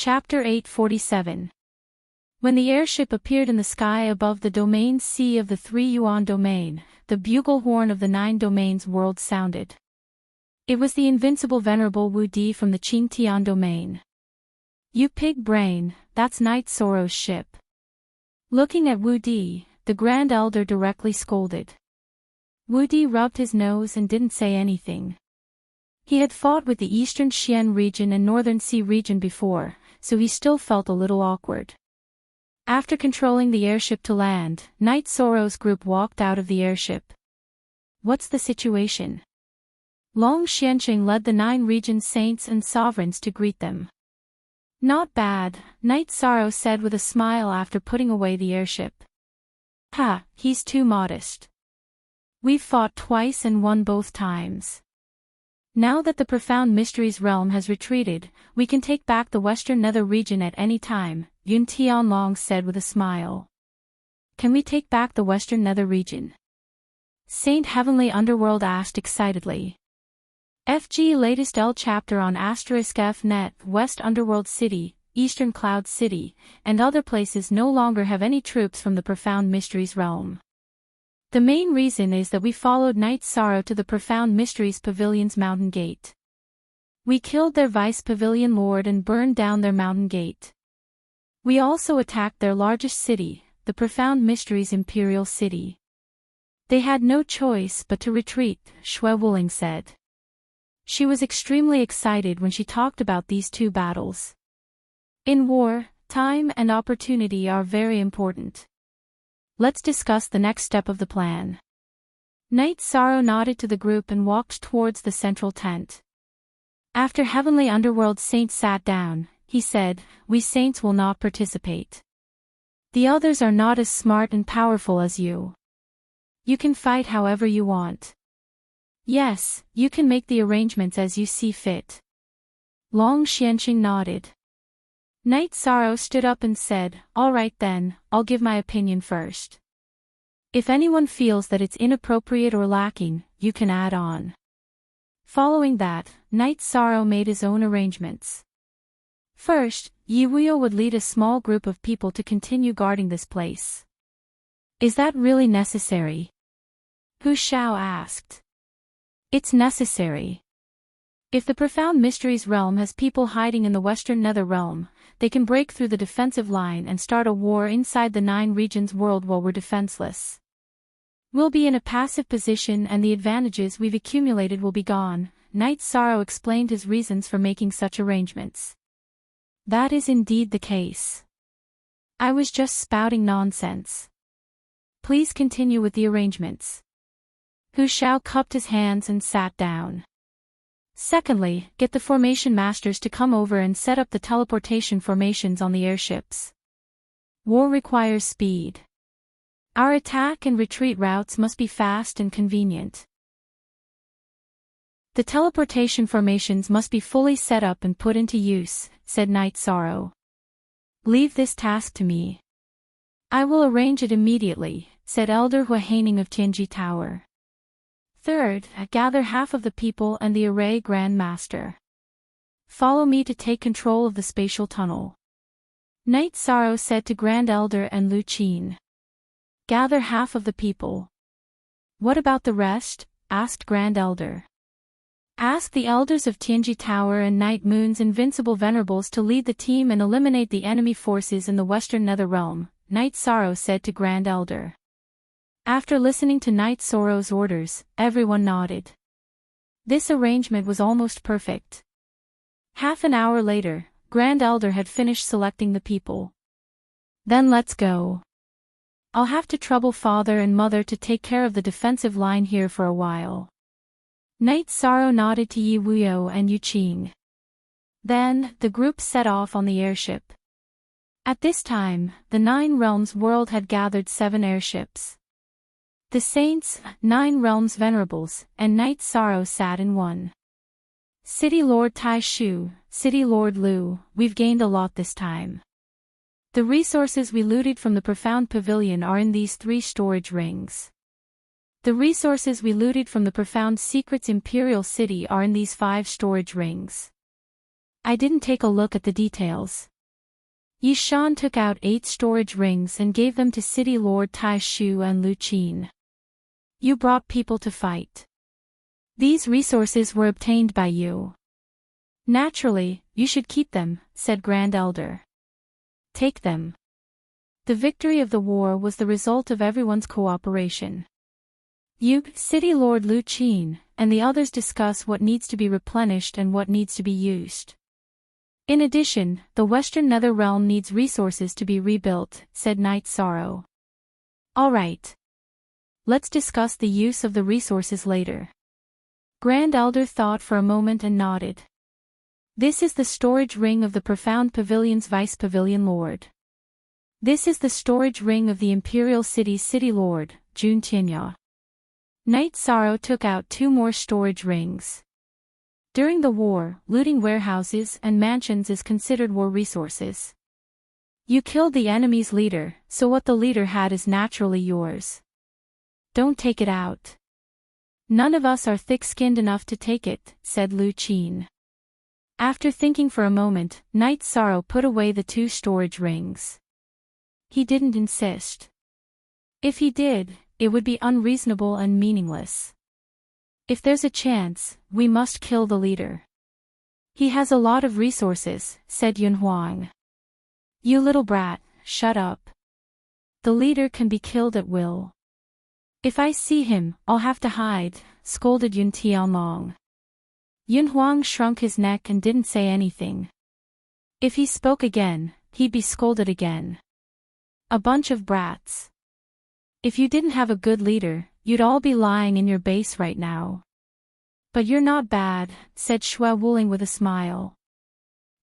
Chapter 847. When the airship appeared in the sky above the domain C of the 3 Yuan domain, the bugle horn of the 9 domains world sounded. It was the invincible venerable Wu Di from the Qing Tian domain. "You pig brain, that's Knight Sorrow's ship." Looking at Wu Di, the Grand Elder directly scolded. Wu Di rubbed his nose and didn't say anything. He had fought with the Eastern Xian region and Northern Sea region before, so he still felt a little awkward. After controlling the airship to land, Knight Sorrow's group walked out of the airship. "What's the situation?" Long Xianqing led the 9 region saints and sovereigns to greet them. "Not bad," Knight Sorrow said with a smile after putting away the airship. "Ha, he's too modest. We've fought twice and won both times. Now that the Profound Mysteries realm has retreated, we can take back the Western Nether region at any time," Yun Tianlong said with a smile. "Can we take back the Western Nether region?" Saint Heavenly Underworld asked excitedly. FG latest L chapter on *F-net, West Underworld City, Eastern Cloud City, and other places no longer have any troops from the Profound Mysteries realm. The main reason is that we followed Knight Sorrow to the Profound Mysteries Pavilion's mountain gate. We killed their vice pavilion lord and burned down their mountain gate. We also attacked their largest city, the Profound Mysteries Imperial City. They had no choice but to retreat, Xue Wuling said. She was extremely excited when she talked about these 2 battles. In war, time and opportunity are very important. Let's discuss the next step of the plan. Knight Sorrow nodded to the group and walked towards the central tent. After Heavenly Underworld Saint sat down, he said, "We saints will not participate. The others are not as smart and powerful as you. You can fight however you want. Yes, you can make the arrangements as you see fit." Long Xianqing nodded. Knight Sorrow stood up and said, "All right then, I'll give my opinion first. If anyone feels that it's inappropriate or lacking, you can add on." Following that, Knight Sorrow made his own arrangements. First, Yi Wuyo would lead a small group of people to continue guarding this place. "Is that really necessary?" Hu Xiao asked. "It's necessary. If the Profound Mysteries realm has people hiding in the Western Nether realm, they can break through the defensive line and start a war inside the 9 regions world while we're defenseless. We'll be in a passive position and the advantages we've accumulated will be gone." Knight Sorrow explained his reasons for making such arrangements. "That is indeed the case. I was just spouting nonsense. Please continue with the arrangements." Hu Xiao cupped his hands and sat down. "Secondly, get the formation masters to come over and set up the teleportation formations on the airships. War requires speed. Our attack and retreat routes must be fast and convenient. The teleportation formations must be fully set up and put into use," said Knight Sorrow. "Leave this task to me. I will arrange it immediately," said Elder Hua Haining of Tianji Tower. Third, gather half of the people and the array Grand Master. Follow me to take control of the spatial tunnel." Knight Sorrow said to Grand Elder and Lu Qin. "Gather half of the people. What about the rest?" asked Grand Elder. "Ask the elders of Tianji Tower and Night Moon's invincible venerables to lead the team and eliminate the enemy forces in the Western Nether realm," Knight Sorrow said to Grand Elder. After listening to Knight Sorrow's orders, everyone nodded. This arrangement was almost perfect. Half an hour later, Grand Elder had finished selecting the people. "Then let's go. I'll have to trouble Father and Mother to take care of the defensive line here for a while." Knight Sorrow nodded to Yi Wuyo and Yu Qing. Then, the group set off on the airship. At this time, the 9 Realms world had gathered 7 airships. The Saints, 9 Realms Venerables, and Knight Sorrow sat in one. "City Lord Tai Shu, City Lord Lu, we've gained a lot this time. The resources we looted from the Profound Pavilion are in these 3 storage rings. The resources we looted from the Profound Secrets Imperial City are in these 5 storage rings. I didn't take a look at the details. Yishan took out 8 storage rings and gave them to City Lord Tai Shu and Lu Qin. You brought people to fight. These resources were obtained by you. Naturally, you should keep them, said Grand Elder. Take them. The victory of the war was the result of everyone's cooperation. You, City Lord Lu Qin, and the others discuss what needs to be replenished and what needs to be used. In addition, the Western Nether Realm needs resources to be rebuilt, said Knight Sorrow. All right. Let's discuss the use of the resources later. Grand Elder thought for a moment and nodded. This is the storage ring of the Profound Pavilion's Vice Pavilion Lord. This is the storage ring of the Imperial City's City Lord, Jun Tianya. Knight Sorrow took out 2 more storage rings. During the war, looting warehouses and mansions is considered war resources. You killed the enemy's leader, so what the leader had is naturally yours. Don't take it out. None of us are thick-skinned enough to take it, said Lu Qin. After thinking for a moment, Knight Sorrow put away the 2 storage rings. He didn't insist. If he did, it would be unreasonable and meaningless. If there's a chance, we must kill the leader. He has a lot of resources, said Yun Huang. You little brat, shut up. The leader can be killed at will. If I see him, I'll have to hide, scolded Yun Tianlong. Yun Huang shrunk his neck and didn't say anything. If he spoke again, he'd be scolded again. A bunch of brats. If you didn't have a good leader, you'd all be lying in your base right now. But you're not bad, said Shui Wuling with a smile.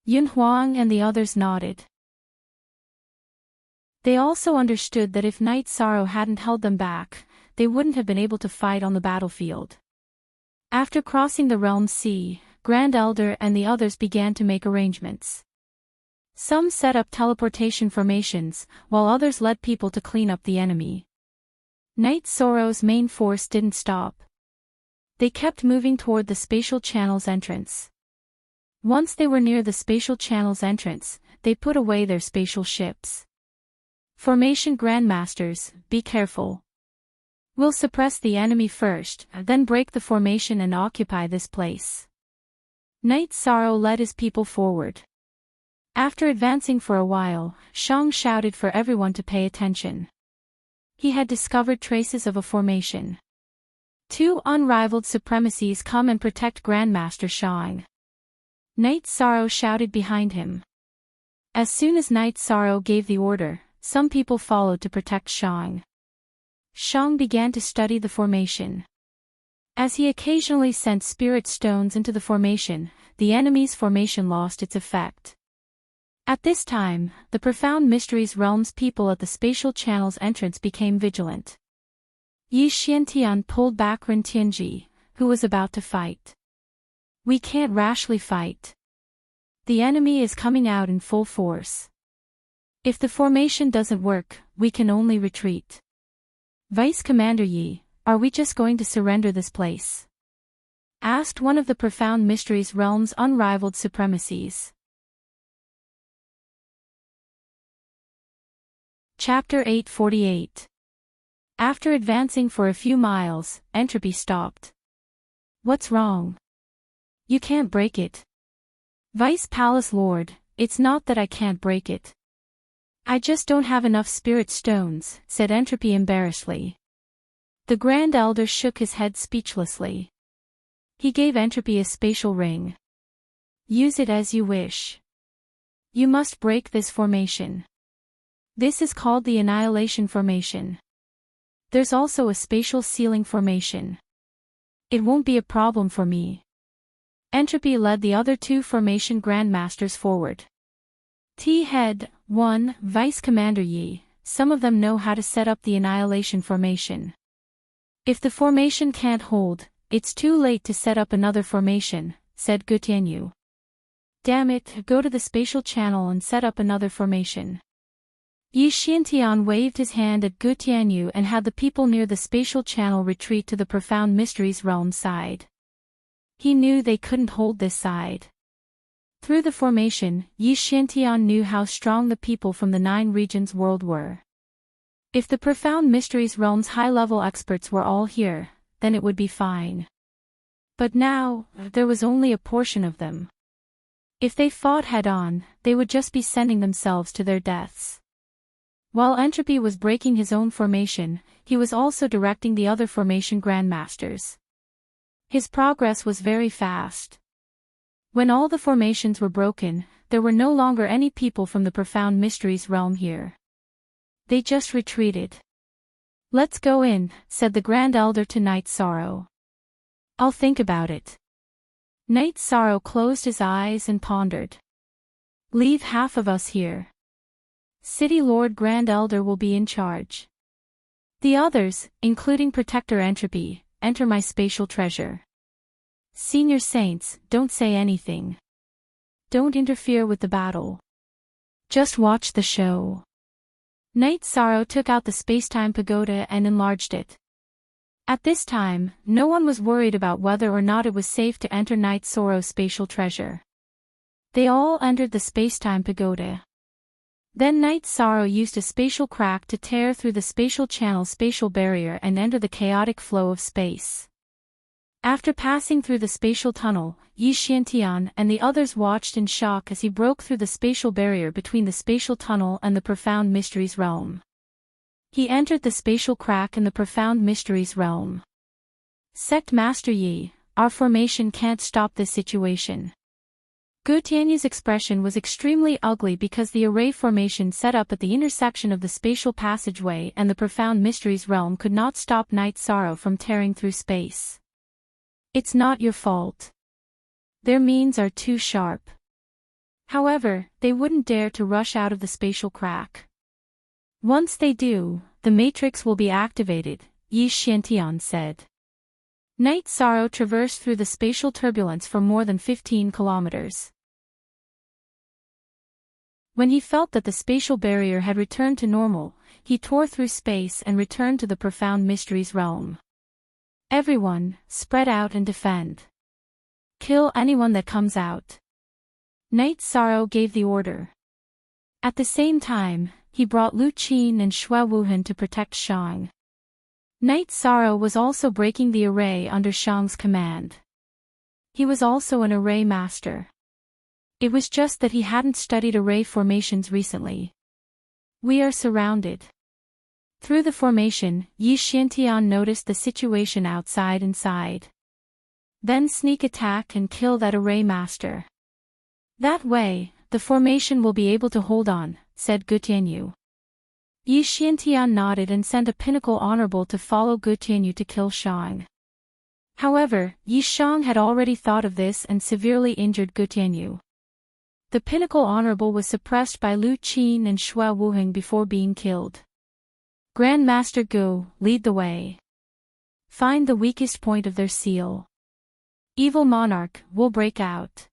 Yun Huang and the others nodded. They also understood that if Knight Sorrow hadn't held them back, they wouldn't have been able to fight on the battlefield. After crossing the Realm Sea, Grand Elder and the others began to make arrangements. Some set up teleportation formations, while others led people to clean up the enemy. Knight Sorrow's main force didn't stop. They kept moving toward the spatial channel's entrance. Once they were near the spatial channel's entrance, they put away their spatial ships. Formation Grandmasters, be careful. We'll suppress the enemy first, then break the formation and occupy this place. Knight Sorrow led his people forward. After advancing for a while, Shang shouted for everyone to pay attention. He had discovered traces of a formation. 2 unrivaled supremacies come and protect Grandmaster Shang. Knight Sorrow shouted behind him. As soon as Knight Sorrow gave the order, some people followed to protect Shang. Shang began to study the formation. As he occasionally sent spirit stones into the formation, the enemy's formation lost its effect. At this time, the Profound Mysteries Realm's people at the spatial channel's entrance became vigilant. Yi Xiantian pulled back Ren Tianji, who was about to fight. We can't rashly fight. The enemy is coming out in full force. If the formation doesn't work, we can only retreat. Vice Commander Yi, are we just going to surrender this place? Asked one of the Profound Mysteries Realm's unrivaled supremacies. Chapter 848. After advancing for a few miles, entropy stopped. What's wrong? You can't break it. Vice Palace Lord, it's not that I can't break it. I just don't have enough spirit stones, said Entropy embarrassedly. The Grand Elder shook his head speechlessly. He gave Entropy a spatial ring. Use it as you wish. You must break this formation. This is called the Annihilation Formation. There's also a spatial ceiling formation. It won't be a problem for me. Entropy led the other 2 formation grandmasters forward. T-Head, 1, Vice Commander Yi, some of them know how to set up the Annihilation Formation. If the formation can't hold, it's too late to set up another formation, said Gu Tianyu. Damn it, go to the spatial channel and set up another formation. Yi Xiantian waved his hand at Gu Tianyu and had the people near the spatial channel retreat to the Profound Mysteries Realm side. He knew they couldn't hold this side. Through the formation, Yi Xiantian knew how strong the people from the 9 regions world were. If the Profound Mysteries Realm's high-level experts were all here, then it would be fine. But now, there was only a portion of them. If they fought head-on, they would just be sending themselves to their deaths. While Entropy was breaking his own formation, he was also directing the other formation grandmasters. His progress was very fast. When all the formations were broken, there were no longer any people from the Profound Mysteries realm here. They just retreated. "Let's go in," said the Grand Elder to Night Sorrow. "I'll think about it." Night Sorrow closed his eyes and pondered. "Leave half of us here. City Lord Grand Elder will be in charge. The others, including Protector Entropy, enter my spatial treasure. Senior Saints, don't say anything. Don't interfere with the battle. Just watch the show." Night Sorrow took out the Spacetime Pagoda and enlarged it. At this time, no one was worried about whether or not it was safe to enter Night Sorrow's spatial treasure. They all entered the Spacetime Pagoda. Then Night Sorrow used a spatial crack to tear through the spatial channel's spatial barrier and enter the chaotic flow of space. After passing through the spatial tunnel, Yi Xiantian and the others watched in shock as he broke through the spatial barrier between the spatial tunnel and the Profound Mysteries realm. He entered the spatial crack in the Profound Mysteries realm. "Sect Master Yi, our formation can't stop this situation." Gu Tianyu's expression was extremely ugly because the array formation set up at the intersection of the spatial passageway and the Profound Mysteries realm could not stop Night Sorrow from tearing through space. "It's not your fault. Their means are too sharp." However, they wouldn't dare to rush out of the spatial crack. "Once they do, the matrix will be activated," Yi Xiantian said. Night Sorrow traversed through the spatial turbulence for more than 15 kilometers. When he felt that the spatial barrier had returned to normal, he tore through space and returned to the Profound Mysteries realm. "Everyone, spread out and defend. Kill anyone that comes out." Night Sorrow gave the order. At the same time, he brought Lu Qin and Xue Wuhan to protect Shang. Night Sorrow was also breaking the array under Shang's command. He was also an array master. It was just that he hadn't studied array formations recently. "We are surrounded." Through the formation, Yi Xiantian noticed the situation outside inside. "Then sneak attack and kill that array master. That way, the formation will be able to hold on," said Gu Tianyu. Yi Xiantian nodded and sent a Pinnacle Honorable to follow Gu Tianyu to kill Shang. However, Yi Shang had already thought of this and severely injured Gu Tianyu. The Pinnacle Honorable was suppressed by Lu Qin and Xue Wuheng before being killed. "Grandmaster Gu, lead the way. Find the weakest point of their seal. Evil Monarch will break out."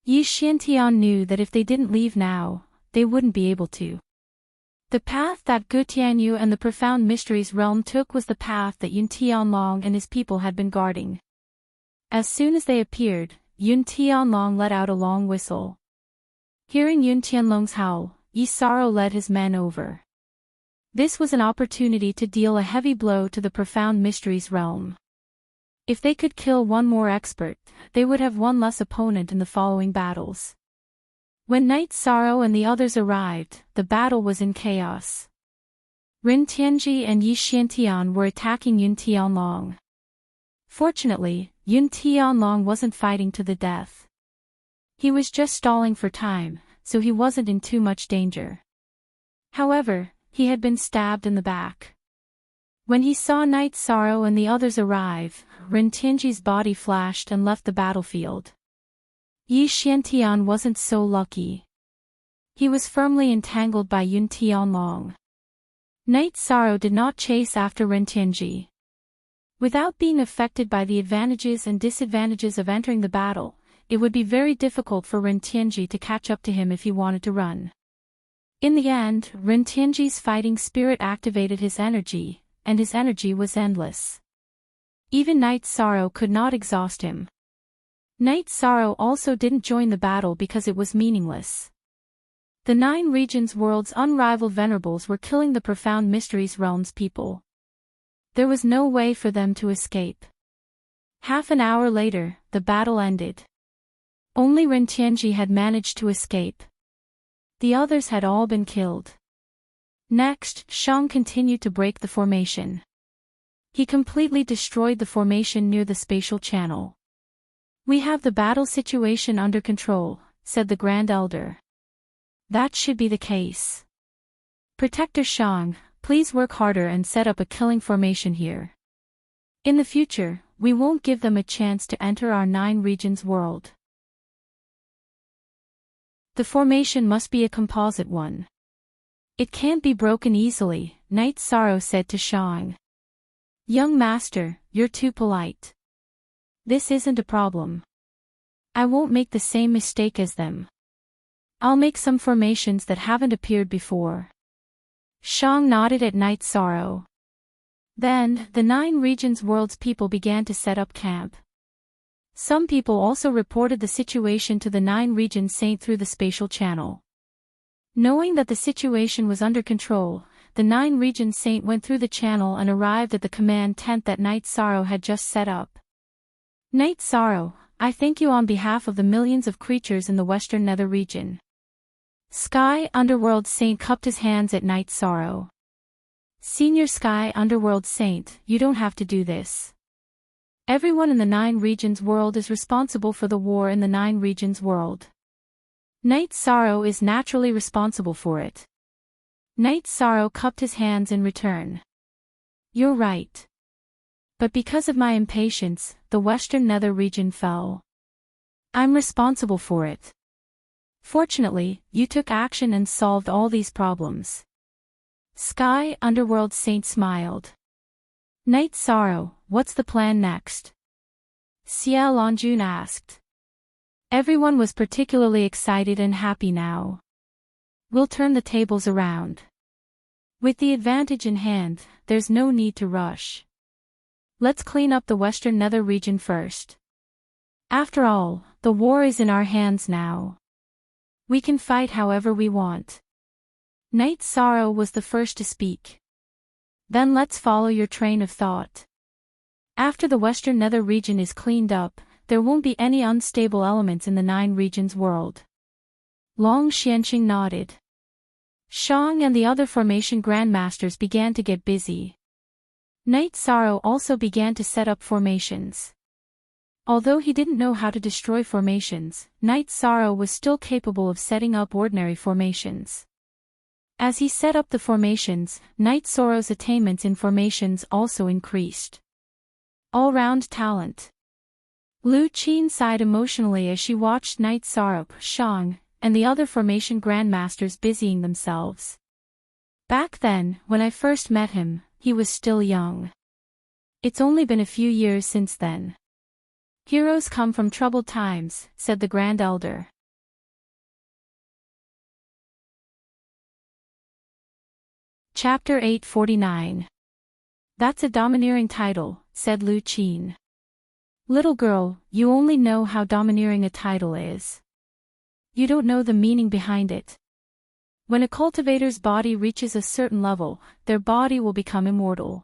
Yi Xiantian knew that if they didn't leave now, they wouldn't be able to. The path that Gu Tianyu and the Profound Mysteries realm took was the path that Yun Tianlong and his people had been guarding. As soon as they appeared, Yun Tianlong let out a long whistle. Hearing Yun Tianlong's howl, Yi Sorrow led his men over. This was an opportunity to deal a heavy blow to the Profound Mysteries realm. If they could kill one more expert, they would have one less opponent in the following battles. When Night Sorrow and the others arrived, the battle was in chaos. Rin Tianji and Yi Xiantian were attacking Yun Tianlong. Fortunately, Yun Tianlong wasn't fighting to the death. He was just stalling for time, so he wasn't in too much danger. However, he had been stabbed in the back. When he saw Night Sorrow and the others arrive, Rin Tianji's body flashed and left the battlefield. Yi Xiantian wasn't so lucky. He was firmly entangled by Yun Tianlong. Night Sorrow did not chase after Rin Tianji. Without being affected by the advantages and disadvantages of entering the battle, it would be very difficult for Rin Tianji to catch up to him if he wanted to run. In the end, Rin Tianji's fighting spirit activated his energy, and his energy was endless. Even Night Sorrow could not exhaust him. Night Sorrow also didn't join the battle because it was meaningless. The 9 regions world's unrivaled venerables were killing the Profound Mysteries realm's people. There was no way for them to escape. Half an hour later, the battle ended. Only Ren Tianji had managed to escape. The others had all been killed. Next, Shang continued to break the formation. He completely destroyed the formation near the spatial channel. "We have the battle situation under control," said the Grand Elder. "That should be the case. Protector Shang, please work harder and set up a killing formation here. In the future, we won't give them a chance to enter our 9 regions world. The formation must be a composite one. It can't be broken easily," Night Sorrow said to Shang. "Young master, you're too polite. This isn't a problem. I won't make the same mistake as them. I'll make some formations that haven't appeared before." Shang nodded at Night Sorrow. Then, the 9 regions world's people began to set up camp. Some people also reported the situation to the 9 regions saint through the spatial channel. Knowing that the situation was under control, the 9 regions saint went through the channel and arrived at the command tent that Night Sorrow had just set up. "Night Sorrow, I thank you on behalf of the millions of creatures in the Western Nether region." Sky Underworld Saint cupped his hands at Night Sorrow. "Senior Sky Underworld Saint, you don't have to do this. Everyone in the 9 regions world is responsible for the war in the 9 regions world. Night Sorrow is naturally responsible for it." Night Sorrow cupped his hands in return. "You're right. But because of my impatience, the Western Nether region fell. I'm responsible for it. Fortunately, you took action and solved all these problems." Sky Underworld Saint smiled. "Night Sorrow, what's the plan next?" Xia Longjun asked. Everyone was particularly excited and happy now. "We'll turn the tables around. With the advantage in hand, there's no need to rush. Let's clean up the Western Nether region first. After all, the war is in our hands now. We can fight however we want." Night Sorrow was the first to speak. "Then let's follow your train of thought. After the Western Nether region is cleaned up, there won't be any unstable elements in the 9 regions world." Long Xianqing nodded. Shang and the other formation grandmasters began to get busy. Night Sorrow also began to set up formations. Although he didn't know how to destroy formations, Night Sorrow was still capable of setting up ordinary formations. As he set up the formations, Night Sorrow's attainments in formations also increased. All-round talent. Lu Qin sighed emotionally as she watched Night Sorrow, Shang, and the other formation grandmasters busying themselves. "Back then, when I first met him, he was still young. It's only been a few years since then. Heroes come from troubled times," said the Grand Elder. Chapter 849. "That's a domineering title," said Lu Qin. "Little girl, you only know how domineering a title is. You don't know the meaning behind it. When a cultivator's body reaches a certain level, their body will become immortal.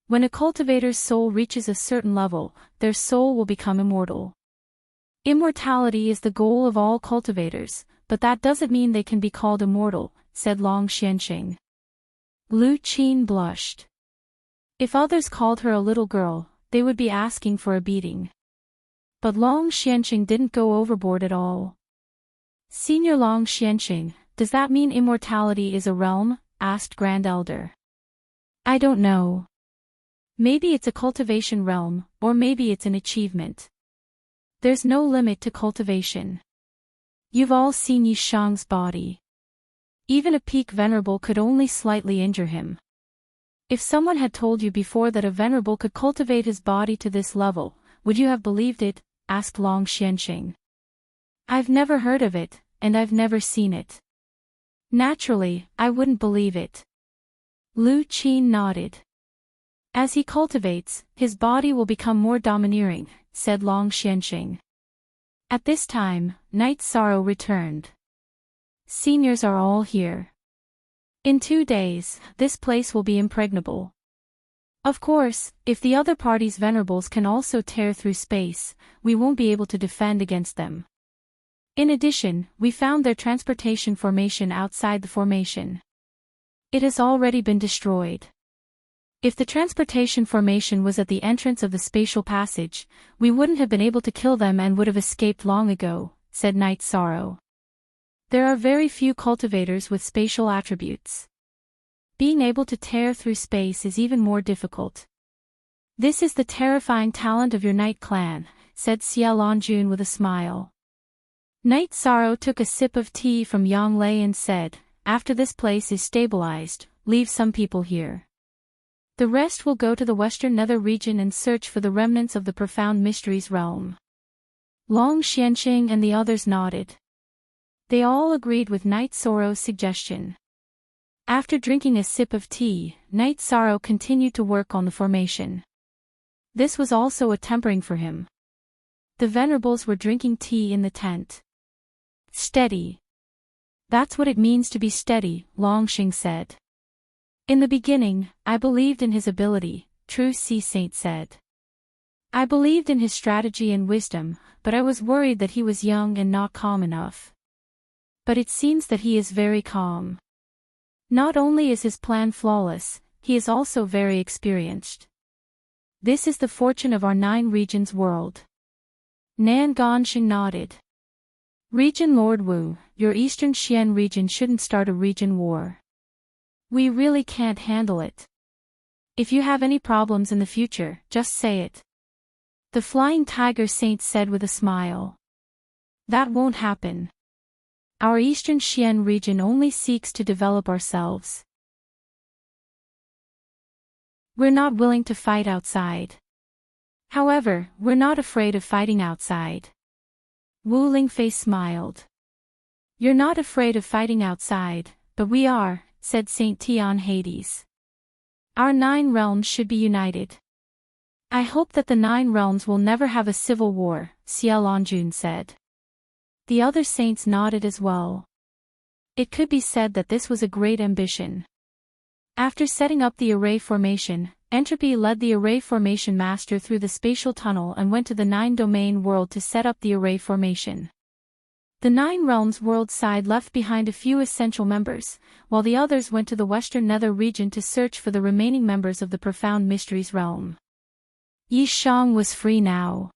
When a cultivator's soul reaches a certain level, their soul will become immortal. Immortality is the goal of all cultivators, but that doesn't mean they can be called immortal," said Long Xianqing. Lu Qin blushed. If others called her a little girl, they would be asking for a beating. But Long Xianqing didn't go overboard at all. "Senior Long Xianqing, does that mean immortality is a realm?" asked Grand Elder. "I don't know. Maybe it's a cultivation realm, or maybe it's an achievement. There's no limit to cultivation. You've all seen Yi Shang's body. Even a peak venerable could only slightly injure him. If someone had told you before that a venerable could cultivate his body to this level, would you have believed it?" asked Long Xianqing. "I've never heard of it, and I've never seen it. Naturally, I wouldn't believe it." Lu Qin nodded. "As he cultivates, his body will become more domineering," said Long Xianqing. At this time, Night Sorrow returned. Seniors are all here. In 2 days, this place will be impregnable. Of course, if the other party's venerables can also tear through space, we won't be able to defend against them. In addition, we found their transportation formation outside the formation. It has already been destroyed. If the transportation formation was at the entrance of the spatial passage, we wouldn't have been able to kill them and would have escaped long ago, said Night Sorrow. There are very few cultivators with spatial attributes. Being able to tear through space is even more difficult. This is the terrifying talent of your Night Clan, said Xia Longjun with a smile. Night Sorrow took a sip of tea from Yang Lei and said, after this place is stabilized, leave some people here. The rest will go to the Western Nether region and search for the remnants of the Profound Mysteries realm. Long Xianqing and the others nodded. They all agreed with Night Sorrow's suggestion. After drinking a sip of tea, Night Sorrow continued to work on the formation. This was also a tempering for him. The venerables were drinking tea in the tent. Steady. That's what it means to be steady, Longxing said. In the beginning, I believed in his ability, True Sea Saint said. I believed in his strategy and wisdom, but I was worried that he was young and not calm enough. But it seems that he is very calm. Not only is his plan flawless, he is also very experienced. This is the fortune of our 9 regions world. Nan Ganxing nodded. Region Lord Wu, your Eastern Xian region shouldn't start a region war. We really can't handle it. If you have any problems in the future, just say it. The Flying Tiger Saint said with a smile. That won't happen. Our Eastern Xian region only seeks to develop ourselves. We're not willing to fight outside. However, we're not afraid of fighting outside. Wu Lingfei smiled. You're not afraid of fighting outside, but we are, said Saint Tian Hades. Our 9 realms should be united. I hope that the 9 realms will never have a civil war, Xia Longjun said. The other saints nodded as well. It could be said that this was a great ambition. After setting up the array formation, Entropy led the array formation master through the spatial tunnel and went to the 9-domain world to set up the array formation. The 9 realms world side left behind a few essential members, while the others went to the Western Nether region to search for the remaining members of the Profound Mysteries realm. Yi Shang was free now.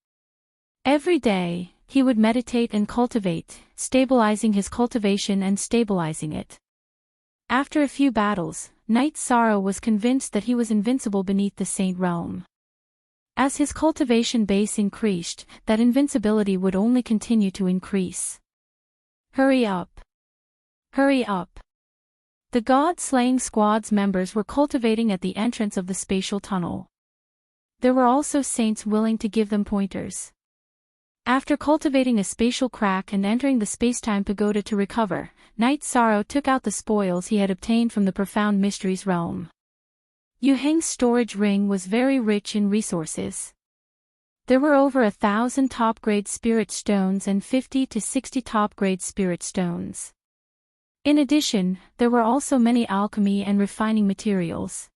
Every day, he would meditate and cultivate, stabilizing his cultivation and stabilizing it. After a few battles, Night Sorrow was convinced that he was invincible beneath the Saint realm. As his cultivation base increased, that invincibility would only continue to increase. Hurry up! Hurry up! The God-slaying squad's members were cultivating at the entrance of the spatial tunnel. There were also saints willing to give them pointers. After cultivating a spatial crack and entering the spacetime pagoda to recover, Night Sorrow took out the spoils he had obtained from the Profound Mysteries realm. Yu Heng's storage ring was very rich in resources. There were over 1,000 top-grade spirit stones and 50 to 60 top-grade spirit stones. In addition, there were also many alchemy and refining materials.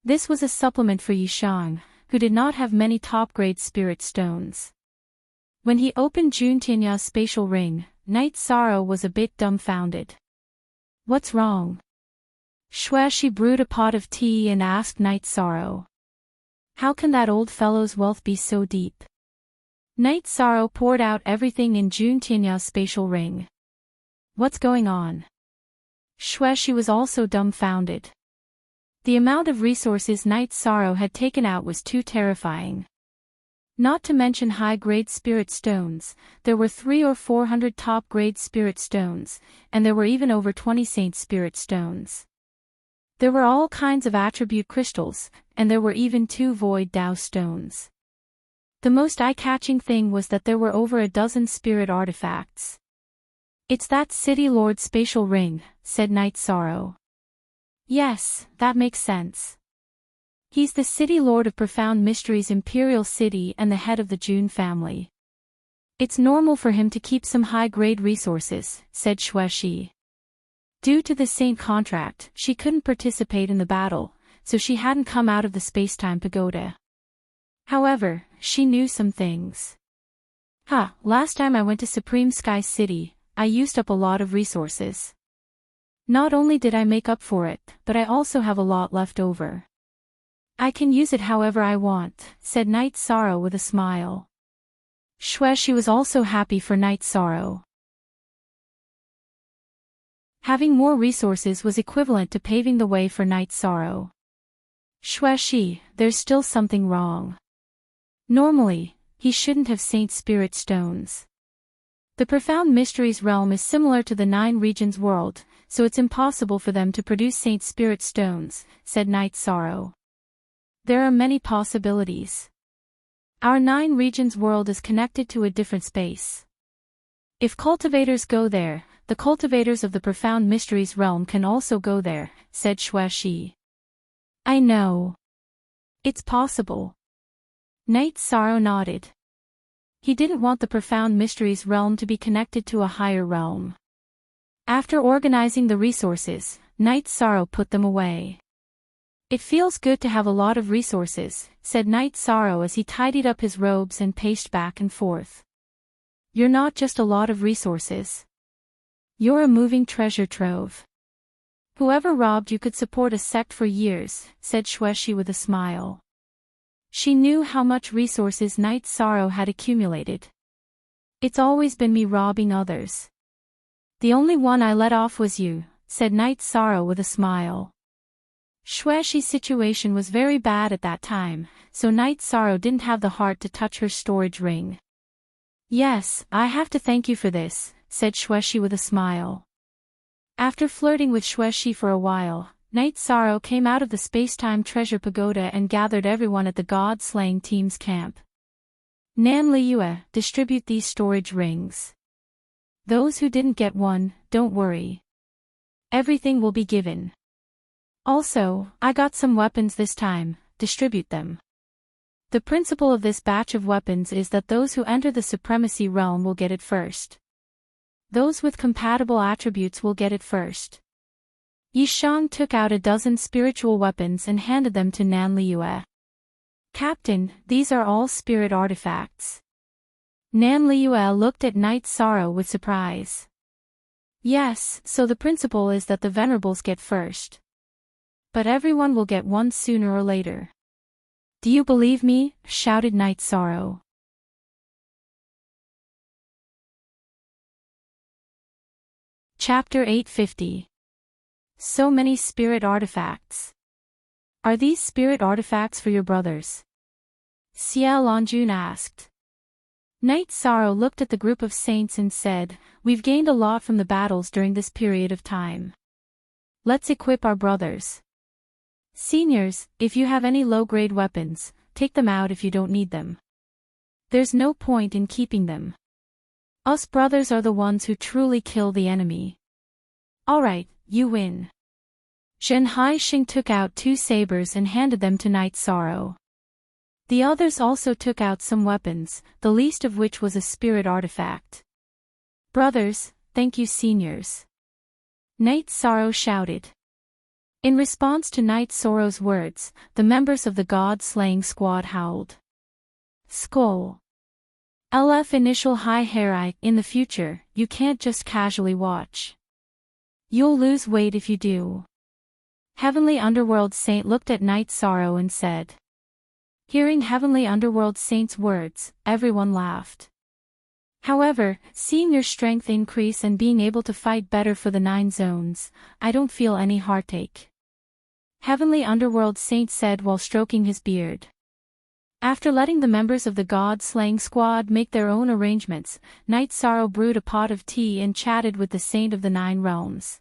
This was a supplement for Yi Shang, who did not have many top-grade spirit stones. When he opened Jun Tianya's spatial ring, Night Sorrow was a bit dumbfounded. What's wrong? Xueshi brewed a pot of tea and asked Night Sorrow. How can that old fellow's wealth be so deep? Night Sorrow poured out everything in Jun Tianya's spatial ring. What's going on? Xueshi was also dumbfounded. The amount of resources Night Sorrow had taken out was too terrifying. Not to mention high-grade spirit stones, there were 300 or 400 top-grade spirit stones, and there were even over 20 saint spirit stones. There were all kinds of attribute crystals, and there were even 2 void Dao stones. The most eye-catching thing was that there were over a dozen spirit artifacts. It's that City Lord's spatial ring, said Night Sorrow. Yes, that makes sense. He's the City Lord of Profound Mysteries Imperial City and the head of the Jun family. It's normal for him to keep some high-grade resources, said Xuexi. Due to the Saint contract, she couldn't participate in the battle, so she hadn't come out of the space-time pagoda. However, she knew some things. Last time I went to Supreme Sky City, I used up a lot of resources. Not only did I make up for it, but I also have a lot left over. I can use it however I want, said Night Sorrow with a smile. Xuexi was also happy for Night Sorrow. Having more resources was equivalent to paving the way for Night Sorrow. Xuexi, there's still something wrong. Normally, he shouldn't have Saint Spirit Stones. The Profound Mysteries realm is similar to the Nine Regions world, so it's impossible for them to produce Saint Spirit Stones, said Night Sorrow. There are many possibilities. Our Nine Regions world is connected to a different space. If cultivators go there, the cultivators of the Profound Mysteries realm can also go there, said Xuexi. I know. It's possible. Night Sorrow nodded. He didn't want the Profound Mysteries realm to be connected to a higher realm. After organizing the resources, Night Sorrow put them away. It feels good to have a lot of resources, said Night Sorrow as he tidied up his robes and paced back and forth. You're not just a lot of resources. You're a moving treasure trove. Whoever robbed you could support a sect for years, said Xuexi with a smile. She knew how much resources Night Sorrow had accumulated. It's always been me robbing others. The only one I let off was you, said Night Sorrow with a smile. Xuexi's situation was very bad at that time, so Night Sorrow didn't have the heart to touch her storage ring. Yes, I have to thank you for this, said Xuexi with a smile. After flirting with Xuexi for a while, Night Sorrow came out of the space-time treasure pagoda and gathered everyone at the god-slaying team's camp. Nan Liyue, distribute these storage rings. Those who didn't get one, don't worry. Everything will be given. Also, I got some weapons this time, distribute them. The principle of this batch of weapons is that those who enter the supremacy realm will get it first. Those with compatible attributes will get it first. Yishang took out a dozen spiritual weapons and handed them to Nan Liyue. Captain, these are all spirit artifacts. Nan Liyue looked at Night Sorrow with surprise. Yes, so the principle is that the venerables get first. But everyone will get one sooner or later. Do you believe me? Shouted Night Sorrow. Chapter 850. So many spirit artifacts. Are these spirit artifacts for your brothers? Xie Longjun asked. Night Sorrow looked at the group of saints and said, we've gained a lot from the battles during this period of time. Let's equip our brothers. Seniors, if you have any low-grade weapons, take them out if you don't need them. There's no point in keeping them. Us brothers are the ones who truly kill the enemy. Alright, you win. Zhen Haixing took out 2 sabers and handed them to Night Sorrow. The others also took out some weapons, the least of which was a spirit artifact. Brothers, thank you seniors. Night Sorrow shouted. In response to Night Sorrow's words, the members of the God-slaying squad howled. Skull. LF initial high Herai, in the future, you can't just casually watch. You'll lose weight if you do. Heavenly Underworld Saint looked at Night Sorrow and said. Hearing Heavenly Underworld Saint's words, everyone laughed. However, seeing your strength increase and being able to fight better for the 9 zones, I don't feel any heartache. Heavenly Underworld Saint said while stroking his beard. After letting the members of the God-slaying squad make their own arrangements, Night Sorrow brewed a pot of tea and chatted with the Saint of the 9 realms.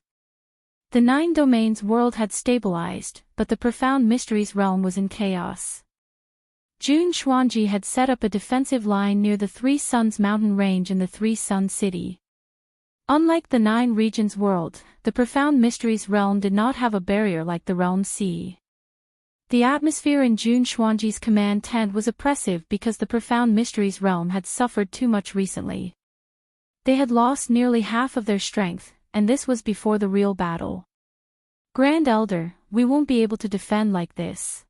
The 9 domains world had stabilized, but the Profound Mysteries realm was in chaos. Jun Xuanji had set up a defensive line near the 3 Suns mountain range in the 3 Sun city. Unlike the 9 regions world, the Profound Mysteries realm did not have a barrier like the realm sea. The atmosphere in Jun Xuanji's command tent was oppressive because the Profound Mysteries realm had suffered too much recently. They had lost nearly half of their strength, and this was before the real battle. Grand Elder, we won't be able to defend like this.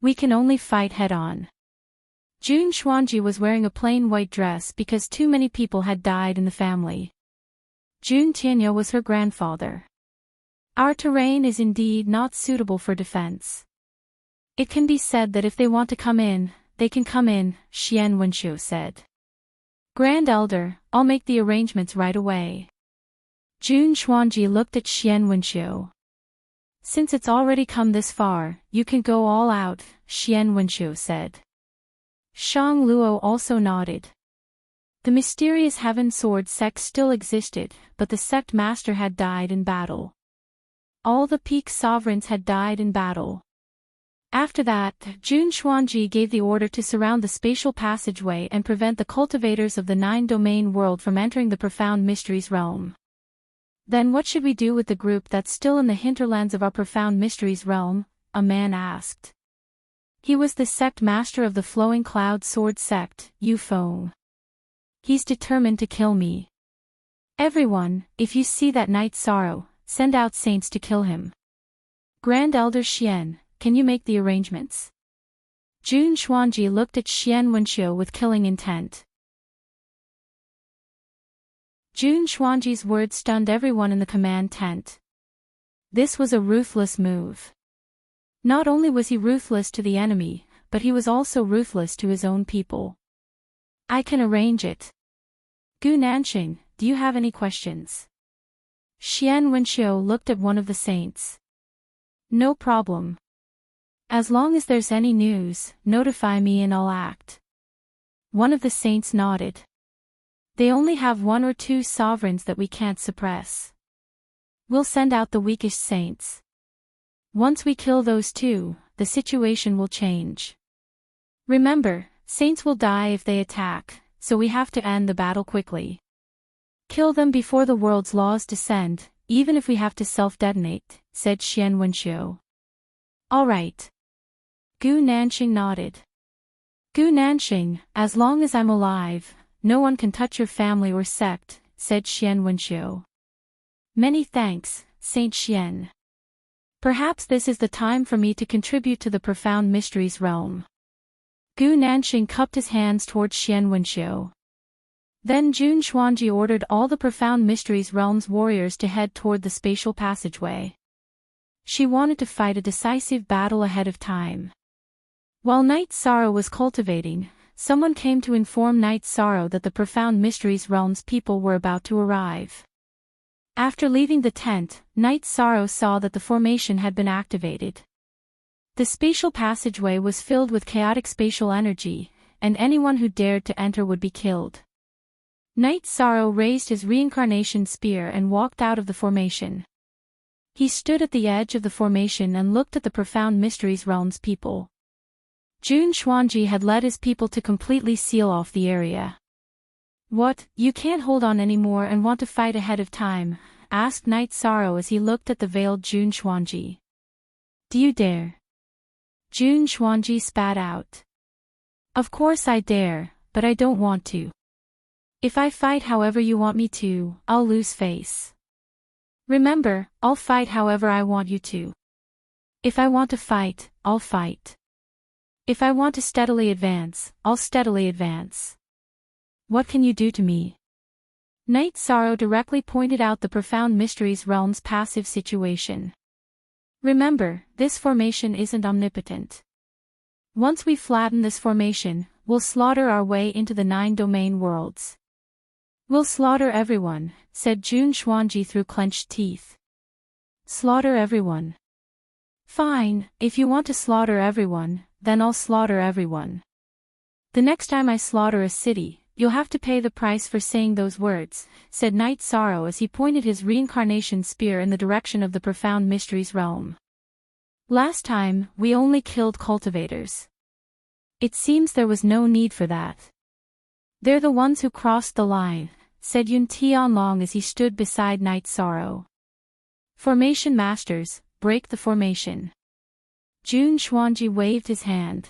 We can only fight head-on. Jun Xuanji was wearing a plain white dress because too many people had died in the family. Jun Tianyu was her grandfather. Our terrain is indeed not suitable for defense. It can be said that if they want to come in, they can come in, Xian Wenxiu said. Grand Elder, I'll make the arrangements right away. Jun Xuanji looked at Xian Wenxiu. Since it's already come this far, you can go all out, Xian Wenxiu said. Shang Luo also nodded. The mysterious Heaven Sword sect still existed, but the sect master had died in battle. All the peak sovereigns had died in battle. After that, Jun Xuanji gave the order to surround the spatial passageway and prevent the cultivators of the 9-domain world from entering the Profound Mysteries realm. Then what should we do with the group that's still in the hinterlands of our Profound Mysteries realm? A man asked. He was the sect master of the Flowing Cloud Sword sect, Yu Feng. He's determined to kill me. Everyone, if you see that Night Sorrow, send out saints to kill him. Grand Elder Xian, can you make the arrangements? Jun Xuanji looked at Xian Wenxiu with killing intent. Jun Xuanji's words stunned everyone in the command tent. This was a ruthless move. Not only was he ruthless to the enemy, but he was also ruthless to his own people. I can arrange it. Gu Nanxing, do you have any questions? Xian Wenxiu looked at one of the saints. No problem. As long as there's any news, notify me and I'll act. One of the saints nodded. They only have 1 or 2 sovereigns that we can't suppress. We'll send out the weakest saints. Once we kill those 2, the situation will change. Remember, saints will die if they attack, so we have to end the battle quickly. Kill them before the world's laws descend, even if we have to self-detonate, said Xian Wenxiu. All right. Gu Nanxing nodded. Gu Nanxing, as long as I'm alive, no one can touch your family or sect, said Xian Wenxiu. Many thanks, Saint Xian. Perhaps this is the time for me to contribute to the Profound Mysteries realm. Gu Nanxing cupped his hands towards Xian Wenxiu. Then Jun Xuanji ordered all the Profound Mysteries realm's warriors to head toward the spatial passageway. She wanted to fight a decisive battle ahead of time. While Night Sorrow was cultivating, someone came to inform Night Sorrow that the Profound Mysteries realm's people were about to arrive. After leaving the tent, Night Sorrow saw that the formation had been activated. The spatial passageway was filled with chaotic spatial energy, and anyone who dared to enter would be killed. Night Sorrow raised his reincarnation spear and walked out of the formation. He stood at the edge of the formation and looked at the Profound Mysteries realm's people. Jun Xuanji had led his people to completely seal off the area. What, you can't hold on anymore and want to fight ahead of time? Asked Night Sorrow as he looked at the veiled Jun Xuanji. Do you dare? Jun Xuanji spat out. Of course I dare, but I don't want to. If I fight however you want me to, I'll lose face. Remember, I'll fight however I want you to. If I want to fight, I'll fight. If I want to steadily advance, I'll steadily advance. What can you do to me? Night Sorrow directly pointed out the Profound Mysteries realm's passive situation. Remember, this formation isn't omnipotent. Once we flatten this formation, we'll slaughter our way into the 9-domain worlds. We'll slaughter everyone, said Jun Xuanji through clenched teeth. Slaughter everyone. Fine, if you want to slaughter everyone, then I'll slaughter everyone. The next time I slaughter a city, you'll have to pay the price for saying those words, said Night Sorrow as he pointed his reincarnation spear in the direction of the Profound Mysteries realm. Last time, we only killed cultivators. It seems there was no need for that. They're the ones who crossed the line, said Yun Tianlong as he stood beside Night Sorrow. Formation Masters, break the formation. Jun Xuanji waved his hand.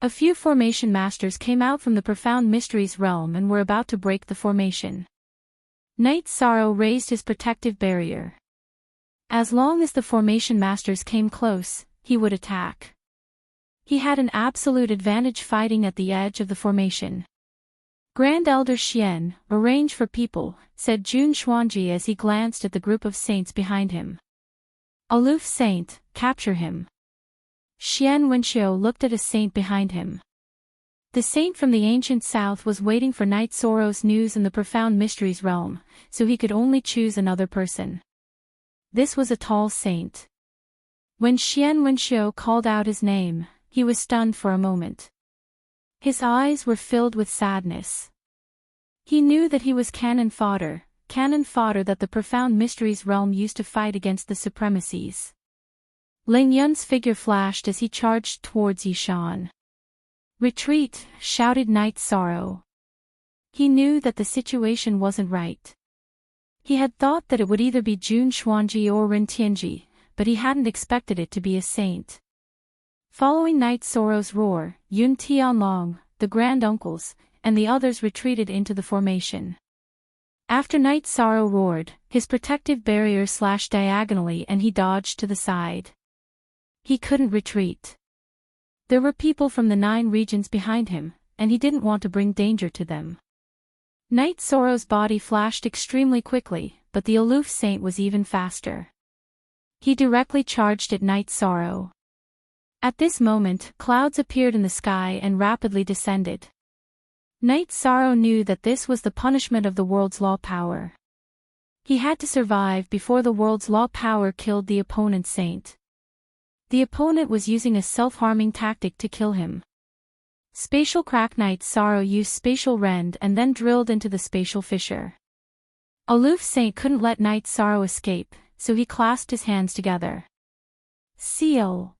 A few formation masters came out from the profound mysteries realm and were about to break the formation. Night Sorrow raised his protective barrier. As long as the formation masters came close, he would attack. He had an absolute advantage fighting at the edge of the formation. Grand Elder Xian, arrange for people, said Jun Xuanji as he glanced at the group of saints behind him. Aloof saint, capture him. Xian Wenxiu looked at a saint behind him. The saint from the ancient south was waiting for Night Sorrow's news in the profound mysteries realm, so he could only choose another person. This was a tall saint. When Xian Wenxiu called out his name, he was stunned for a moment. His eyes were filled with sadness. He knew that he was cannon fodder that the profound mysteries realm used to fight against the supremacies. Ling Yun's figure flashed as he charged towards Yishan. Retreat, shouted Night Sorrow. He knew that the situation wasn't right. He had thought that it would either be Jun Xuanji or Ren Tianji, but he hadn't expected it to be a saint. Following Night Sorrow's roar, Yun Tianlong, the grand uncles, and the others retreated into the formation. After Night Sorrow roared, his protective barrier slashed diagonally and he dodged to the side. He couldn't retreat. There were people from the 9 regions behind him, and he didn't want to bring danger to them. Night Sorrow's body flashed extremely quickly, but the aloof saint was even faster. He directly charged at Night Sorrow. At this moment, clouds appeared in the sky and rapidly descended. Night Sorrow knew that this was the punishment of the world's law power. He had to survive before the world's law power killed the opponent saint. The opponent was using a self-harming tactic to kill him. Spatial Crack. Night Sorrow used Spatial Rend and then drilled into the spatial fissure. Aloof Saint couldn't let Night Sorrow escape, so he clasped his hands together. Seal.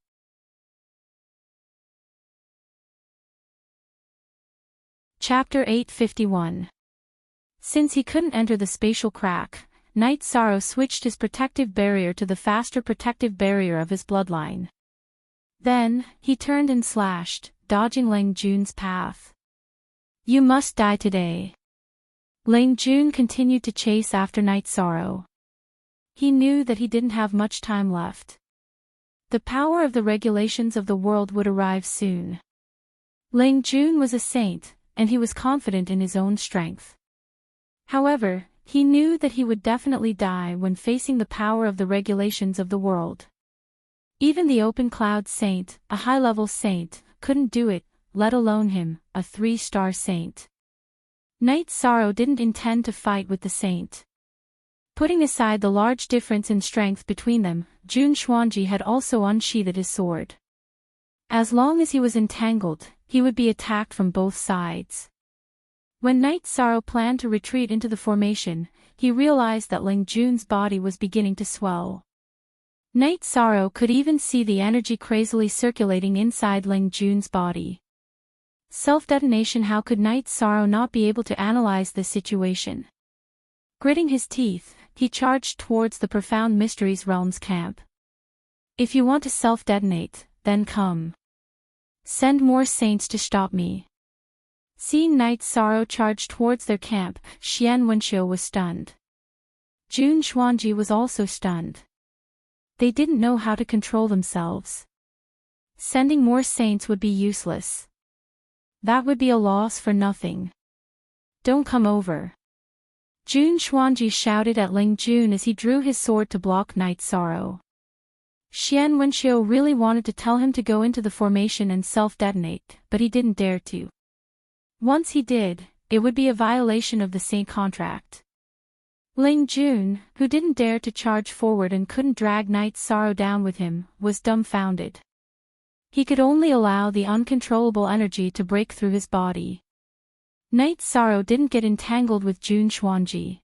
Chapter 851. Since he couldn't enter the spatial crack, Night Sorrow switched his protective barrier to the faster protective barrier of his bloodline. Then, he turned and slashed, dodging Lang Jun's path. You must die today. Lang Jun continued to chase after Night Sorrow. He knew that he didn't have much time left. The power of the regulations of the world would arrive soon. Lang Jun was a saint, and he was confident in his own strength. However, he knew that he would definitely die when facing the power of the regulations of the world. Even the Open Cloud Saint, a high-level saint, couldn't do it, let alone him, a 3-star saint. Night Sorrow didn't intend to fight with the saint. Putting aside the large difference in strength between them, Jun Xuanji had also unsheathed his sword. As long as he was entangled, he would be attacked from both sides. When Night Sorrow planned to retreat into the formation, he realized that Lang Jun's body was beginning to swell. Night Sorrow could even see the energy crazily circulating inside Lang Jun's body. Self-detonation. How could Night Sorrow not be able to analyze this situation? Gritting his teeth, he charged towards the Profound Mysteries Realms camp. If you want to self-detonate, then come. Send more saints to stop me. Seeing Night Sorrow charge towards their camp, Xian Wenxiu was stunned. Jun Xuanji was also stunned. They didn't know how to control themselves. Sending more saints would be useless. That would be a loss for nothing. Don't come over. Jun Xuanji shouted at Lang Jun as he drew his sword to block Night Sorrow. Xian Wenxiu really wanted to tell him to go into the formation and self-detonate, but he didn't dare to. Once he did, it would be a violation of the saint contract. Lang Jun, who didn't dare to charge forward and couldn't drag Night Sorrow down with him, was dumbfounded. He could only allow the uncontrollable energy to break through his body. Night Sorrow didn't get entangled with Jun Xuanji.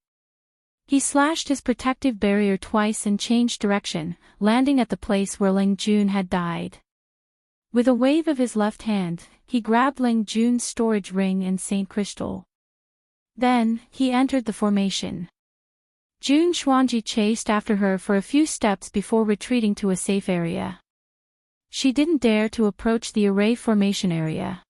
He slashed his protective barrier twice and changed direction, landing at the place where Lang Jun had died. With a wave of his left hand, he grabbed Lang Jun's storage ring and Saint Crystal. Then, he entered the formation. Jun Xuanji chased after her for a few steps before retreating to a safe area. She didn't dare to approach the array formation area.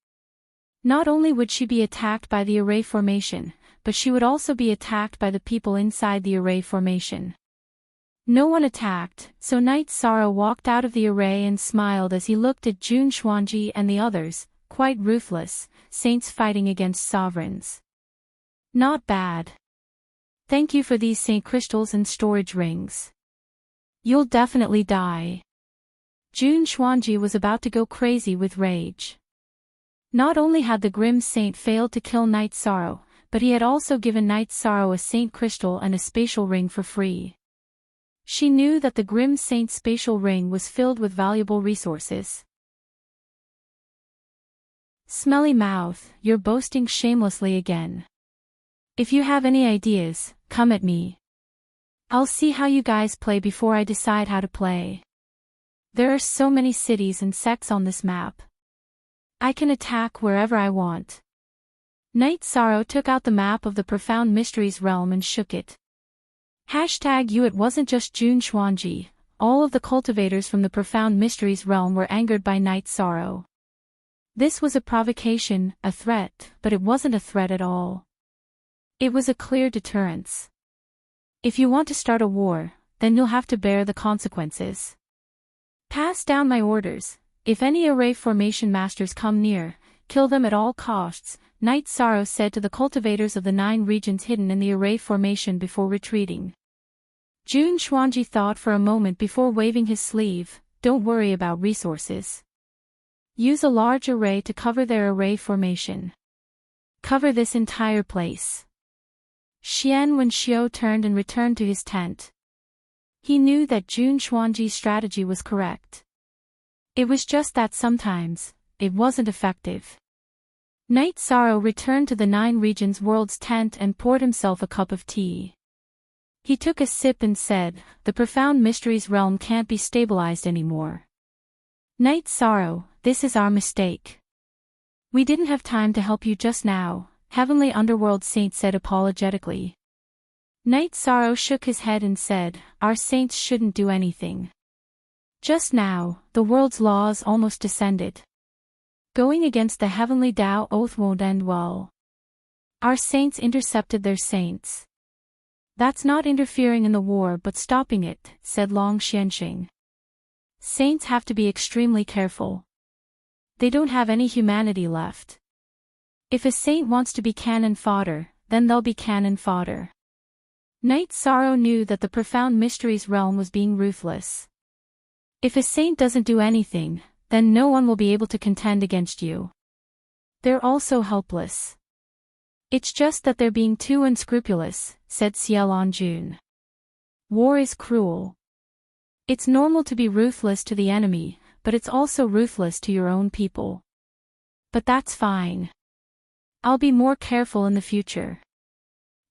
Not only would she be attacked by the array formation, but she would also be attacked by the people inside the array formation. No one attacked, so Knight Sorrow walked out of the array and smiled as he looked at Jun Xuanji and the others, quite ruthless, saints fighting against sovereigns. Not bad. Thank you for these saint crystals and storage rings. You'll definitely die. Jun Xuanji was about to go crazy with rage. Not only had the Grim Saint failed to kill Knight Sorrow, but he had also given Knight Sorrow a saint crystal and a spatial ring for free. She knew that the Grim Saint's spatial ring was filled with valuable resources. Smelly mouth, you're boasting shamelessly again. If you have any ideas, come at me. I'll see how you guys play before I decide how to play. There are so many cities and sects on this map. I can attack wherever I want. Knight Sorrow took out the map of the Profound Mysteries realm and shook it. It wasn't just Jun Xuanji, all of the cultivators from the Profound Mysteries realm were angered by Knight Sorrow. This was a provocation, a threat, but it wasn't a threat at all. It was a clear deterrence. If you want to start a war, then you'll have to bear the consequences. Pass down my orders. If any array formation masters come near, kill them at all costs, Knight Sorrow said to the cultivators of the 9 regions hidden in the array formation before retreating. Jun Xuanji thought for a moment before waving his sleeve. Don't worry about resources. Use a large array to cover their array formation. Cover this entire place. Xian Wenxiu turned and returned to his tent. He knew that Jun Xuanji's strategy was correct. It was just that sometimes, it wasn't effective. Knight Sorrow returned to the 9 regions world's tent and poured himself a cup of tea. He took a sip and said, the Profound Mysteries realm can't be stabilized anymore. Knight Sorrow, this is our mistake. We didn't have time to help you just now, Heavenly Underworld Saint said apologetically. Knight Sorrow shook his head and said, our saints shouldn't do anything. Just now, the world's laws almost descended. Going against the Heavenly Tao oath won't end well. Our saints intercepted their saints. That's not interfering in the war but stopping it, said Long Xianxing. Saints have to be extremely careful. They don't have any humanity left. If a saint wants to be cannon fodder, then they'll be cannon fodder. Knight Sorrow knew that the Profound Mysteries realm was being ruthless. If a saint doesn't do anything, then no one will be able to contend against you. They're also helpless. It's just that they're being too unscrupulous, said Xiaolan Jun. War is cruel. It's normal to be ruthless to the enemy, but it's also ruthless to your own people. But that's fine. I'll be more careful in the future.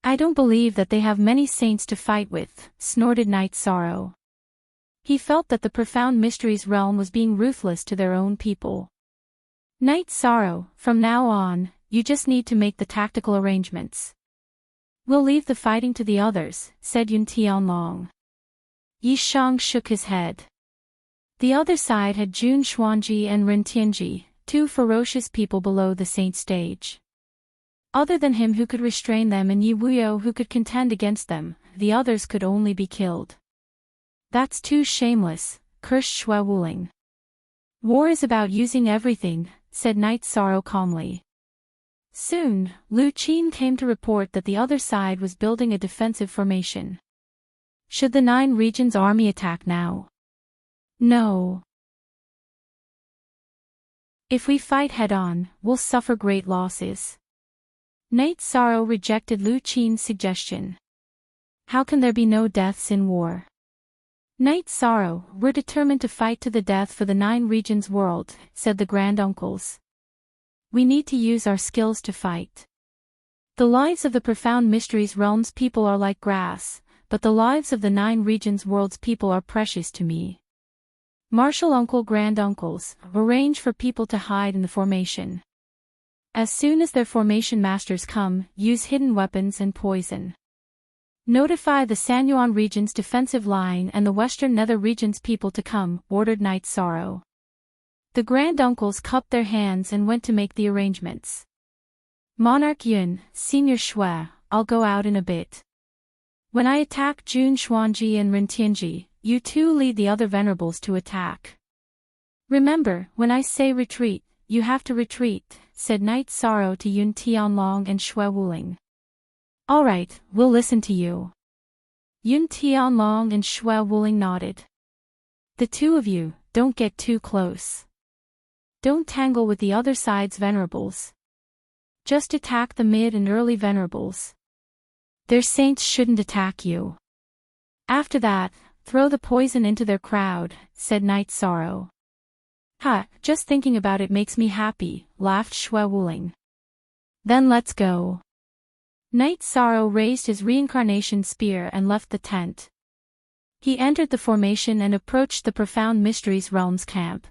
I don't believe that they have many saints to fight with, snorted Knight Sorrow. He felt that the Profound Mysteries realm was being ruthless to their own people. Knight Sorrow, from now on, you just need to make the tactical arrangements. We'll leave the fighting to the others, said Yun Tianlong. Yi Shang shook his head. The other side had Jun Xuanji and Ren Tianji, 2 ferocious people below the saint stage. Other than him who could restrain them and Yi Wuyo who could contend against them, the others could only be killed. That's too shameless, cursed Xue Wuling. War is about using everything, said Knight Sorrow calmly. Soon, Lu Qin came to report that the other side was building a defensive formation. Should the 9 regions army attack now? No. If we fight head-on, we'll suffer great losses. Knight Sorrow rejected Lu Qin's suggestion. How can there be no deaths in war? Knight Sorrow, we're determined to fight to the death for the 9 regions world, said the granduncles. We need to use our skills to fight. The lives of the Profound Mysteries realm's people are like grass, but the lives of the 9 regions world's people are precious to me. Martial uncle granduncles, arrange for people to hide in the formation. As soon as their formation masters come, use hidden weapons and poison. Notify the Sanyuan region's defensive line and the western nether region's people to come, ordered Knight Sorrow. The granduncles cupped their hands and went to make the arrangements. Monarch Yun, Senior Shui, I'll go out in a bit. When I attack Jun Xuanji and Ren Tianji, you two lead the other venerables to attack. Remember, when I say retreat, you have to retreat, said Knight Sorrow to Yun Tianlong and Shui Wuling. All right, we'll listen to you. Yun Tianlong and Shui Wuling nodded. The two of you, don't get too close. Don't tangle with the other side's venerables. Just attack the mid and early venerables. Their saints shouldn't attack you. After that, throw the poison into their crowd, said Knight Sorrow. Ha, just thinking about it makes me happy, laughed Shui Wuling. Then let's go. Knight Sorrow raised his reincarnation spear and left the tent. He entered the formation and approached the Profound Mysteries Realms camp.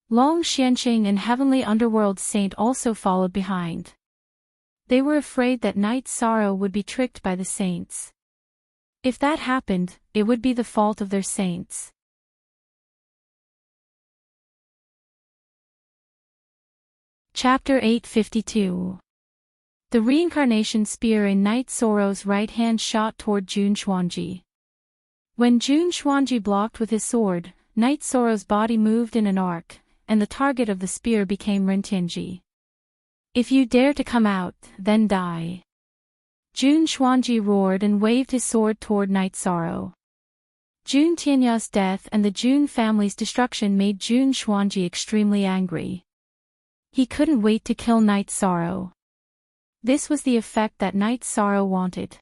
Long Xianqing and Heavenly Underworld Saint also followed behind. They were afraid that Knight Sorrow would be tricked by the saints. If that happened, it would be the fault of their saints. Chapter 852. The reincarnation spear in Knight Sorrow's right hand shot toward Jun Xuanji. When Jun Xuanji blocked with his sword, Knight Sorrow's body moved in an arc, and the target of the spear became Ren Tianji. If you dare to come out, then die. Jun Xuanji roared and waved his sword toward Knight Sorrow. Jun Tianya's death and the Jun family's destruction made Jun Xuanji extremely angry. He couldn't wait to kill Knight Sorrow. This was the effect that Knight Sorrow wanted.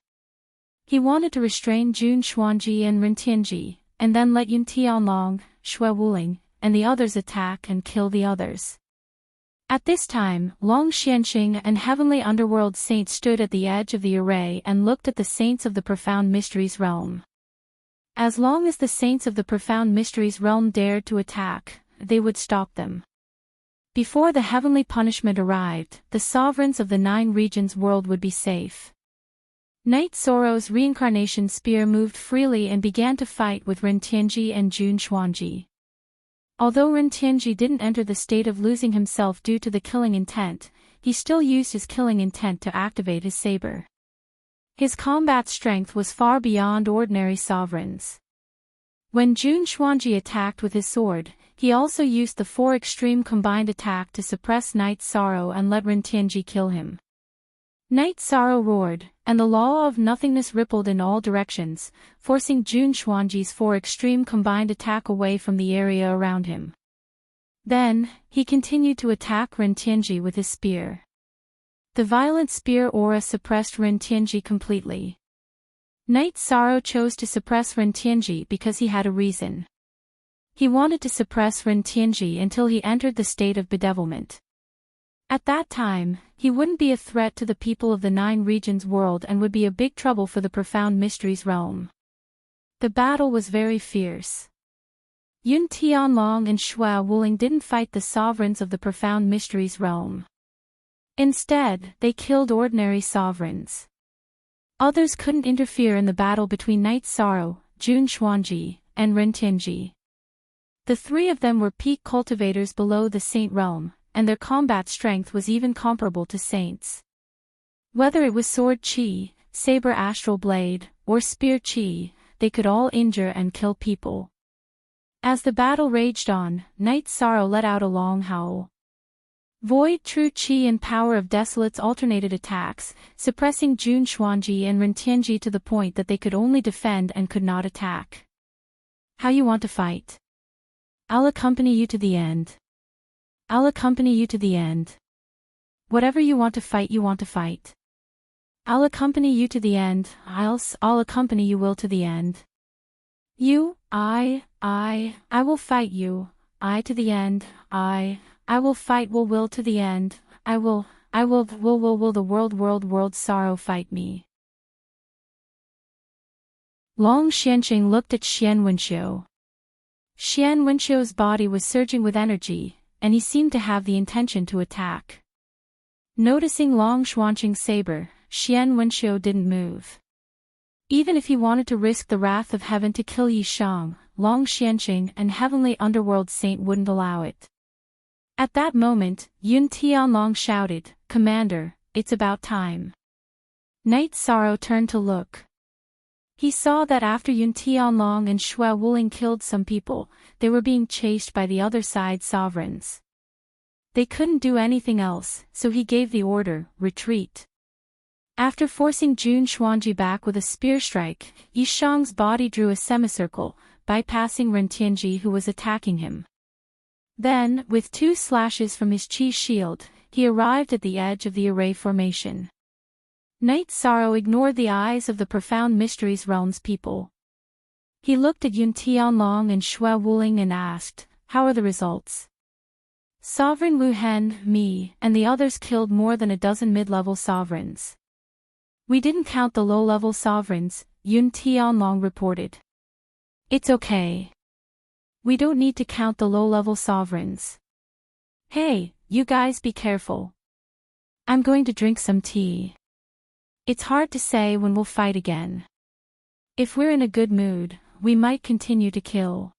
He wanted to restrain Jun Xuanji and Ren Tianji, and then let Yun Tianlong, Shui Wuling, and the others attack and kill the others. At this time, Long Xianqing and Heavenly Underworld Saint stood at the edge of the array and looked at the saints of the Profound Mysteries realm. As long as the saints of the Profound Mysteries realm dared to attack, they would stop them. Before the heavenly punishment arrived, the sovereigns of the 9 regions world would be safe. Knight Sorrow's reincarnation spear moved freely and began to fight with Ren Tianji and Jun Xuanji. Although Ren Tianji didn't enter the state of losing himself due to the killing intent, he still used his killing intent to activate his saber. His combat strength was far beyond ordinary sovereigns. When Jun Xuanji attacked with his sword, he also used the 4 extreme combined attack to suppress Knight Sorrow and let Ren Tianji kill him. Knight Sorrow roared, and the law of nothingness rippled in all directions, forcing Jun Xuanji's 4 extreme combined attack away from the area around him. Then, he continued to attack Ren Tianji with his spear. The violent spear aura suppressed Ren Tianji completely. Knight Sorrow chose to suppress Ren Tianji because he had a reason. He wanted to suppress Ren Tianji until he entered the state of bedevilment. At that time, he wouldn't be a threat to the people of the 9 regions world and would be a big trouble for the Profound Mysteries realm. The battle was very fierce. Yun Tianlong and Shui Wuling didn't fight the sovereigns of the Profound Mysteries realm. Instead, they killed ordinary sovereigns. Others couldn't interfere in the battle between Knight Sorrow, Jun Xuanji, and Ren Tianji. The 3 of them were peak cultivators below the Saint realm, and their combat strength was even comparable to saints. Whether it was sword chi, saber astral blade, or spear chi, they could all injure and kill people. As the battle raged on, Knight Sorrow let out a long howl. Void True Chi and Power of Desolates alternated attacks, suppressing Jun Xuanji and Ren Tianji to the point that they could only defend and could not attack. How you want to fight? I'll accompany you to the end. I'll accompany you to the end. Whatever you want to fight, you want to fight. I'll accompany you to the end, I'll accompany you will to the end. You, I will fight you, I to the end, I will fight will to the end, will the world sorrow fight me. Long Xianqing looked at Xian Wenqiu. Xian Wenqiu's body was surging with energy, and he seemed to have the intention to attack. Noticing Long Xuanqing's saber, Xian Wenqiu didn't move. Even if he wanted to risk the wrath of heaven to kill Yi Shang, Long Xianqing and Heavenly Underworld Saint wouldn't allow it. At that moment, Yun Tianlong shouted, "Commander, it's about time." Knight Sorrow turned to look. He saw that after Yun Tianlong and Xue Wuling killed some people, they were being chased by the other side sovereigns. They couldn't do anything else, so he gave the order, "Retreat." After forcing Jun Xuanji back with a spear strike, Yi Shang's body drew a semicircle, bypassing Ren Tianji who was attacking him. Then, with 2 slashes from his chi shield, he arrived at the edge of the array formation. Knight Sorrow ignored the eyes of the Profound Mysteries Realms people. He looked at Yun Tianlong and Xue Wuling and asked, "How are the results?" Sovereign Wu Hen, me, and the others killed more than a dozen mid-level sovereigns. We didn't count the low-level sovereigns, Yun Tianlong reported. It's okay. We don't need to count the low-level sovereigns. Hey, you guys be careful. I'm going to drink some tea. It's hard to say when we'll fight again. If we're in a good mood, we might continue to kill.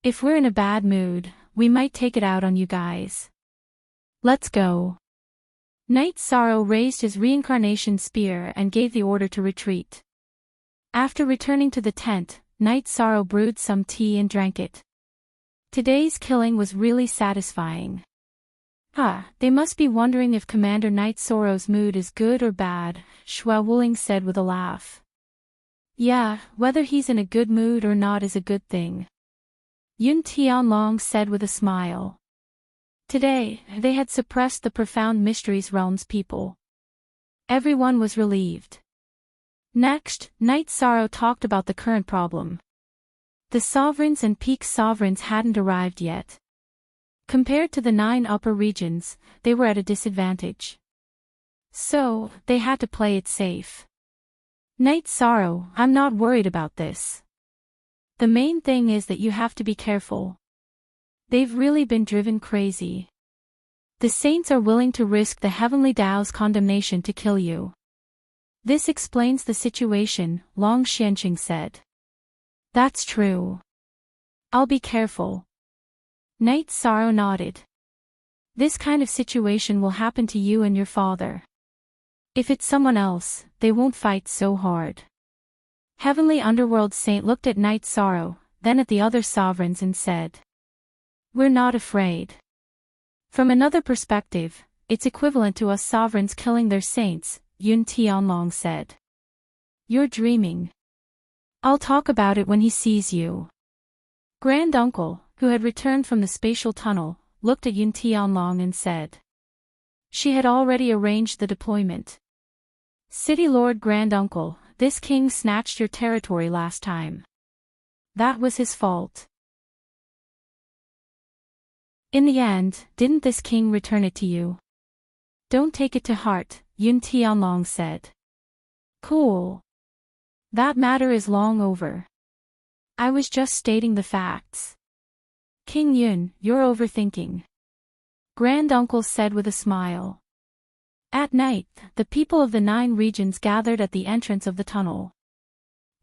If we're in a bad mood, we might take it out on you guys. Let's go. Knight Sorrow raised his reincarnation spear and gave the order to retreat. After returning to the tent, Knight Sorrow brewed some tea and drank it. Today's killing was really satisfying. They must be wondering if Commander Knight Sorrow's mood is good or bad, Xue Wuling said with a laugh. Yeah, whether he's in a good mood or not is a good thing. Yun Tianlong said with a smile. Today, they had suppressed the Profound Mysteries Realms people. Everyone was relieved. Next, Knight Sorrow talked about the current problem. The sovereigns and peak sovereigns hadn't arrived yet. Compared to the 9 upper regions, they were at a disadvantage. So, they had to play it safe. Knight Sorrow, I'm not worried about this. The main thing is that you have to be careful. They've really been driven crazy. The saints are willing to risk the heavenly Tao's condemnation to kill you. This explains the situation, Long Xianqing said. That's true. I'll be careful. Knight Sorrow nodded. This kind of situation will happen to you and your father. If it's someone else, they won't fight so hard. Heavenly Underworld Saint looked at Knight Sorrow, then at the other sovereigns and said, "We're not afraid." From another perspective, it's equivalent to us sovereigns killing their saints, Yun Tianlong said. You're dreaming. I'll talk about it when he sees you. Grand Uncle, who had returned from the spatial tunnel, looked at Yun Tianlong and said. She had already arranged the deployment. City Lord Grand Uncle, this king snatched your territory last time. That was his fault. In the end, didn't this king return it to you? Don't take it to heart, Yun Tianlong said. Cool. That matter is long over. I was just stating the facts. King Yun, you're overthinking. Grand Uncle said with a smile. At night, the people of the 9 regions gathered at the entrance of the tunnel.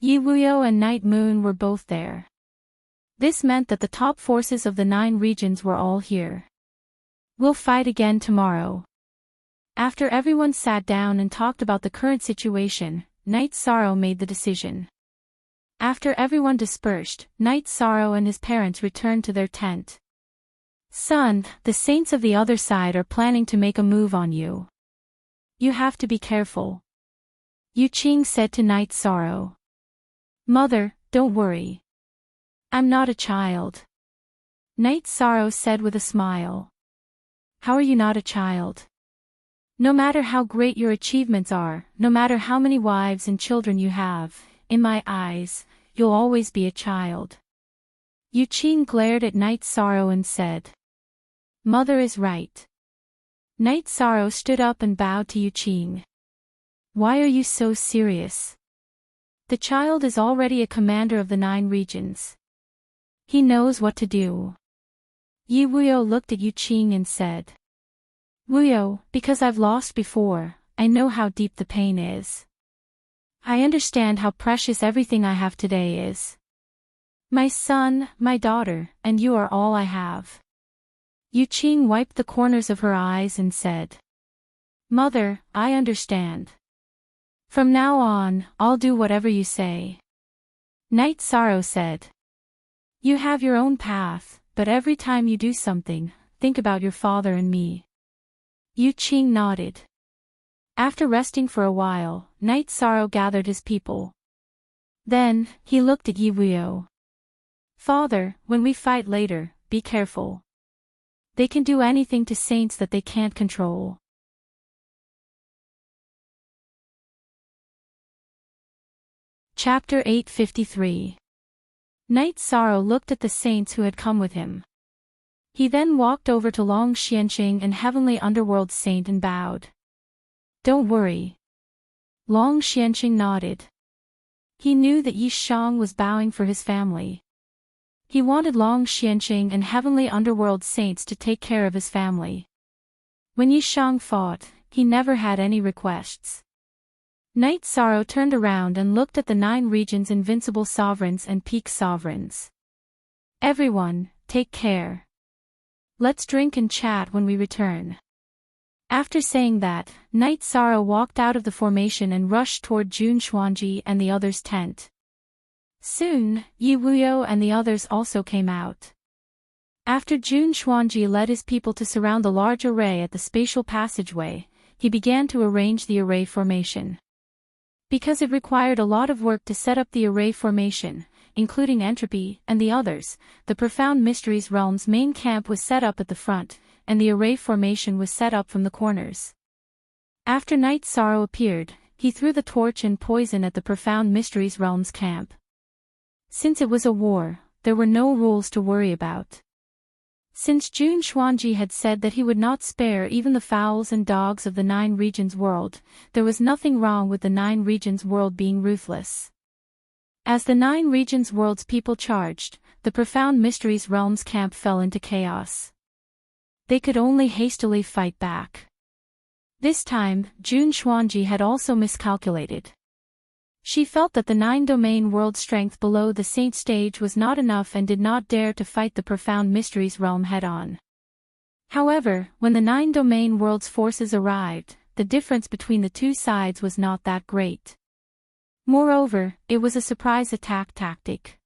Yi Wuyo and Night Moon were both there. This meant that the top forces of the 9 regions were all here. We'll fight again tomorrow. After everyone sat down and talked about the current situation, Knight Sorrow made the decision. After everyone dispersed, Knight Sorrow and his parents returned to their tent. Son, the saints of the other side are planning to make a move on you. You have to be careful. Yu Qing said to Knight Sorrow. Mother, don't worry. I'm not a child. Knight Sorrow said with a smile. How are you not a child? No matter how great your achievements are, no matter how many wives and children you have, in my eyes, you'll always be a child. Yu Qing glared at Knight Sorrow and said. Mother is right. Knight Sorrow stood up and bowed to Yu Qing. Why are you so serious? The child is already a commander of the 9 regions. He knows what to do. Yi Wuyo looked at Yu Qing and said. Wuyo, because I've lost before, I know how deep the pain is. I understand how precious everything I have today is. My son, my daughter, and you are all I have. Yu Qing wiped the corners of her eyes and said, Mother, I understand. From now on, I'll do whatever you say. Night Sorrow said, You have your own path, but every time you do something, think about your father and me. Yu Qing nodded. After resting for a while, Night Sorrow gathered his people. Then, he looked at Yi Wuyo. Father, when we fight later, be careful. They can do anything to saints that they can't control. Chapter 853. Night Sorrow looked at the saints who had come with him. He then walked over to Long Xianqing and Heavenly Underworld Saint and bowed. Don't worry. Long Xianqing nodded. He knew that Yi Shang was bowing for his family. He wanted Long Xianqing and Heavenly Underworld Saints to take care of his family. When Yi Shang fought, he never had any requests. Night Sorrow turned around and looked at the 9 regions' invincible sovereigns and peak sovereigns. Everyone, take care. Let's drink and chat when we return. After saying that, Night Sorrow walked out of the formation and rushed toward Jun Xuanji and the others' tent. Soon, Yi Wuyo and the others also came out. After Jun Xuanji led his people to surround the large array at the spatial passageway, he began to arrange the array formation. Because it required a lot of work to set up the array formation, including entropy and the others, the Profound Mysteries Realm's main camp was set up at the front, and the array formation was set up from the corners. After Night Sorrow appeared, he threw the torch and poison at the Profound Mysteries Realm's camp. Since it was a war, there were no rules to worry about. Since Jun Xuanji had said that he would not spare even the fowls and dogs of the 9 regions world, there was nothing wrong with the 9 regions world being ruthless. As the 9 regions world's people charged, the Profound Mysteries Realm's camp fell into chaos. They could only hastily fight back. This time, Jun Xuanji had also miscalculated. She felt that the 9-domain world strength below the Saint stage was not enough and did not dare to fight the Profound Mysteries Realm head-on. However, when the 9-domain world's forces arrived, the difference between the two sides was not that great. Moreover, it was a surprise attack tactic.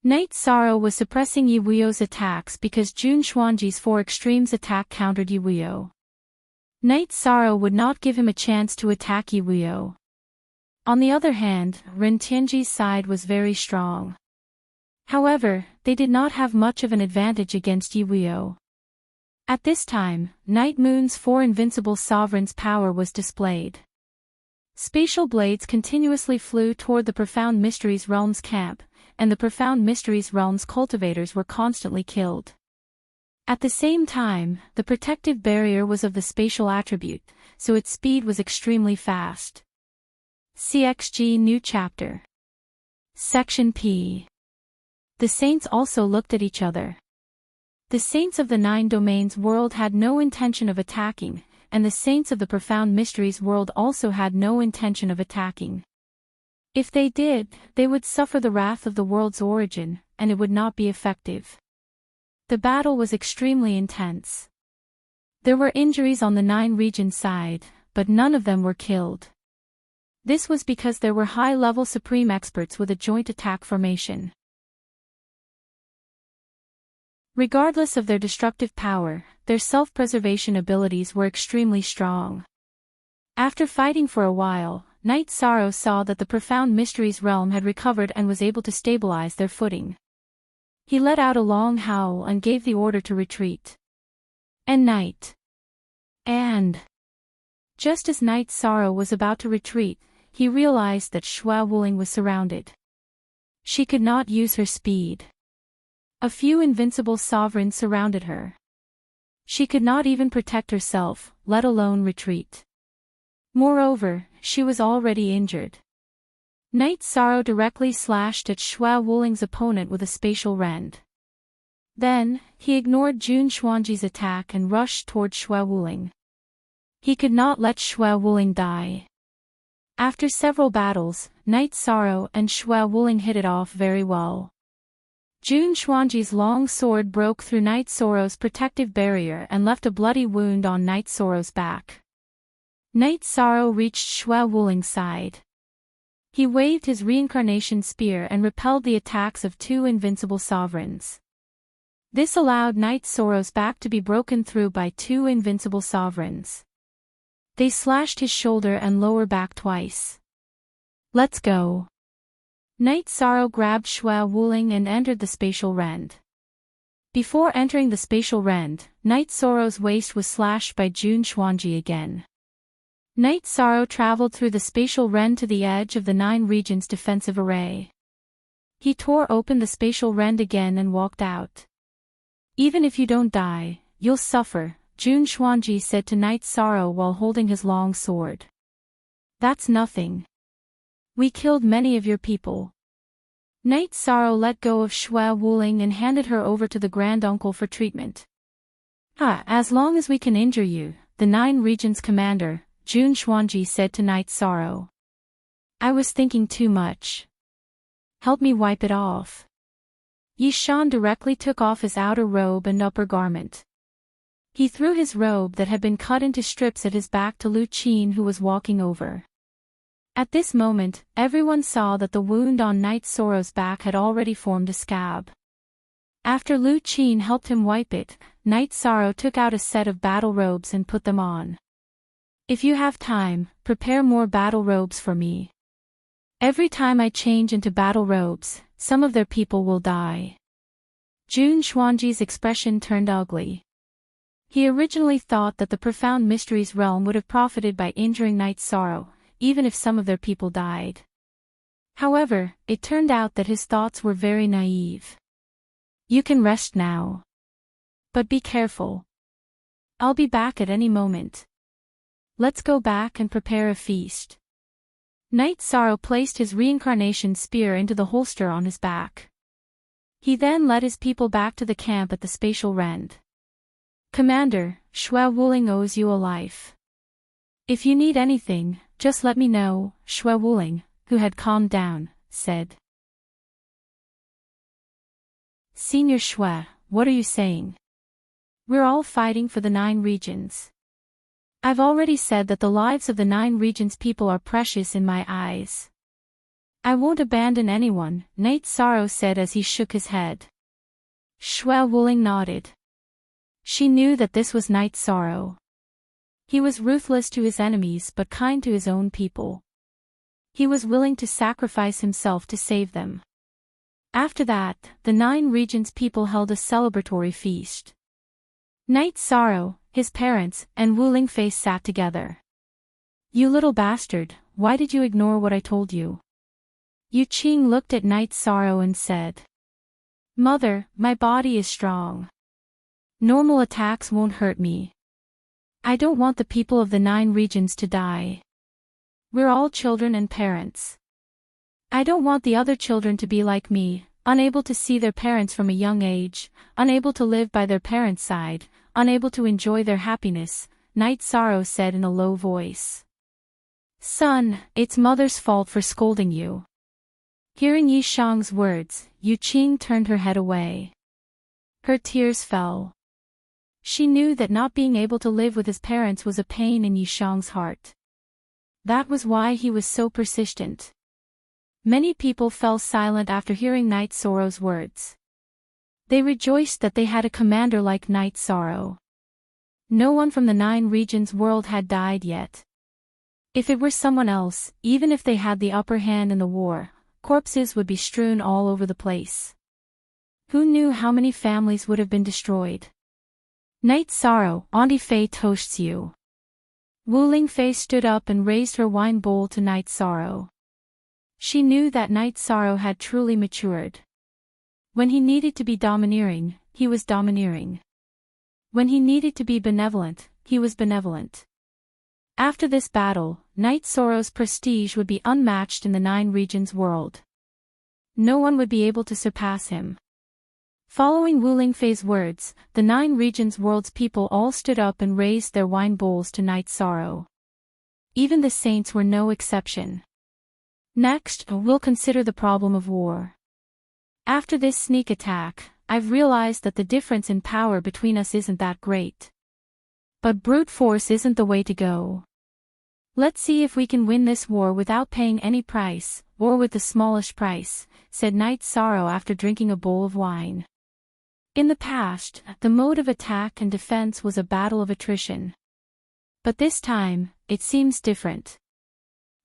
Night Sorrow was suppressing Yi Wuyo's attacks because Jun Xuanji's 4 extremes attack countered Yi Wuyo. Night Sorrow would not give him a chance to attack Yi Wuyo. On the other hand, Ren Tianji's side was very strong. However, they did not have much of an advantage against Yi Wuyo. At this time, Night Moon's 4 invincible sovereigns' power was displayed. Spatial blades continuously flew toward the Profound Mysteries Realm's camp, and the Profound Mysteries Realm's cultivators were constantly killed. At the same time, the protective barrier was of the spatial attribute, so its speed was extremely fast. CXG New Chapter. Section P. The saints also looked at each other. The saints of the 9 domains world had no intention of attacking, and the saints of the Profound Mysteries world also had no intention of attacking. If they did, they would suffer the wrath of the world's origin, and it would not be effective. The battle was extremely intense. There were injuries on the 9 region side, but none of them were killed. This was because there were high-level supreme experts with a joint attack formation. Regardless of their destructive power, their self-preservation abilities were extremely strong. After fighting for a while, Night Sorrow saw that the Profound Mysteries realm had recovered and was able to stabilize their footing. He let out a long howl and gave the order to retreat. Just as Night Sorrow was about to retreat, he realized that Xue Wuling was surrounded. She could not use her speed. A few invincible sovereigns surrounded her. She could not even protect herself, let alone retreat. Moreover, she was already injured. Night Sorrow directly slashed at Xue Wuling's opponent with a spatial rend. Then, he ignored Jun Xuanji's attack and rushed toward Xue Wuling. He could not let Xue Wuling die. After several battles, Night Sorrow and Xue Wuling hit it off very well. Jun Xuanji's long sword broke through Night Sorrow's protective barrier and left a bloody wound on Night Sorrow's back. Night Sorrow reached Xue Wuling's side. He waved his reincarnation spear and repelled the attacks of two invincible sovereigns. This allowed Night Sorrow's back to be broken through by two invincible sovereigns. They slashed his shoulder and lower back twice. Let's go. Night Sorrow grabbed Xue Wuling and entered the spatial rend. Before entering the spatial rend, Night Sorrow's waist was slashed by Jun Xuanji again. Night Sorrow traveled through the spatial rend to the edge of the 9 regions defensive array. He tore open the spatial rend again and walked out. Even if you don't die, you'll suffer, Jun Xuanji said to Night Sorrow while holding his long sword. That's nothing. We killed many of your people. Night Sorrow let go of Xue Wuling and handed her over to the granduncle for treatment. As long as we can injure you, the 9 regions commander, Jun Xuanji said to Night Sorrow. I was thinking too much. Help me wipe it off. Yishan directly took off his outer robe and upper garment. He threw his robe that had been cut into strips at his back to Lu Qin, who was walking over. At this moment, everyone saw that the wound on Night Sorrow's back had already formed a scab. After Lu Qin helped him wipe it, Night Sorrow took out a set of battle robes and put them on. If you have time, prepare more battle robes for me. Every time I change into battle robes, some of their people will die. Jun Xuanji's expression turned ugly. He originally thought that the Profound Mysteries realm would have profited by injuring Night Sorrow, even if some of their people died. However, it turned out that his thoughts were very naive. You can rest now. But be careful. I'll be back at any moment. Let's go back and prepare a feast. Night Sorrow placed his reincarnation spear into the holster on his back. He then led his people back to the camp at the spatial rend. Commander, Xue Wuling owes you a life. If you need anything, just let me know, Xue Wuling, who had calmed down, said. Senior Xue, what are you saying? We're all fighting for the 9 regions. I've already said that the lives of the 9 regions people are precious in my eyes. I won't abandon anyone, Night Sorrow said as he shook his head. Xue Wuling nodded. She knew that this was Night Sorrow. He was ruthless to his enemies but kind to his own people. He was willing to sacrifice himself to save them. After that, the 9 regions people held a celebratory feast. Night Sorrow, his parents, and Wuling Face sat together. You little bastard, why did you ignore what I told you? Yu Qing looked at Night Sorrow and said. Mother, my body is strong. Normal attacks won't hurt me. I don't want the people of the 9 regions to die. We're all children and parents. I don't want the other children to be like me, unable to see their parents from a young age, unable to live by their parents' side, unable to enjoy their happiness, Night Sorrow said in a low voice. Son, it's mother's fault for scolding you. Hearing Yi Shang's words, Yu Qing turned her head away. Her tears fell. She knew that not being able to live with his parents was a pain in Yi Shang's heart. That was why he was so persistent. Many people fell silent after hearing Night Sorrow's words. They rejoiced that they had a commander like Night Sorrow. No one from the 9 regions world had died yet. If it were someone else, even if they had the upper hand in the war, corpses would be strewn all over the place. Who knew how many families would have been destroyed? Night Sorrow, Auntie Fei toasts you. Wuling Fei stood up and raised her wine bowl to Night Sorrow. She knew that Night Sorrow had truly matured. When he needed to be domineering, he was domineering. When he needed to be benevolent, he was benevolent. After this battle, Night Sorrow's prestige would be unmatched in the 9 regions world. No one would be able to surpass him. Following Wuling Fei's words, the 9 regions world's people all stood up and raised their wine bowls to Night Sorrow. Even the saints were no exception. Next, we'll consider the problem of war. After this sneak attack, I've realized that the difference in power between us isn't that great. But brute force isn't the way to go. Let's see if we can win this war without paying any price, or with the smallest price, said Knight Sorrow after drinking a bowl of wine. In the past, the mode of attack and defense was a battle of attrition. But this time, it seems different.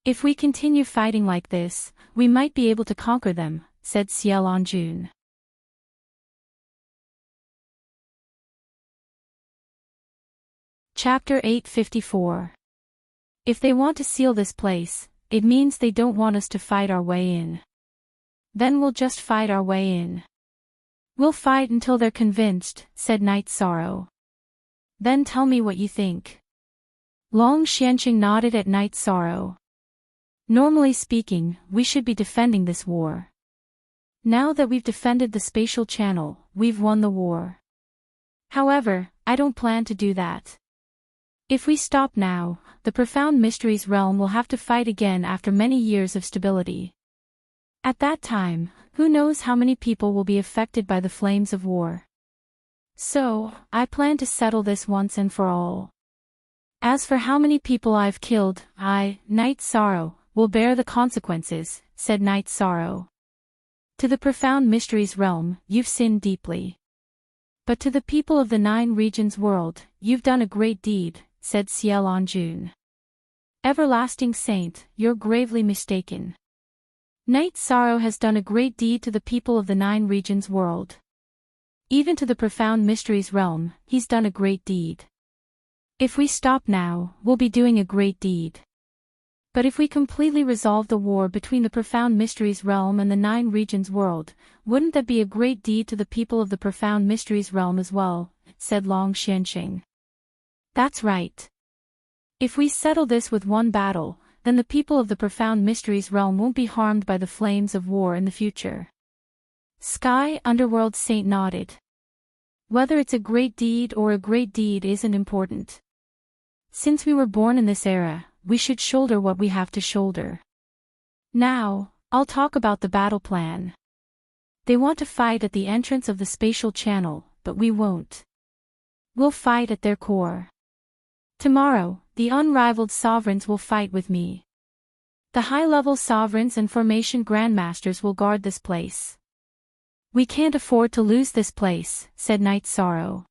If we continue fighting like this, we might be able to conquer them, said Ciel Anjun. Chapter 854. If they want to seal this place, it means they don't want us to fight our way in. Then we'll just fight our way in. We'll fight until they're convinced, said Knight Sorrow. Then tell me what you think. Long Xianqing nodded at Knight Sorrow. Normally speaking, we should be defending this war. Now that we've defended the spatial channel, we've won the war. However, I don't plan to do that. If we stop now, the Profound Mysteries realm will have to fight again after many years of stability. At that time, who knows how many people will be affected by the flames of war. So, I plan to settle this once and for all. As for how many people I've killed, I, Knight Sorrow, will bear the consequences, said Knight Sorrow. To the Profound Mysteries realm, you've sinned deeply. But to the people of the 9 regions world, you've done a great deed, said Ciel Anjun. Everlasting Saint, you're gravely mistaken. Knight Sorrow has done a great deed to the people of the 9 regions world. Even to the Profound Mysteries realm, he's done a great deed. If we stop now, we'll be doing a great deed. But if we completely resolve the war between the Profound Mysteries realm and the 9 regions world, wouldn't that be a great deed to the people of the Profound Mysteries realm as well, said Long Xianqing. That's right. If we settle this with one battle, then the people of the Profound Mysteries realm won't be harmed by the flames of war in the future. Sky Underworld Saint nodded. Whether it's a great deed or a great deed isn't important. Since we were born in this era, we should shoulder what we have to shoulder. Now, I'll talk about the battle plan. They want to fight at the entrance of the spatial channel, but we won't. We'll fight at their core. Tomorrow, the unrivaled sovereigns will fight with me. The high-level sovereigns and formation grandmasters will guard this place. We can't afford to lose this place, said Knight Sorrow.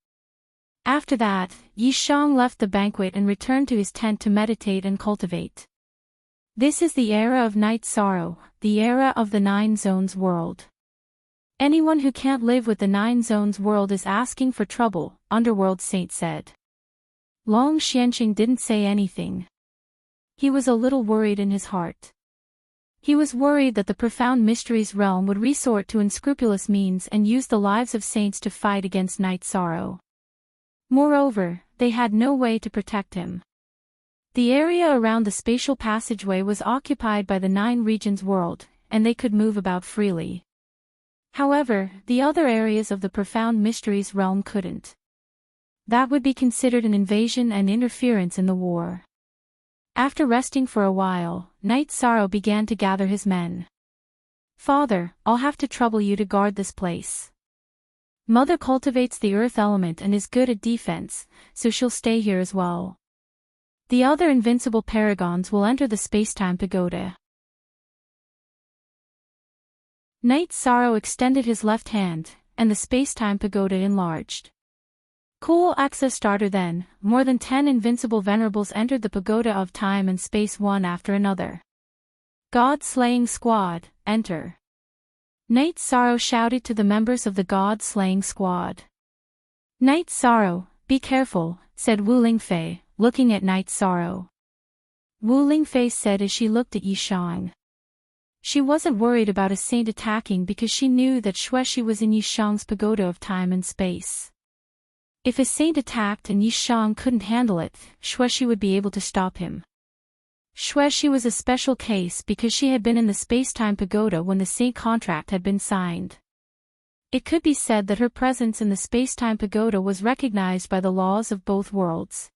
After that, Yi Shang left the banquet and returned to his tent to meditate and cultivate. This is the era of Knight Sorrow, the era of the 9 zones world. Anyone who can't live with the 9 zones world is asking for trouble, Underworld Saint said. Long Xianqing didn't say anything. He was a little worried in his heart. He was worried that the Profound Mysteries realm would resort to unscrupulous means and use the lives of saints to fight against Knight Sorrow. Moreover, they had no way to protect him. The area around the spatial passageway was occupied by the 9 regions world, and they could move about freely. However, the other areas of the Profound Mysteries realm couldn't. That would be considered an invasion and interference in the war. After resting for a while, Knight Sorrow began to gather his men. Father, I'll have to trouble you to guard this place. Mother cultivates the earth element and is good at defense, so she'll stay here as well. The other invincible paragons will enter the spacetime pagoda. Knight Sorrow extended his left hand, and the spacetime pagoda enlarged. Cool access starter then, more than 10 invincible venerables entered the pagoda of time and space one after another. God-slaying squad, enter. Knight Sorrow shouted to the members of the God-slaying squad. Knight Sorrow, be careful, said Wu Lingfei, looking at Knight Sorrow. Wu Lingfei said as she looked at Yi Shang. She wasn't worried about a saint attacking because she knew that Xueshi was in Yi Shang's pagoda of time and space. If a saint attacked and Yi Shang couldn't handle it, Xueshi would be able to stop him. Xueshi was a special case because she had been in the space-time pagoda when the saint contract had been signed. It could be said that her presence in the space-time pagoda was recognized by the laws of both worlds.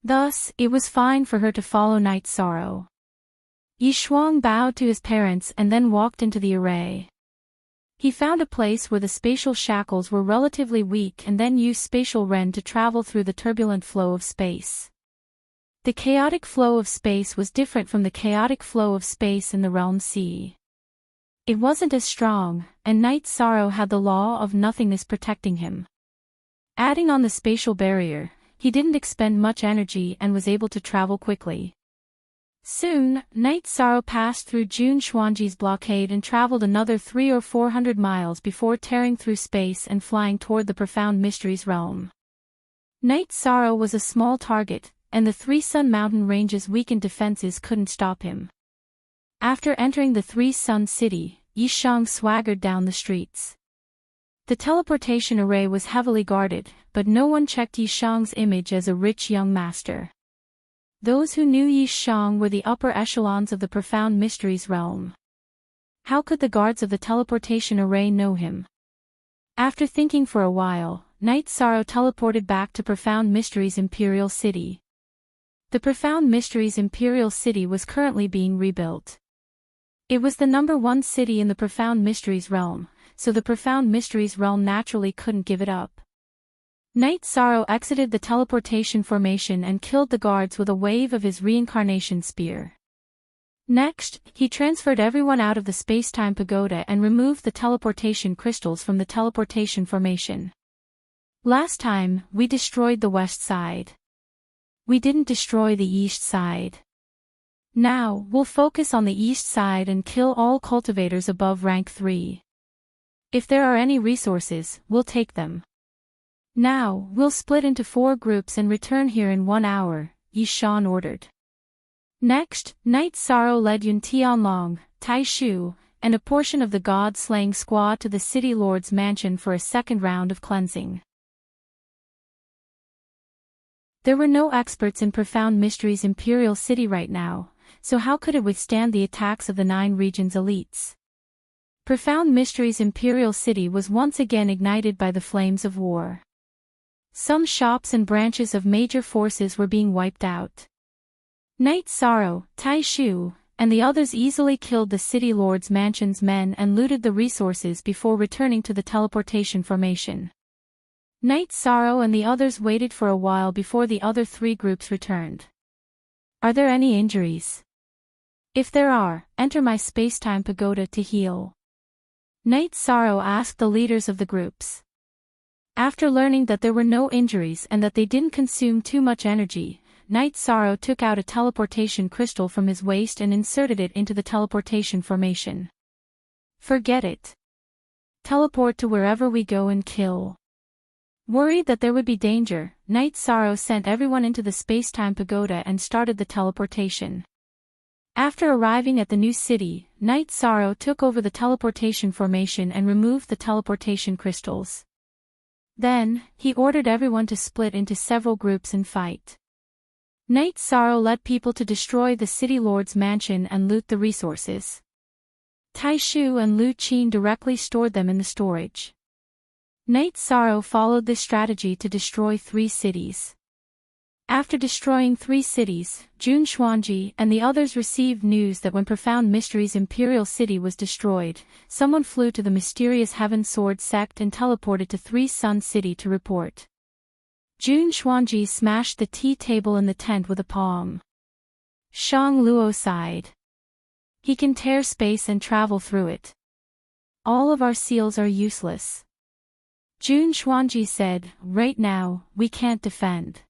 Thus, it was fine for her to follow Night Sorrow. Yi Shuang bowed to his parents and then walked into the array. He found a place where the spatial shackles were relatively weak and then used spatial ren to travel through the turbulent flow of space. The chaotic flow of space was different from the chaotic flow of space in the realm sea. It wasn't as strong, and Night Sorrow had the law of nothingness protecting him. Adding on the spatial barrier, he didn't expend much energy and was able to travel quickly. Soon, Night Sorrow passed through Jun Xuanji's blockade and traveled another 300 or 400 miles before tearing through space and flying toward the Profound Mysteries realm. Night Sorrow was a small target, and the Three Sun Mountain Range's weakened defenses couldn't stop him. After entering the Three Sun City, Yi Shang swaggered down the streets. The teleportation array was heavily guarded, but no one checked Yi Shang's image as a rich young master. Those who knew Yi Shang were the upper echelons of the Profound Mysteries realm. How could the guards of the teleportation array know him? After thinking for a while, Night Sorrow teleported back to Profound Mysteries Imperial City. The Profound Mysteries Imperial City was currently being rebuilt. It was the #1 city in the Profound Mysteries realm, so the Profound Mysteries realm naturally couldn't give it up. Night Sorrow exited the teleportation formation and killed the guards with a wave of his reincarnation spear. Next, he transferred everyone out of the space-time pagoda and removed the teleportation crystals from the teleportation formation. Last time, we destroyed the west side. We didn't destroy the east side. Now, we'll focus on the east side and kill all cultivators above rank 3. If there are any resources, we'll take them. Now, we'll split into 4 groups and return here in 1 hour, Yi Shan ordered. Next, Night Sorrow led Yun Tianlong, Tai Shu, and a portion of the god-slaying squad to the city lord's mansion for a second round of cleansing. There were no experts in Profound Mysteries Imperial City right now, so how could it withstand the attacks of the 9 regions' elites? Profound Mysteries Imperial City was once again ignited by the flames of war. Some shops and branches of major forces were being wiped out. Night Sorrow, Tai Shu, and the others easily killed the city lord's mansion's men and looted the resources before returning to the teleportation formation. Night Sorrow and the others waited for a while before the other 3 groups returned. Are there any injuries? If there are, enter my space-time pagoda to heal. Night Sorrow asked the leaders of the groups. After learning that there were no injuries and that they didn't consume too much energy, Night Sorrow took out a teleportation crystal from his waist and inserted it into the teleportation formation. Forget it. Teleport to wherever we go and kill. Worried that there would be danger, Night Sorrow sent everyone into the space-time pagoda and started the teleportation. After arriving at the new city, Night Sorrow took over the teleportation formation and removed the teleportation crystals. Then, he ordered everyone to split into several groups and fight. Night Sorrow led people to destroy the city lord's mansion and loot the resources. Tai Shu and Lu Qin directly stored them in the storage. Night Sorrow followed this strategy to destroy 3 cities. After destroying 3 cities, Jun Xuanji and the others received news that when Profound Mysteries Imperial City was destroyed, someone flew to the mysterious Heaven Sword sect and teleported to 3 Sun City to report. Jun Xuanji smashed the tea table in the tent with a palm. Shang Luo sighed. He can tear space and travel through it. All of our seals are useless. Jun Xuanji said, right now, we can't defend.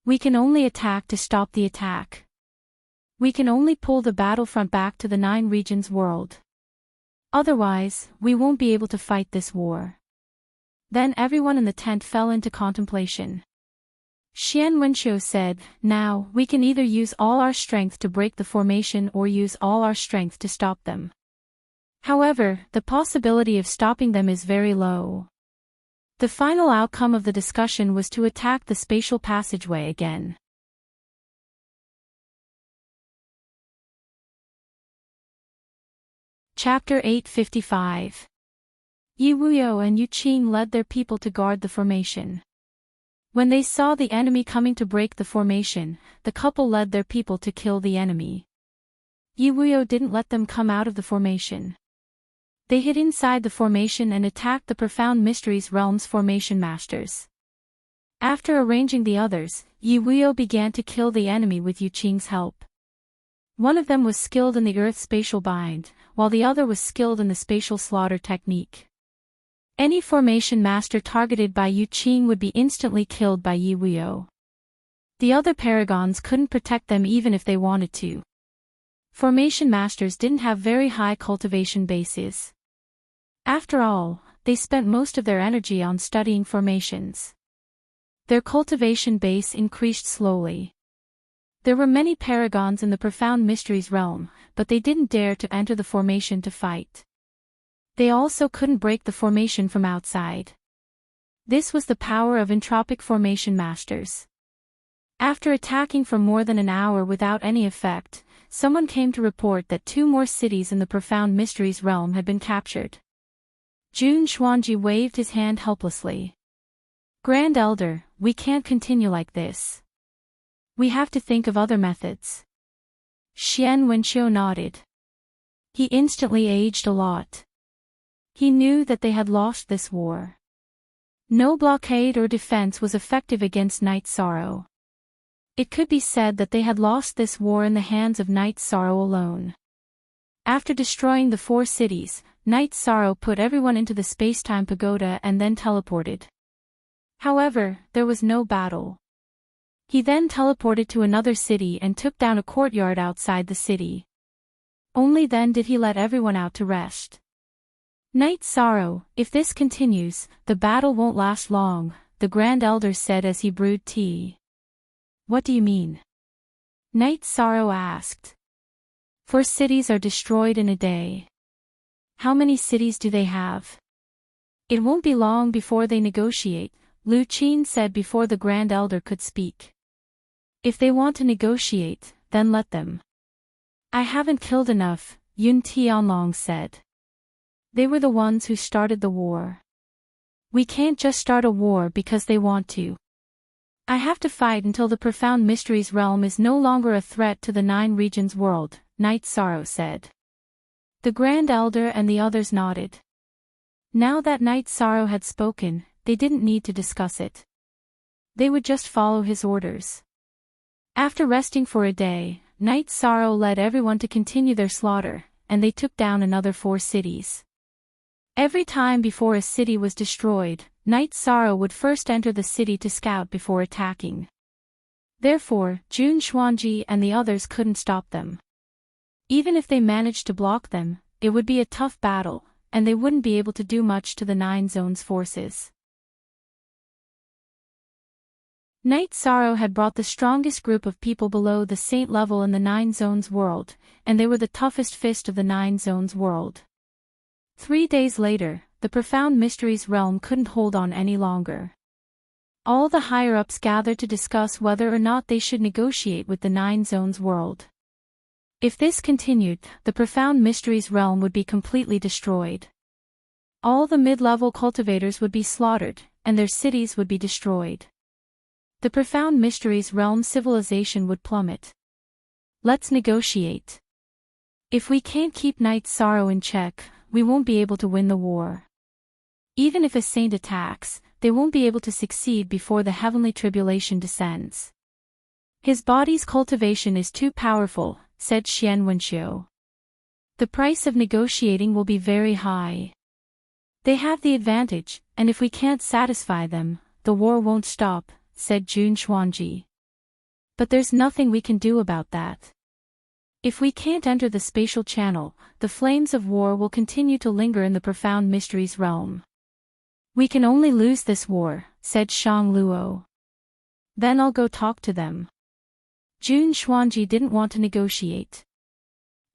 We can only attack to stop the attack. We can only pull the battlefront back to the 9 regions world. Otherwise, we won't be able to fight this war. Then everyone in the tent fell into contemplation. Xian Wenqiu said, now, we can either use all our strength to break the formation or use all our strength to stop them. However, the possibility of stopping them is very low. The final outcome of the discussion was to attack the spatial passageway again. Chapter 855. Yi Wuyo and Yu Qin led their people to guard the formation. When they saw the enemy coming to break the formation, the couple led their people to kill the enemy. Yi Wuyo didn't let them come out of the formation. They hid inside the formation and attacked the Profound Mysteries Realm's formation masters. After arranging the others, Yi Wuyo began to kill the enemy with Yu Qing's help. One of them was skilled in the Earth Spatial Bind, while the other was skilled in the Spatial Slaughter technique. Any formation master targeted by Yu Qing would be instantly killed by Yi Wuyo. The other paragons couldn't protect them even if they wanted to. Formation masters didn't have very high cultivation bases. After all, they spent most of their energy on studying formations. Their cultivation base increased slowly. There were many paragons in the Profound Mysteries realm, but they didn't dare to enter the formation to fight. They also couldn't break the formation from outside. This was the power of entropic formation masters. After attacking for more than an hour without any effect, someone came to report that 2 more cities in the Profound Mysteries realm had been captured. Jun Xuanji waved his hand helplessly. Grand Elder, we can't continue like this. We have to think of other methods. Xian Wenqiu nodded. He instantly aged a lot. He knew that they had lost this war. No blockade or defense was effective against Night Sorrow. It could be said that they had lost this war in the hands of Night Sorrow alone. After destroying the 4 cities, Night Sorrow put everyone into the space-time pagoda and then teleported. However, there was no battle. He then teleported to another city and took down a courtyard outside the city. Only then did he let everyone out to rest. Night Sorrow, if this continues, the battle won't last long, the Grand Elder said as he brewed tea. What do you mean? Night Sorrow asked. 4 cities are destroyed in a day. How many cities do they have? It won't be long before they negotiate, Lu Qin said before the Grand Elder could speak. If they want to negotiate, then let them. I haven't killed enough, Yun Tianlong said. They were the ones who started the war. We can't just start a war because they want to. I have to fight until the Profound Mysteries realm is no longer a threat to the 9 regions world, Night Sorrow said. The Grand Elder and the others nodded. Now that Night Sorrow had spoken, they didn't need to discuss it. They would just follow his orders. After resting for a day, Night Sorrow led everyone to continue their slaughter, and they took down another 4 cities. Every time before a city was destroyed, Night Sorrow would first enter the city to scout before attacking. Therefore, Jun Xuanji and the others couldn't stop them. Even if they managed to block them, it would be a tough battle, and they wouldn't be able to do much to the 9 zones forces. Night Sorrow had brought the strongest group of people below the saint level in the 9 zones world, and they were the toughest fist of the 9 zones world. 3 days later, the Profound Mysteries realm couldn't hold on any longer. All the higher-ups gathered to discuss whether or not they should negotiate with the 9 zones world. If this continued, the Profound Mysteries realm would be completely destroyed. All the mid-level cultivators would be slaughtered, and their cities would be destroyed. The Profound Mysteries realm civilization would plummet. Let's negotiate. If we can't keep Night Sorrow in check, we won't be able to win the war. Even if a saint attacks, they won't be able to succeed before the heavenly tribulation descends. His body's cultivation is too powerful, said Xian Wenqiu. The price of negotiating will be very high. They have the advantage, and if we can't satisfy them, the war won't stop, said Jun Xuanji. But there's nothing we can do about that. If we can't enter the spatial channel, the flames of war will continue to linger in the Profound Mysteries realm. We can only lose this war, said Shang Luo. Then I'll go talk to them. Jun Xuanji didn't want to negotiate.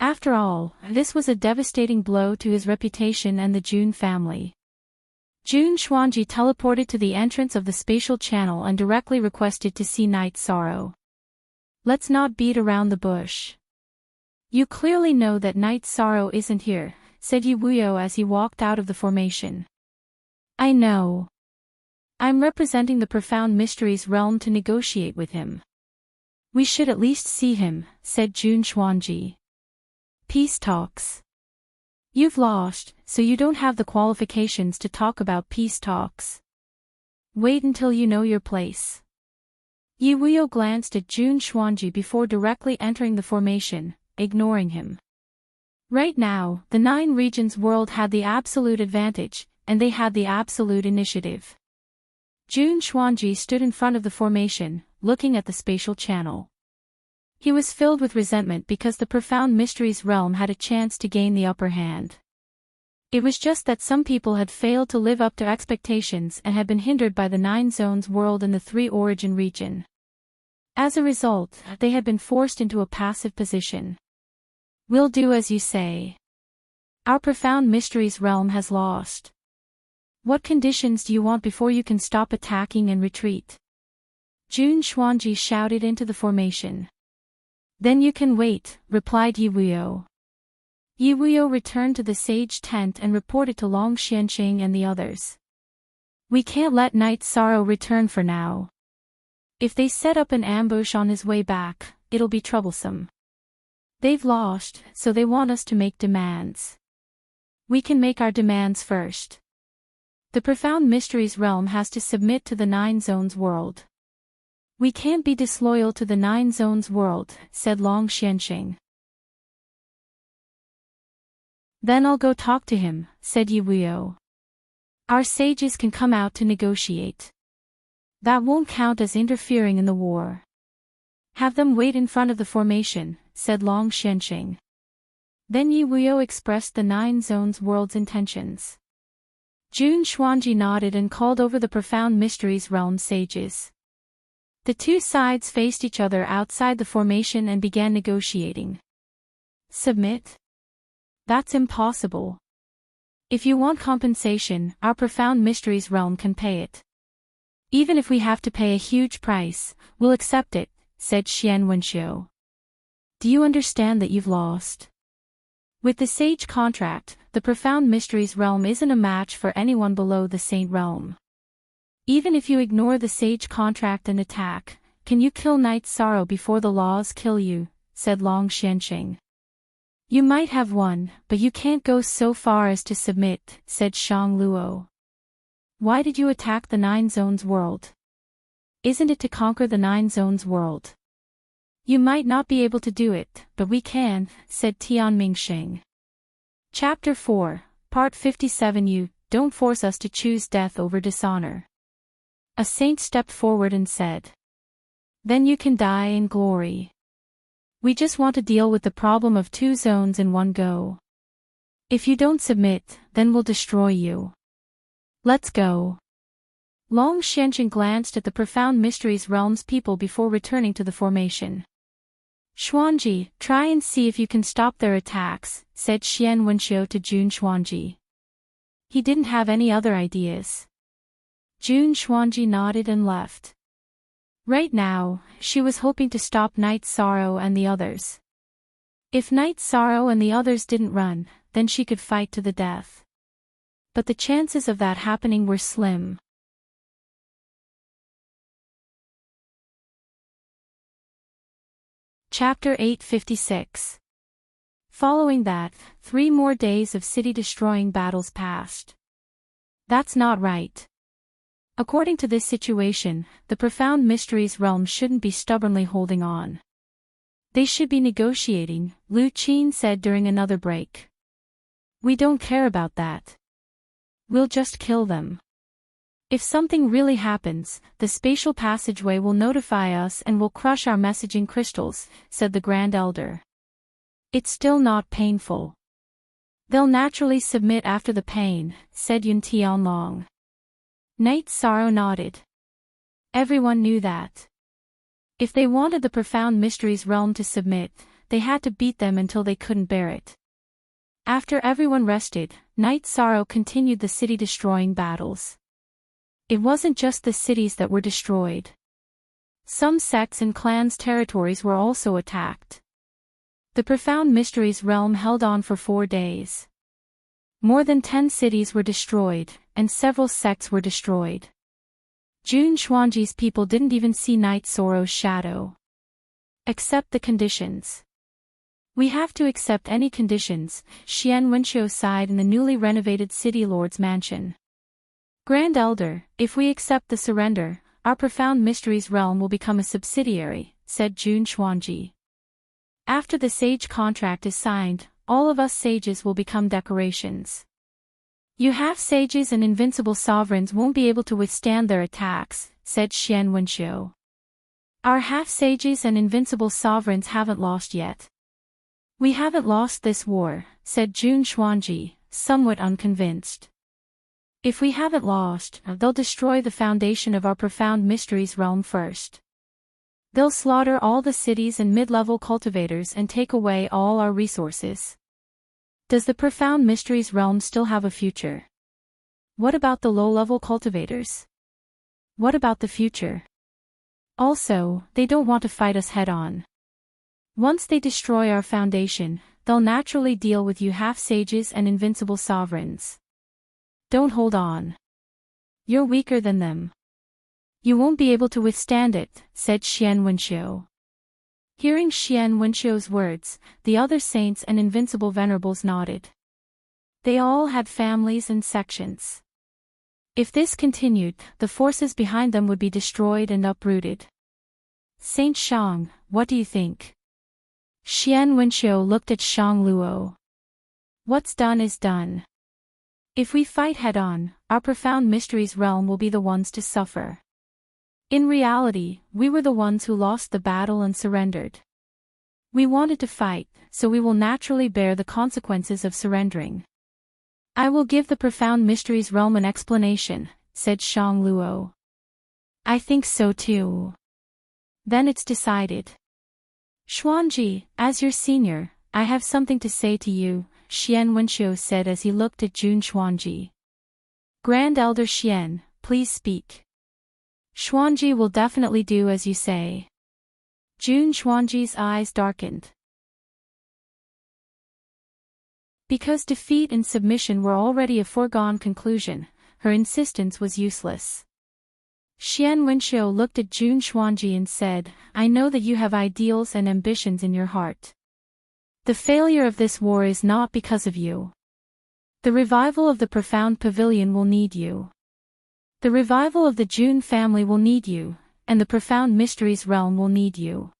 After all, this was a devastating blow to his reputation and the Jun family. Jun Xuanji teleported to the entrance of the spatial channel and directly requested to see Night Sorrow. Let's not beat around the bush. You clearly know that Night Sorrow isn't here, said Yi Wuyo as he walked out of the formation. I know. I'm representing the Profound Mysteries realm to negotiate with him. We should at least see him, said Jun Xuanji. Peace talks. You've lost, so you don't have the qualifications to talk about peace talks. Wait until you know your place. Yi Wuyo glanced at Jun Xuanji before directly entering the formation, ignoring him. Right now, the 9 regions world had the absolute advantage, and they had the absolute initiative. Jun Xuanji stood in front of the formation, looking at the spatial channel. He was filled with resentment because the Profound Mysteries realm had a chance to gain the upper hand. It was just that some people had failed to live up to expectations and had been hindered by the 9 zones world and the 3 origin region. As a result, they had been forced into a passive position. We'll do as you say. Our Profound Mysteries realm has lost. What conditions do you want before you can stop attacking and retreat? Jun Xuanji shouted into the formation. Then you can wait, replied Yi Wuyo. Yi Wuyo returned to the sage tent and reported to Long Xianqing and the others. We can't let Night Sorrow return for now. If they set up an ambush on his way back, it'll be troublesome. They've lost, so they want us to make demands. We can make our demands first. The Profound Mysteries realm has to submit to the 9 zones world. We can't be disloyal to the 9 zones world, said Long Xianqing. Then I'll go talk to him, said Yi Wuyo. Our sages can come out to negotiate. That won't count as interfering in the war. Have them wait in front of the formation, said Long Xianqing. Then Yi Wuyo expressed the 9 zones world's intentions. Jun Xuanji nodded and called over the Profound Mysteries realm sages. The 2 sides faced each other outside the formation and began negotiating. Submit? That's impossible. If you want compensation, our Profound Mysteries realm can pay it. Even if we have to pay a huge price, we'll accept it, said Xian Wenxiu. Do you understand that you've lost? With the Sage contract, the Profound Mysteries realm isn't a match for anyone below the Saint realm. Even if you ignore the Sage contract and attack, can you kill Night Sorrow before the laws kill you, said Long Xianqing. You might have won, but you can't go so far as to submit, said Shang Luo. Why did you attack the 9 zones world? Isn't it to conquer the 9 zones world? You might not be able to do it, but we can, said Tian Mingxing. Chapter 4, Part 57. You don't force us to choose death over dishonor. A saint stepped forward and said. Then you can die in glory. We just want to deal with the problem of 2 zones in one go. If you don't submit, then we'll destroy you. Let's go. Long Xianqing glanced at the Profound Mysteries realm's people before returning to the formation. Xuanji, try and see if you can stop their attacks, said Xian Wenxiu to Jun Xuanji. He didn't have any other ideas. Jun Xuanji nodded and left. Right now, she was hoping to stop Night Sorrow and the others. If Night Sorrow and the others didn't run, then she could fight to the death. But the chances of that happening were slim. Chapter 856. Following that, 3 more days of city-destroying battles passed. That's not right. According to this situation, the Profound Mysteries realm shouldn't be stubbornly holding on. They should be negotiating, Lu Qin said during another break. We don't care about that. We'll just kill them. If something really happens, the spatial passageway will notify us and will crush our messaging crystals, said the Grand Elder. It's still not painful. They'll naturally submit after the pain, said Yun Tianlong. Night Sorrow nodded. Everyone knew that. If they wanted the Profound Mysteries realm to submit, they had to beat them until they couldn't bear it. After everyone rested, Night Sorrow continued the city-destroying battles. It wasn't just the cities that were destroyed. Some sects and clans' territories were also attacked. The Profound Mysteries realm held on for 4 days. More than 10 cities were destroyed, and several sects were destroyed. Jun Xuanji's people didn't even see Night Sorrow's shadow. Accept the conditions. We have to accept any conditions, Xian Wenqiu sighed in the newly renovated City Lord's mansion. Grand Elder, if we accept the surrender, our profound mysteries realm will become a subsidiary, said Jun Xuanji. After the sage contract is signed, all of us sages will become decorations. You half-sages and invincible sovereigns won't be able to withstand their attacks, said Xian Wenqiu. Our half-sages and invincible sovereigns haven't lost yet. We haven't lost this war, said Jun Xuanji, somewhat unconvinced. If we haven't lost, they'll destroy the foundation of our profound mysteries realm first. They'll slaughter all the cities and mid-level cultivators and take away all our resources. Does the profound mysteries realm still have a future? What about the low-level cultivators? What about the future? Also, they don't want to fight us head-on. Once they destroy our foundation, they'll naturally deal with you half-sages and invincible sovereigns. Don't hold on. You're weaker than them. You won't be able to withstand it, said Xian Wenqiu. Hearing Xian Wenqiu's words, the other saints and invincible venerables nodded. They all had families and sections. If this continued, the forces behind them would be destroyed and uprooted. Saint Shang, what do you think? Xian Wenqiu looked at Shang Luo. What's done is done. If we fight head-on, our profound mysteries realm will be the ones to suffer. In reality, we were the ones who lost the battle and surrendered. We wanted to fight, so we will naturally bear the consequences of surrendering. I will give the profound mysteries realm an explanation, said Shang Luo. I think so too. Then it's decided. Xuanji, as your senior, I have something to say to you, Xian Wenqiu said as he looked at Jun Xuanji. Grand Elder Xian, please speak. Xuanji will definitely do as you say. Jun Xuanji's eyes darkened. Because defeat and submission were already a foregone conclusion, her insistence was useless. Xian Wenqiu looked at Jun Xuanji and said, I know that you have ideals and ambitions in your heart. The failure of this war is not because of you. The revival of the profound pavilion will need you. The revival of the Jun family will need you, and the profound mysteries realm will need you.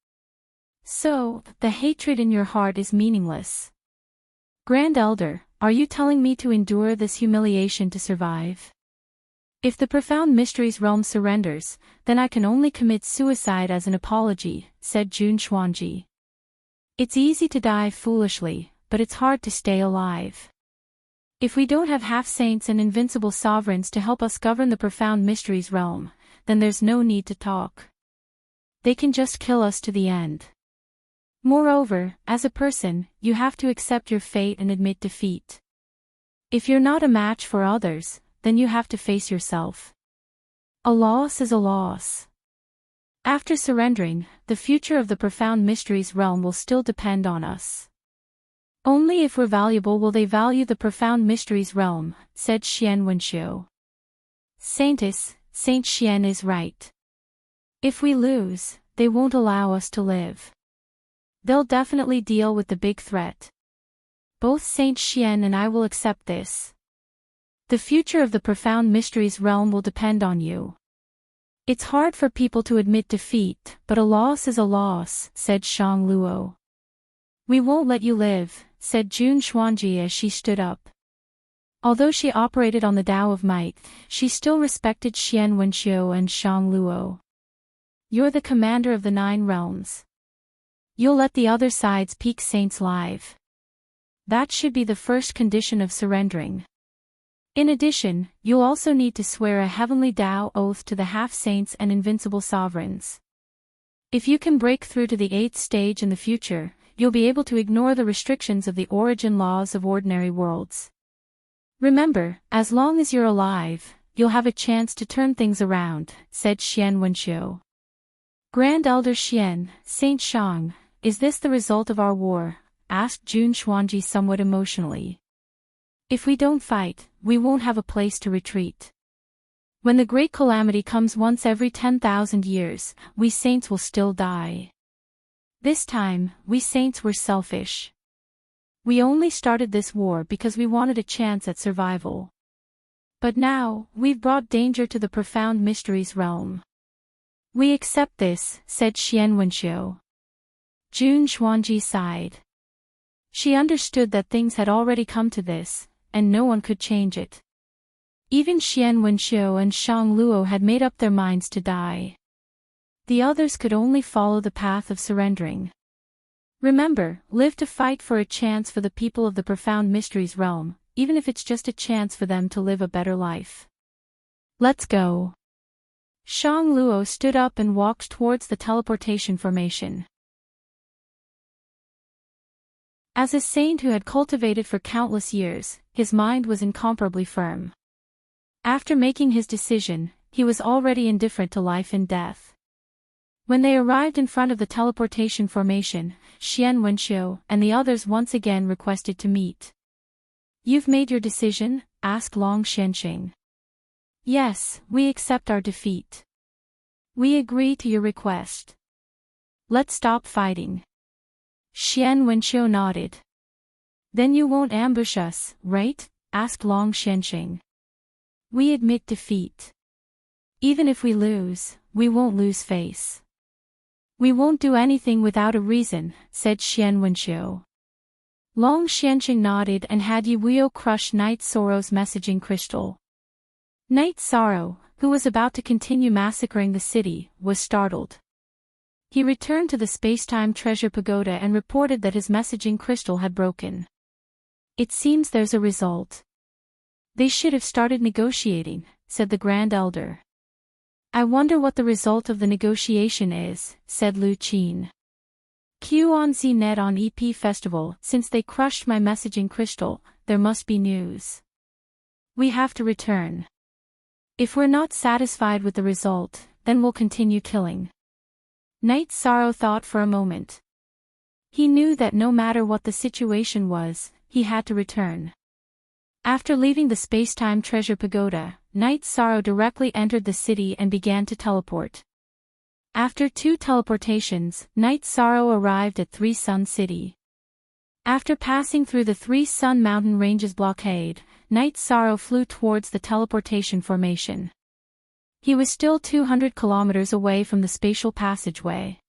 So, the hatred in your heart is meaningless. Grand Elder, are you telling me to endure this humiliation to survive? If the profound mysteries realm surrenders, then I can only commit suicide as an apology, said Jun Xuanji. It's easy to die foolishly, but it's hard to stay alive. If we don't have half-saints and invincible sovereigns to help us govern the profound mysteries realm, then there's no need to talk. They can just kill us to the end. Moreover, as a person, you have to accept your fate and admit defeat. If you're not a match for others, then you have to face yourself. A loss is a loss. After surrendering, the future of the profound mysteries realm will still depend on us. Only if we're valuable will they value the profound mysteries realm, said Xian Wenqiu. Saint Xian is right. If we lose, they won't allow us to live. They'll definitely deal with the big threat. Both Saint Xian and I will accept this. The future of the profound mysteries realm will depend on you. It's hard for people to admit defeat, but a loss is a loss, said Shang Luo. We won't let you live, said Jun Xuanji as she stood up. Although she operated on the Tao of Might, she still respected Xian Wenqiu and Shang Luo. You're the commander of the 9 realms. You'll let the other side's peak saints live. That should be the first condition of surrendering. In addition, you'll also need to swear a heavenly Tao oath to the half-saints and invincible sovereigns. If you can break through to the 8th stage in the future, you'll be able to ignore the restrictions of the origin laws of ordinary worlds. Remember, as long as you're alive, you'll have a chance to turn things around, said Xian Wenqiu. Grand Elder Xian, Saint Shang, is this the result of our war? Asked Jun Xuanji somewhat emotionally. If we don't fight, we won't have a place to retreat. When the great calamity comes once every 10,000 years, we saints will still die. This time, we saints were selfish. We only started this war because we wanted a chance at survival. But now, we've brought danger to the profound mysteries realm. We accept this, said Xian Wenxiu. Jun Xuanji sighed. She understood that things had already come to this, and no one could change it. Even Xian Wenxiu and Shang Luo had made up their minds to die. The others could only follow the path of surrendering. Remember, live to fight for a chance for the people of the profound mysteries realm, even if it's just a chance for them to live a better life. Let's go. Shang Luo stood up and walked towards the teleportation formation. As a saint who had cultivated for countless years, his mind was incomparably firm. After making his decision, he was already indifferent to life and death. When they arrived in front of the teleportation formation, Xian Wenxiu and the others once again requested to meet. You've made your decision? Asked Long Xianxing. Yes, we accept our defeat. We agree to your request. Let's stop fighting. Xian Wenxiu nodded. Then you won't ambush us, right? Asked Long Xianxing. We admit defeat. Even if we lose, we won't lose face. We won't do anything without a reason, said Xian Wenxiu. Long Xianxing nodded and had Yuio crush Night Sorrow's messaging crystal. Night Sorrow, who was about to continue massacring the city, was startled. He returned to the Spacetime Treasure Pagoda and reported that his messaging crystal had broken. It seems there's a result. They should have started negotiating, said the Grand Elder. I wonder what the result of the negotiation is, said Lu Qin. Q on ZNet on EP Festival. Since they crushed my messaging crystal, there must be news. We have to return. If we're not satisfied with the result, then we'll continue killing. Night Sorrow thought for a moment. He knew that no matter what the situation was, he had to return. After leaving the Spacetime Treasure Pagoda, Night Sorrow directly entered the city and began to teleport. After 2 teleportations, Night Sorrow arrived at Three Sun City. After passing through the Three Sun Mountain Ranges blockade, Night Sorrow flew towards the teleportation formation. He was still 200 kilometers away from the spatial passageway.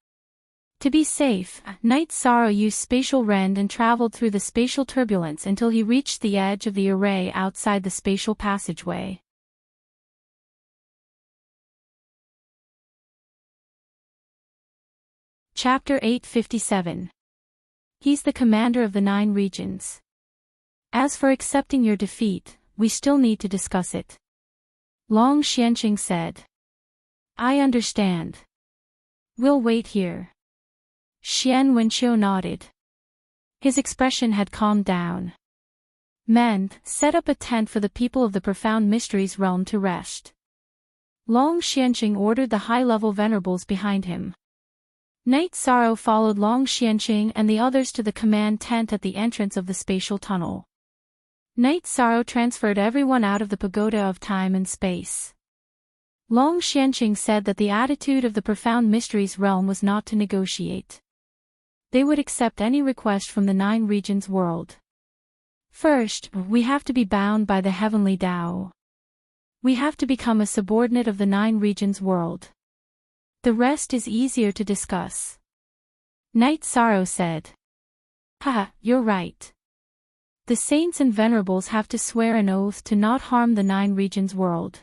To be safe, Night Sorrow used spatial rend and traveled through the spatial turbulence until he reached the edge of the array outside the spatial passageway. Chapter 857. He's the commander of the 9 regions. As for accepting your defeat, we still need to discuss it. Long Xianxing said. I understand. We'll wait here. Xian Wenxiu nodded. His expression had calmed down. Men, set up a tent for the people of the profound mysteries realm to rest. Long Xianxing ordered the high-level venerables behind him. Night Sorrow followed Long Xianxing and the others to the command tent at the entrance of the spatial tunnel. Night Sorrow transferred everyone out of the pagoda of time and space. Long Xianxing said that the attitude of the profound mysteries realm was not to negotiate. They would accept any request from the 9 regions world. First, we have to be bound by the heavenly Tao. We have to become a subordinate of the 9 regions world. The rest is easier to discuss. Night Sorrow said. Haha, you're right. The saints and venerables have to swear an oath to not harm the 9 regions world.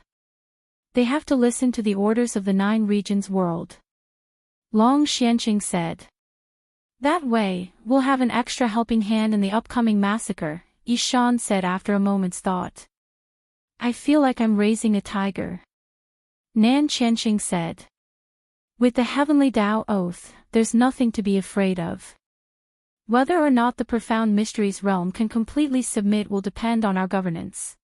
They have to listen to the orders of the 9 regions world. Long Xianxing said. That way, we'll have an extra helping hand in the upcoming massacre, Yishan said after a moment's thought. I feel like I'm raising a tiger. Nan Qianxing said. With the heavenly Tao oath, there's nothing to be afraid of. Whether or not the profound mysteries realm can completely submit will depend on our governance.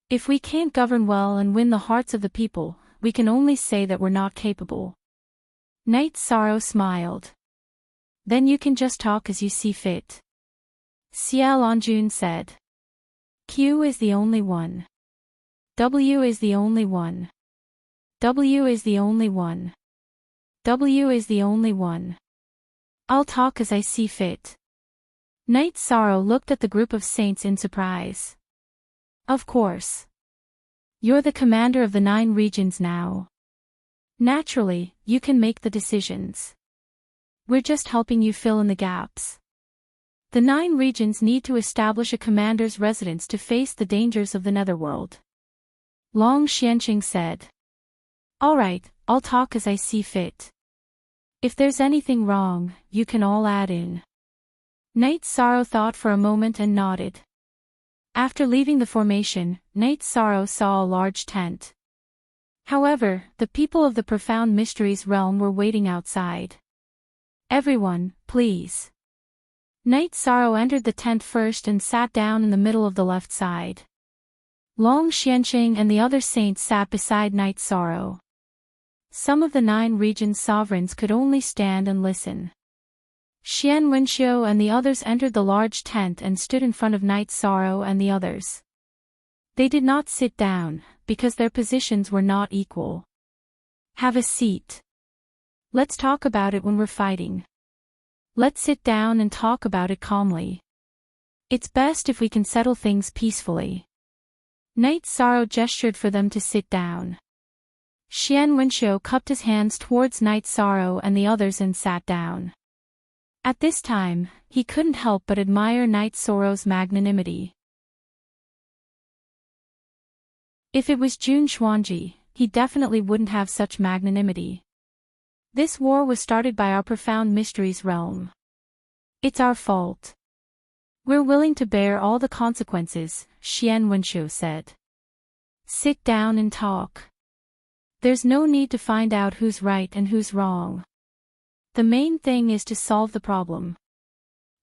If we can't govern well and win the hearts of the people, we can only say that we're not capable. Night Sorrow smiled. Then you can just talk as you see fit. Xiao Longjun said. Q is the only one. W is the only one. W is the only one. W is the only one. I'll talk as I see fit. Night Sorrow looked at the group of saints in surprise. Of course. You're the commander of the 9 regions now. Naturally, you can make the decisions. We're just helping you fill in the gaps. The 9 regions need to establish a commander's residence to face the dangers of the netherworld. Long Xianqing said. All right, I'll talk as I see fit. If there's anything wrong, you can all add in. Night Sorrow thought for a moment and nodded. After leaving the formation, Night Sorrow saw a large tent. However, the people of the Profound Mysteries realm were waiting outside. Everyone, please. Night Sorrow entered the tent first and sat down in the middle of the left side. Long Xianqing and the other saints sat beside Night Sorrow. Some of the 9 regions' sovereigns could only stand and listen. Xian Wenxiu and the others entered the large tent and stood in front of Night Sorrow and the others. They did not sit down, because their positions were not equal. Have a seat. Let's talk about it when we're fighting. Let's sit down and talk about it calmly. It's best if we can settle things peacefully. Night Sorrow gestured for them to sit down. Xian Wenxiu cupped his hands towards Night Sorrow and the others and sat down. At this time, he couldn't help but admire Night Sorrow's magnanimity. If it was Jun Xuanji, he definitely wouldn't have such magnanimity. This war was started by our Profound Mysteries realm. It's our fault. We're willing to bear all the consequences, Xian Wenxiu said. Sit down and talk. There's no need to find out who's right and who's wrong. The main thing is to solve the problem.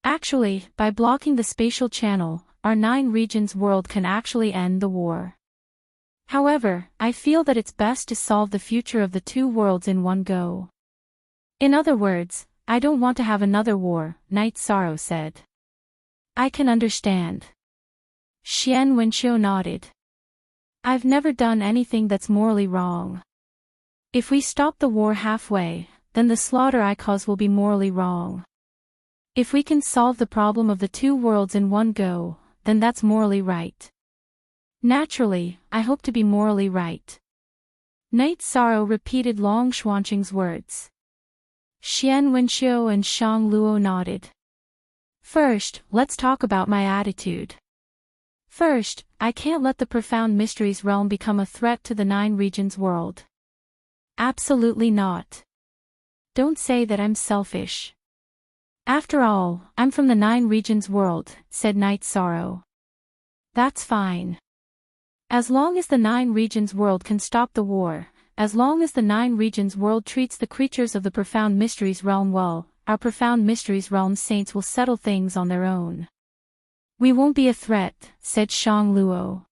Actually, by blocking the spatial channel, our 9 regions world can actually end the war. However, I feel that it's best to solve the future of the 2 worlds in one go. In other words, I don't want to have another war, Night Sorrow said. I can understand. Xian Wenxiu nodded. I've never done anything that's morally wrong. If we stop the war halfway, then the slaughter I cause will be morally wrong. If we can solve the problem of the 2 worlds in one go, then that's morally right. Naturally, I hope to be morally right. Night Sorrow repeated Long Xuanqing's words. Xian Wenxiu and Shang Luo nodded. First, let's talk about my attitude. First, I can't let the Profound Mysteries realm become a threat to the 9 regions world. Absolutely not. Don't say that I'm selfish. After all, I'm from the 9 regions world, said Night Sorrow. That's fine. As long as the 9 regions world can stop the war, as long as the 9 regions world treats the creatures of the Profound Mysteries realm well, our Profound Mysteries realm saints will settle things on their own. We won't be a threat, said Shang Luo.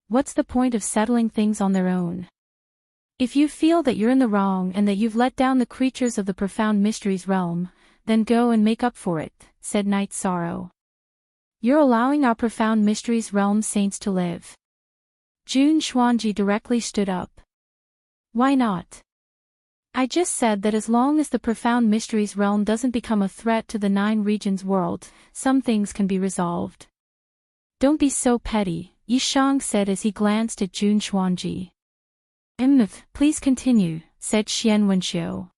What's the point of settling things on their own? If you feel that you're in the wrong and that you've let down the creatures of the Profound Mysteries realm, then go and make up for it, said Night Sorrow. You're allowing our Profound Mysteries realm saints to live. Jun Xuanji directly stood up. Why not? I just said that as long as the Profound Mysteries realm doesn't become a threat to the 9 regions world, some things can be resolved. Don't be so petty, Yishang said as he glanced at Jun Xuanji. Please continue, said Xian Wenxiu.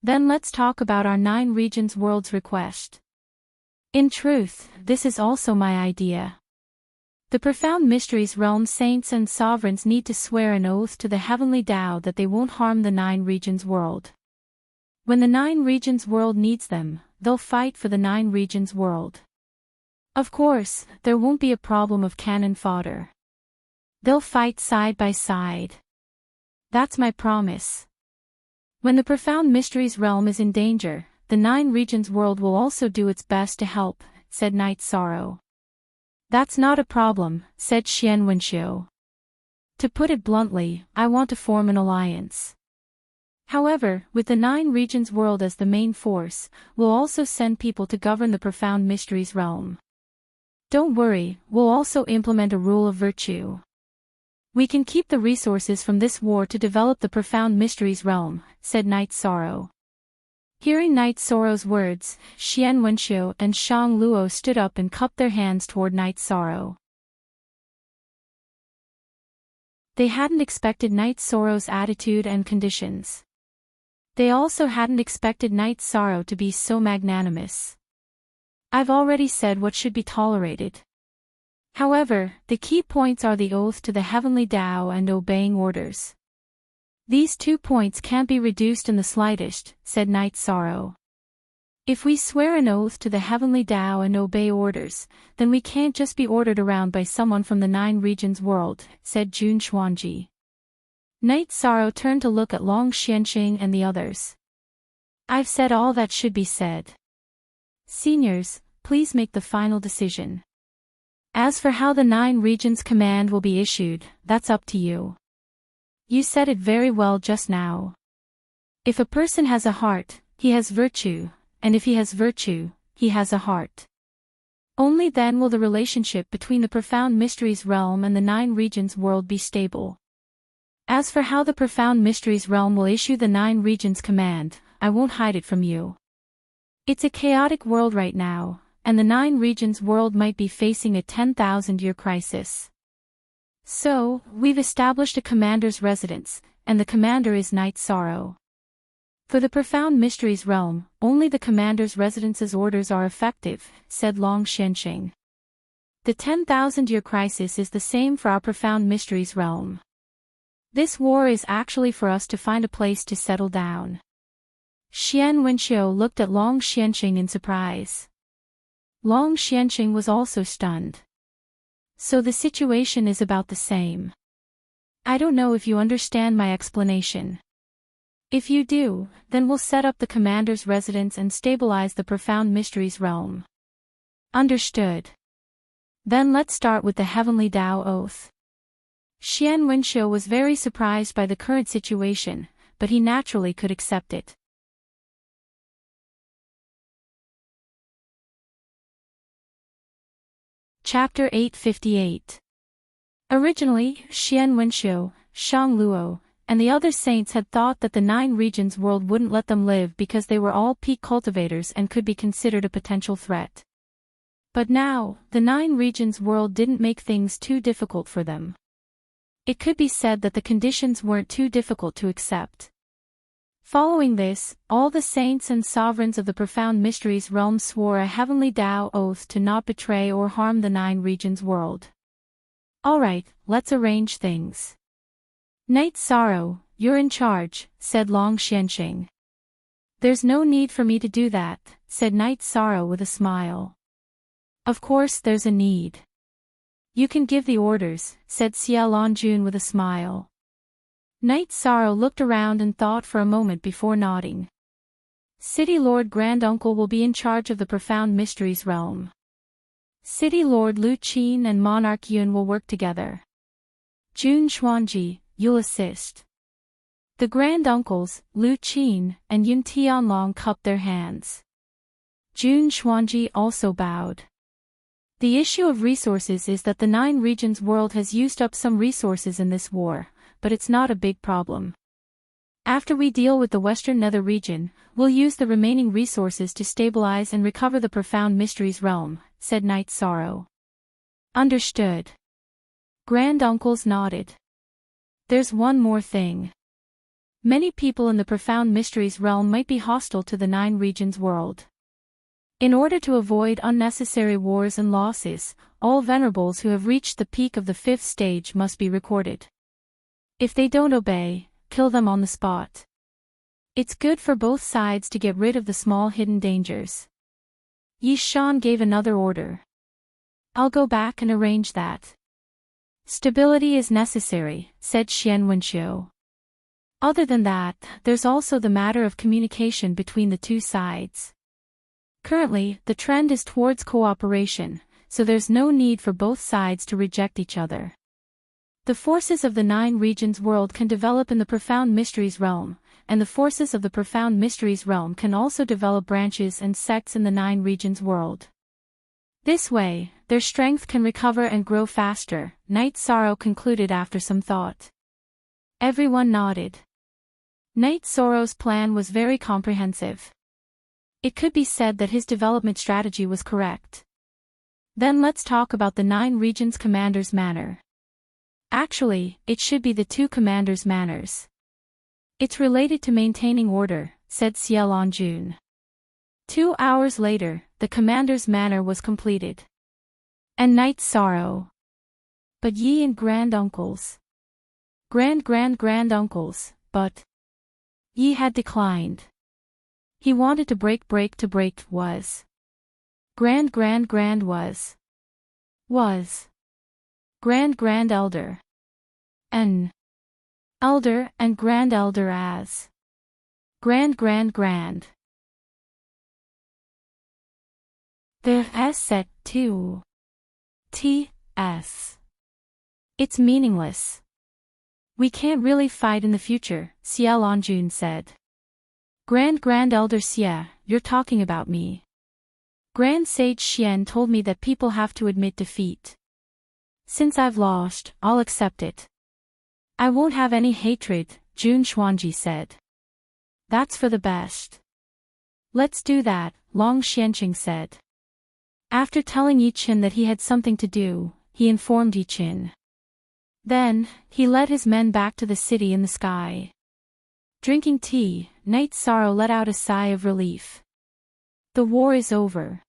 Then let's talk about our 9 regions world's request. In truth, this is also my idea. The Profound Mysteries realm saints and sovereigns need to swear an oath to the heavenly Tao that they won't harm the 9 regions world. When the 9 regions world needs them, they'll fight for the 9 regions world. Of course, there won't be a problem of cannon fodder. They'll fight side by side. That's my promise. When the Profound Mysteries realm is in danger, the 9 regions world will also do its best to help, said Night Sorrow. That's not a problem, said Xian Wenxiu. To put it bluntly, I want to form an alliance. However, with the 9 regions world as the main force, we'll also send people to govern the Profound Mysteries realm. Don't worry, we'll also implement a rule of virtue. We can keep the resources from this war to develop the Profound Mysteries realm, said Night Sorrow. Hearing Night Sorrow's words, Xian Wenxiu and Shang Luo stood up and cupped their hands toward Night Sorrow. They hadn't expected Night Sorrow's attitude and conditions. They also hadn't expected Night Sorrow to be so magnanimous. I've already said what should be tolerated. However, the key points are the oath to the heavenly Tao and obeying orders. These 2 points can't be reduced in the slightest, said Night Sorrow. If we swear an oath to the heavenly Tao and obey orders, then we can't just be ordered around by someone from the 9 regions world, said Jun Xuanji. Night Sorrow turned to look at Long Xianxing and the others. I've said all that should be said. Seniors, please make the final decision. As for how the 9 regions command will be issued, that's up to you. You said it very well just now. If a person has a heart, he has virtue, and if he has virtue, he has a heart. Only then will the relationship between the Profound Mysteries realm and the 9 regions world be stable. As for how the Profound Mysteries realm will issue the 9 regions command, I won't hide it from you. It's a chaotic world right now, and the 9 regions world might be facing a 10,000-year crisis. So, we've established a commander's residence, and the commander is Night Sorrow. For the Profound Mysteries realm, only the commander's residence's orders are effective, said Long Xianxing. The 10,000-year crisis is the same for our Profound Mysteries realm. This war is actually for us to find a place to settle down. Xian Wenxiu looked at Long Xianxing in surprise. Long Xianxing was also stunned. So the situation is about the same. I don't know if you understand my explanation. If you do, then we'll set up the commander's residence and stabilize the Profound Mysteries realm. Understood. Then let's start with the Heavenly Tao Oath. Xian Wenxiu was very surprised by the current situation, but he naturally could accept it. Chapter 858. Originally, Xian Wenxiu, Shang Luo, and the other saints had thought that the 9 regions world wouldn't let them live because they were all peak cultivators and could be considered a potential threat. But now, the 9 regions world didn't make things too difficult for them. It could be said that the conditions weren't too difficult to accept. Following this, all the saints and sovereigns of the Profound Mysteries realm swore a heavenly Tao oath to not betray or harm the 9 regions world. Alright, let's arrange things. Night Sorrow, you're in charge, said Long Xianxing. There's no need for me to do that, said Night Sorrow with a smile. Of course there's a need. You can give the orders, said Xia Longjun with a smile. Night Sorrow looked around and thought for a moment before nodding. City Lord Grand Uncle will be in charge of the Profound Mysteries realm. City Lord Lu Qin and Monarch Yun will work together. Jun Xuanji, you'll assist. The Grand Uncles, Lu Qin and Yun Tianlong cupped their hands. Jun Xuanji also bowed. The issue of resources is that the 9 regions world has used up some resources in this war, but it's not a big problem. After we deal with the Western Nether region, we'll use the remaining resources to stabilize and recover the Profound Mysteries realm, said Night Sorrow. Understood. Grand Uncles nodded. There's one more thing. Many people in the Profound Mysteries realm might be hostile to the 9 regions world. In order to avoid unnecessary wars and losses, all venerables who have reached the peak of the 5th stage must be recorded. If they don't obey, kill them on the spot. It's good for both sides to get rid of the small hidden dangers. Yi Shan gave another order. I'll go back and arrange that. Stability is necessary, said Xian Wenxiu. Other than that, there's also the matter of communication between the 2 sides. Currently, the trend is towards cooperation, so there's no need for both sides to reject each other. The forces of the 9 regions world can develop in the Profound Mysteries realm, and the forces of the Profound Mysteries realm can also develop branches and sects in the 9 regions world. This way, their strength can recover and grow faster, Night Sorrow concluded after some thought. Everyone nodded. Night Sorrow's plan was very comprehensive. It could be said that his development strategy was correct. Then let's talk about the 9 regions commander's manner. Actually, it should be the 2 commanders' manners. It's related to maintaining order, said Xiaolongjun. 2 hours later, the commander's manner was completed. And Night Sorrow. But Yi and granduncles. Granduncles, but Yi had declined. He wanted to break was. Grand was. Grand elder. N. Elder and grand elder as. Grand. The S set 2. T.S. It's meaningless. We can't really fight in the future, Xiaolongjun said. Grand elder Xie, you're talking about me. Grand Sage Xian told me that people have to admit defeat. Since I've lost, I'll accept it. I won't have any hatred, Jun Xuanji said. That's for the best. Let's do that, Long Xianqing said. After telling Yi Qin that he had something to do, he informed Yi Qin. Then, he led his men back to the city in the sky. Drinking tea, Night Sorrow let out a sigh of relief. The war is over.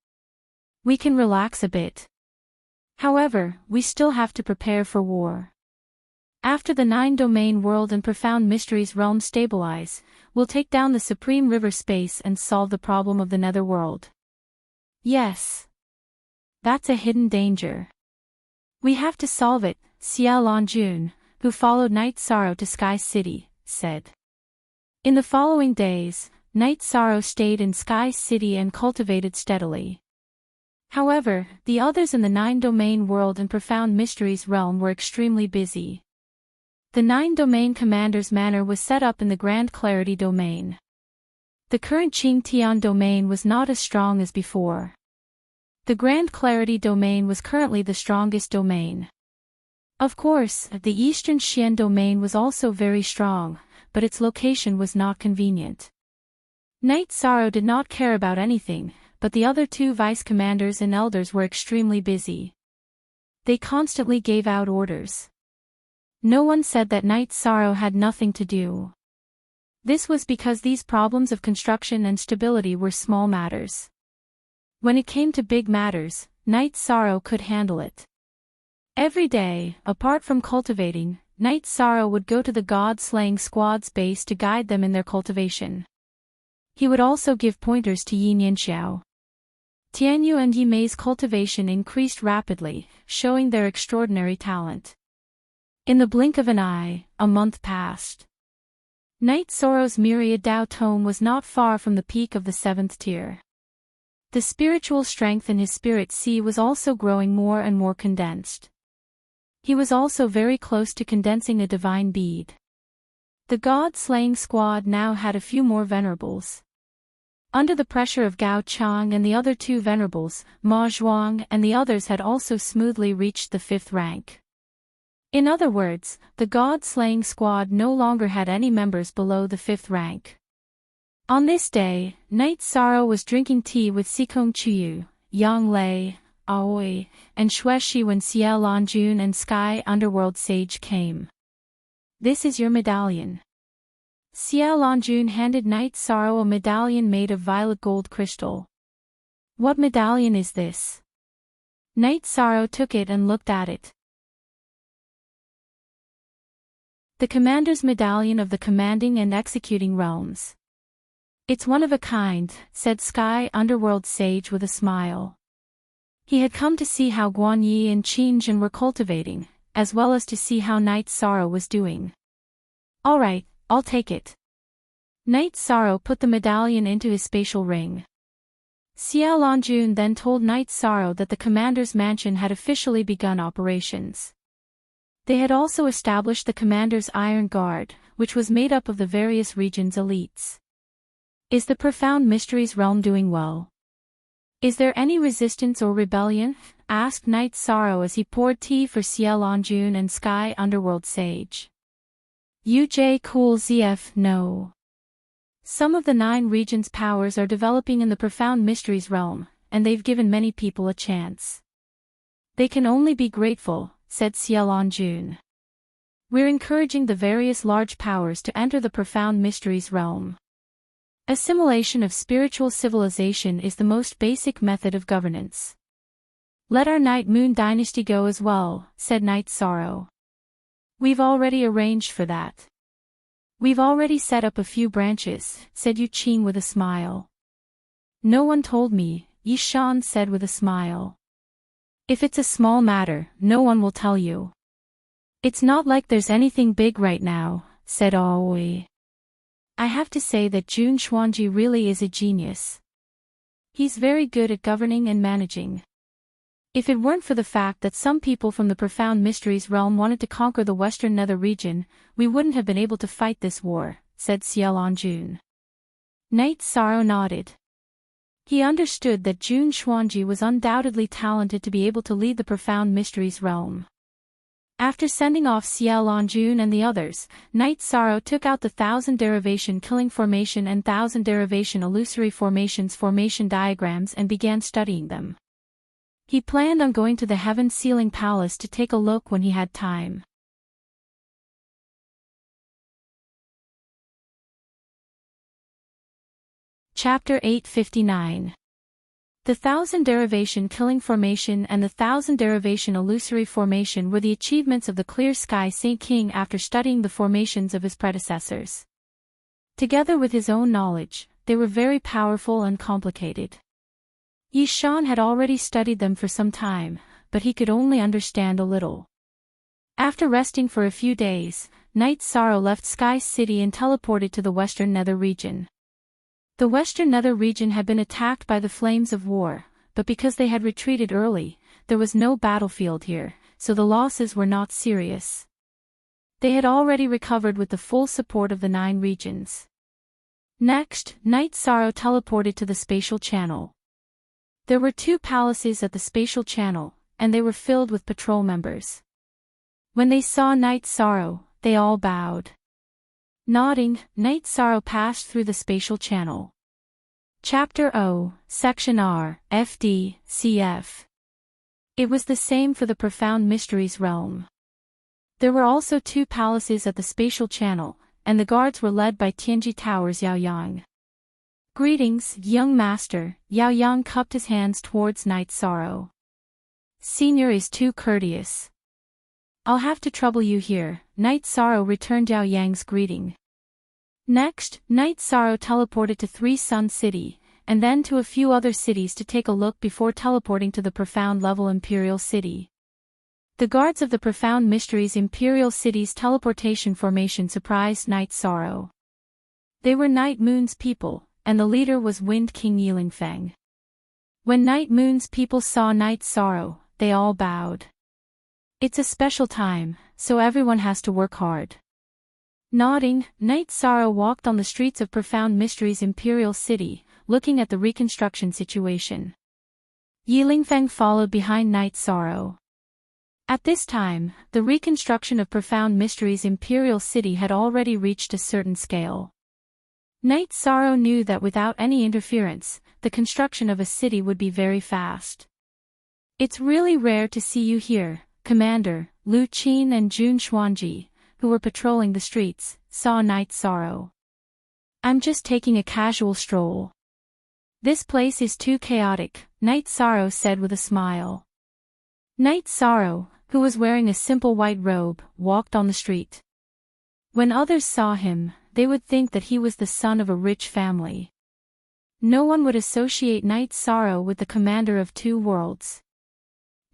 We can relax a bit. However, we still have to prepare for war. After the 9-domain world and profound mysteries realm stabilize, we'll take down the supreme river space and solve the problem of the netherworld. Yes. That's a hidden danger. We have to solve it, Xiaolongjun, who followed Night Sorrow to Sky City, said. In the following days, Night Sorrow stayed in Sky City and cultivated steadily. However, the others in the 9-domain world and profound mysteries realm were extremely busy. The 9-domain commander's manor was set up in the Grand Clarity domain. The current Qingtian domain was not as strong as before. The Grand Clarity domain was currently the strongest domain. Of course, the Eastern Xian domain was also very strong, but its location was not convenient. Night Sorrow did not care about anything, but the other 2 vice-commanders and elders were extremely busy. They constantly gave out orders. No one said that Night Sorrow had nothing to do. This was because these problems of construction and stability were small matters. When it came to big matters, Night Sorrow could handle it. Every day, apart from cultivating, Night Sorrow would go to the god-slaying squad's base to guide them in their cultivation. He would also give pointers to Yin Yanxiao. Tianyu and Yimei's cultivation increased rapidly, showing their extraordinary talent. In the blink of an eye, a month passed. Night Sorrow's myriad Dao tome was not far from the peak of the 7th tier. The spiritual strength in his spirit sea was also growing more and more condensed. He was also very close to condensing a divine bead. The god-slaying squad now had a few more venerables. Under the pressure of Gao Chang and the other 2 venerables, Ma Zhuang and the others had also smoothly reached the 5th rank. In other words, the god-slaying squad no longer had any members below the 5th rank. On this day, Night Sorrow was drinking tea with Xikong Chuyu, Yang Lei, Aoi, and Xueshi when Xiaolongjun and Sky Underworld Sage came. This is your medallion. Xiaolongjun handed Night Sorrow a medallion made of violet gold crystal. What medallion is this? Night Sorrow took it and looked at it. The Commander's Medallion of the Commanding and Executing Realms. It's one of a kind, said Sky Underworld Sage with a smile. He had come to see how Guan Yi and Qin Jin were cultivating, as well as to see how Night Sorrow was doing. All right, I'll take it. Night Sorrow put the medallion into his spatial ring. Xiaolongjun then told Night Sorrow that the commander's mansion had officially begun operations. They had also established the commander's Iron Guard, which was made up of the various regions' elites. Is the Profound Mysteries realm doing well? Is there any resistance or rebellion? Asked Night Sorrow as he poured tea for Ciel Anjun and Sky Underworld Sage. Uj Cool ZF No. Some of the 9 regions' powers are developing in the Profound Mysteries realm, and they've given many people a chance. They can only be grateful, said Ciel Anjun. We're encouraging the various large powers to enter the Profound Mysteries realm. Assimilation of spiritual civilization is the most basic method of governance. Let our Night Moon dynasty go as well, said Night Sorrow. We've already arranged for that. We've already set up a few branches, said Yu Qing with a smile. No one told me, Yi Shan said with a smile. If it's a small matter, no one will tell you. It's not like there's anything big right now, said Aoi. I have to say that Jun Xuanji really is a genius. He's very good at governing and managing. If it weren't for the fact that some people from the Profound Mysteries realm wanted to conquer the Western Nether region, we wouldn't have been able to fight this war, said Ciel Anjun. Night Sorrow nodded. He understood that Jun Xuanji was undoubtedly talented to be able to lead the Profound Mysteries realm. After sending off Ciel Anjun and the others, Night Sorrow took out the 1000 derivation killing formation and 1000 derivation illusory formations formation diagrams and began studying them. He planned on going to the Heaven Sealing Palace to take a look when he had time. Chapter 859. The 1000 derivation killing formation and the 1000 derivation illusory formation were the achievements of the Clear Sky Saint King after studying the formations of his predecessors. Together with his own knowledge, they were very powerful and complicated. Yi Shan had already studied them for some time, but he could only understand a little. After resting for a few days, Night Sorrow left Sky City and teleported to the Western Nether region. The Western Nether region had been attacked by the flames of war, but because they had retreated early, there was no battlefield here, so the losses were not serious. They had already recovered with the full support of the 9 regions. Next, Night Sorrow teleported to the spatial channel. There were 2 palaces at the spatial channel, and they were filled with patrol members. When they saw Night Sorrow, they all bowed. Nodding, Night Sorrow passed through the spatial channel. Chapter O, Section R, FD, CF. It was the same for the Profound Mysteries realm. There were also 2 palaces at the spatial channel, and the guards were led by Tianji Tower's Yao Yang. Greetings, young master, Yao Yang cupped his hands towards Night Sorrow. Senior is too courteous. I'll have to trouble you here, Night Sorrow returned Yao Yang's greeting. Next, Night Sorrow teleported to 3 Sun City, and then to a few other cities to take a look before teleporting to the Profound Level Imperial City. The guards of the Profound Mysteries Imperial City's teleportation formation surprised Night Sorrow. They were Night Moon's people, and the leader was Wind King Yilingfeng. When Night Moon's people saw Night Sorrow, they all bowed. It's a special time, so everyone has to work hard. Nodding, Night Sorrow walked on the streets of Profound Mysteries Imperial City, looking at the reconstruction situation. Yilingfeng followed behind Night Sorrow. At this time, the reconstruction of Profound Mysteries Imperial City had already reached a certain scale. Night Sorrow knew that without any interference, the construction of a city would be very fast. It's really rare to see you here, Commander. Lu Qin and Jun Xuanji, who were patrolling the streets, saw Night Sorrow. I'm just taking a casual stroll. This place is too chaotic, Night Sorrow said with a smile. Night Sorrow, who was wearing a simple white robe, walked on the street. When others saw him, they would think that he was the son of a rich family. No one would associate Night Sorrow with the commander of 2 worlds.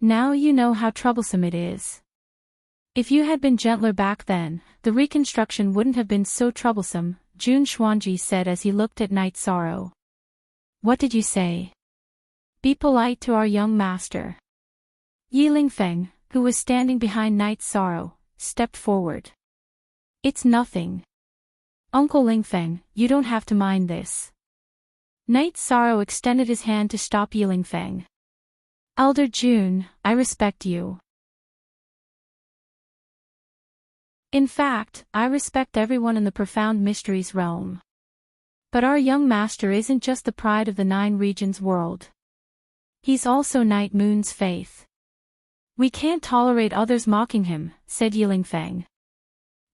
Now you know how troublesome it is. If you had been gentler back then, the reconstruction wouldn't have been so troublesome, Jun Xuanji said as he looked at Night Sorrow. What did you say? Be polite to our young master. Yilingfeng, who was standing behind Night Sorrow, stepped forward. It's nothing. Uncle Lingfeng, you don't have to mind this. Night Sorrow extended his hand to stop Yilingfeng. Elder June, I respect you. In fact, I respect everyone in the Profound Mysteries realm. But our young master isn't just the pride of the Nine Regions world. He's also Night Moon's faith. We can't tolerate others mocking him, said Yilingfeng.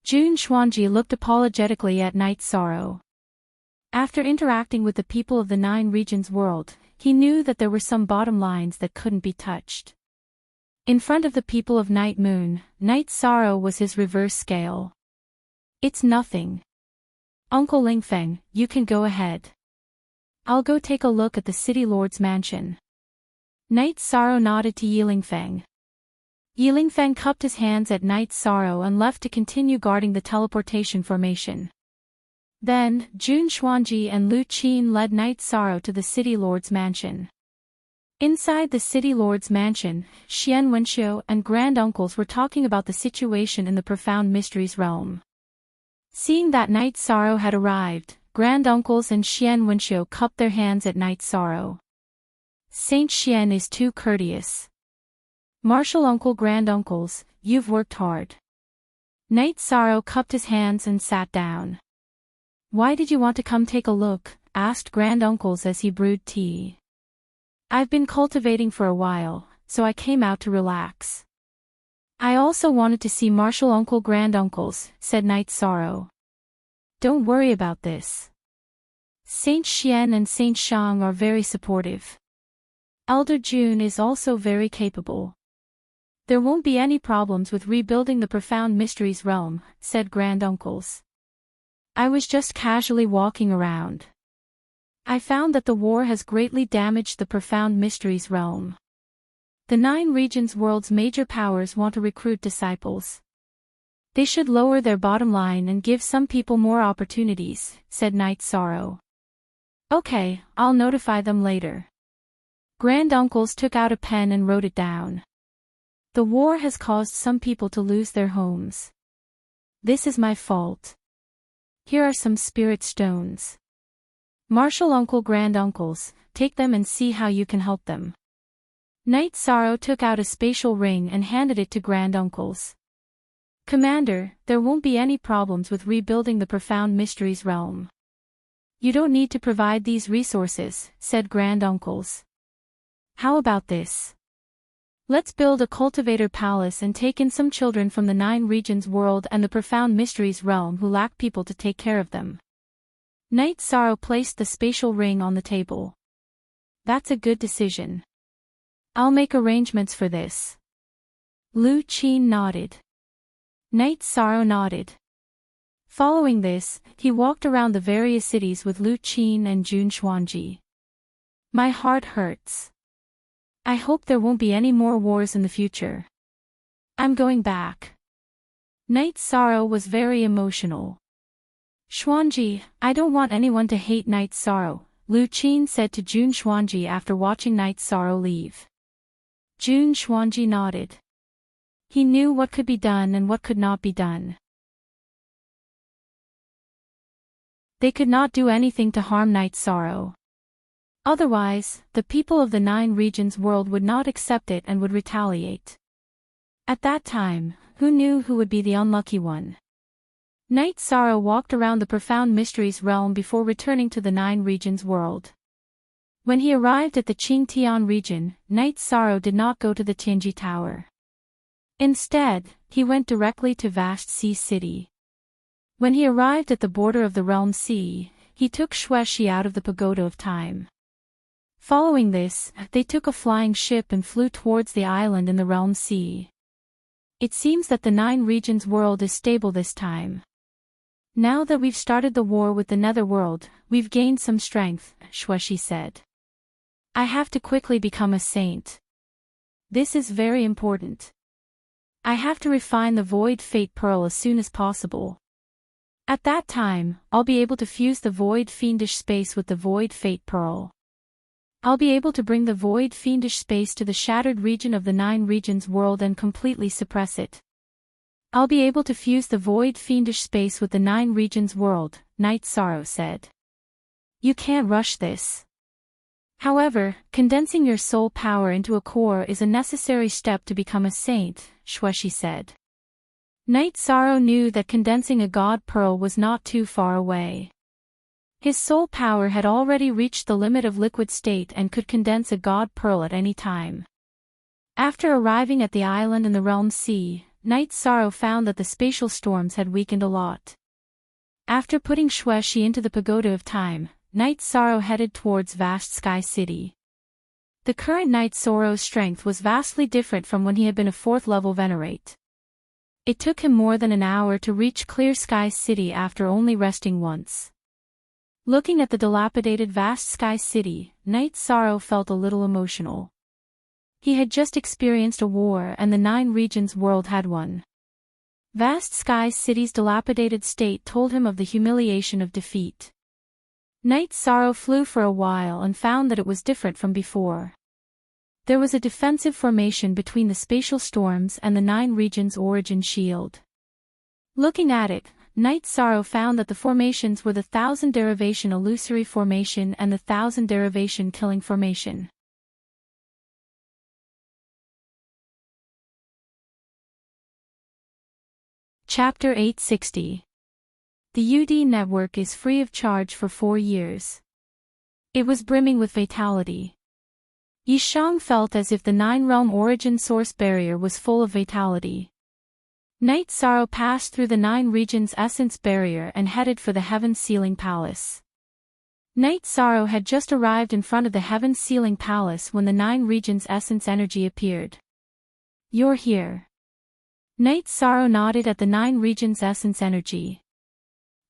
Jun Xuanji looked apologetically at Night Sorrow. After interacting with the people of the Nine Regions world, he knew that there were some bottom lines that couldn't be touched. In front of the people of Night Moon, Night Sorrow was his reverse scale. It's nothing. Uncle Lingfeng, you can go ahead. I'll go take a look at the City Lord's mansion. Night Sorrow nodded to Yilingfeng. Yilingfeng cupped his hands at Night Sorrow and left to continue guarding the teleportation formation. Then, Jun Xuanji and Lu Qin led Night Sorrow to the City Lord's mansion. Inside the City Lord's mansion, Xian Wenxiu and Grand Uncles were talking about the situation in the Profound Mysteries realm. Seeing that Night Sorrow had arrived, Grand Uncles and Xian Wenxiu cupped their hands at Night Sorrow. Saint Xian is too courteous. Martial Uncle Grand Uncles, you've worked hard. Night Sorrow cupped his hands and sat down. Why did you want to come take a look? Asked Grand Uncles as he brewed tea. I've been cultivating for a while, so I came out to relax. I also wanted to see Martial Uncle Grand Uncles, said Night Sorrow. Don't worry about this. Saint Xian and Saint Shang are very supportive. Elder June is also very capable. There won't be any problems with rebuilding the Profound Mysteries realm, said Grand Uncles. I was just casually walking around. I found that the war has greatly damaged the Profound Mysteries realm. The Nine Regions world's major powers want to recruit disciples. They should lower their bottom line and give some people more opportunities, said Night Sorrow. Okay, I'll notify them later. Grand Uncles took out a pen and wrote it down. The war has caused some people to lose their homes. This is my fault. Here are some spirit stones. Martial Uncle Grand Uncles, take them and see how you can help them. Night Sorrow took out a spatial ring and handed it to Grand Uncles. Commander, there won't be any problems with rebuilding the Profound Mysteries realm. You don't need to provide these resources, said Grand Uncles. How about this? Let's build a cultivator palace and take in some children from the Nine Regions world and the Profound Mysteries realm who lack people to take care of them. Night Sorrow placed the spatial ring on the table. That's a good decision. I'll make arrangements for this. Lu Qin nodded. Night Sorrow nodded. Following this, he walked around the various cities with Lu Qin and Jun Xuanji. My heart hurts. I hope there won't be any more wars in the future. I'm going back. Night Sorrow was very emotional. Xuanji, I don't want anyone to hate Night Sorrow, Lu Qin said to Jun Xuanji after watching Night Sorrow leave. Jun Xuanji nodded. He knew what could be done and what could not be done. They could not do anything to harm Night Sorrow. Otherwise, the people of the Nine Regions world would not accept it and would retaliate. At that time, who knew who would be the unlucky one? Night Sorrow walked around the Profound Mysteries realm before returning to the Nine Regions world. When he arrived at the Qingtian region, Night Sorrow did not go to the Tianji Tower. Instead, he went directly to Vast Sea City. When he arrived at the border of the Realm Sea, he took Xueshi out of the Pagoda of Time. Following this, they took a flying ship and flew towards the island in the Realm Sea. It seems that the Nine Regions world is stable this time. Now that we've started the war with the Netherworld, we've gained some strength, Xueshi said. I have to quickly become a saint. This is very important. I have to refine the Void Fate Pearl as soon as possible. At that time, I'll be able to fuse the Void Fiendish Space with the Void Fate Pearl. I'll be able to bring the Void Fiendish Space to the shattered region of the Nine Regions world and completely suppress it. I'll be able to fuse the Void Fiendish Space with the Nine Regions world, Night Sorrow said. You can't rush this. However, condensing your soul power into a core is a necessary step to become a saint, Shueshi said. Night Sorrow knew that condensing a god pearl was not too far away. His soul power had already reached the limit of liquid state and could condense a god pearl at any time. After arriving at the island in the realm sea, Night Sorrow found that the spatial storms had weakened a lot. After putting Shueshi into the pagoda of time, Night Sorrow headed towards Vast Sky City. The current Night Sorrow's strength was vastly different from when he had been a 4th level Venerate. It took him more than an hour to reach Clear Sky City after only resting once. Looking at the dilapidated Vast Sky City, Night Sorrow felt a little emotional. He had just experienced a war and the 9 regions world had won. Vast Sky City's dilapidated state told him of the humiliation of defeat. Night Sorrow flew for a while and found that it was different from before. There was a defensive formation between the spatial storms and the 9 regions' origin shield. Looking at it, Night Sorrow found that the formations were the 1000 derivation illusory formation and the 1000 derivation killing formation. Chapter 860. The UD network is free of charge for 4 years. It was brimming with vitality. Yishang felt as if the 9-realm origin source barrier was full of vitality. Night Sorrow passed through the 9 regions essence barrier and headed for the Heaven Sealing Palace. Night Sorrow had just arrived in front of the Heaven Sealing Palace when the 9 regions essence energy appeared. You're here. Night Sorrow nodded at the 9 regions essence energy.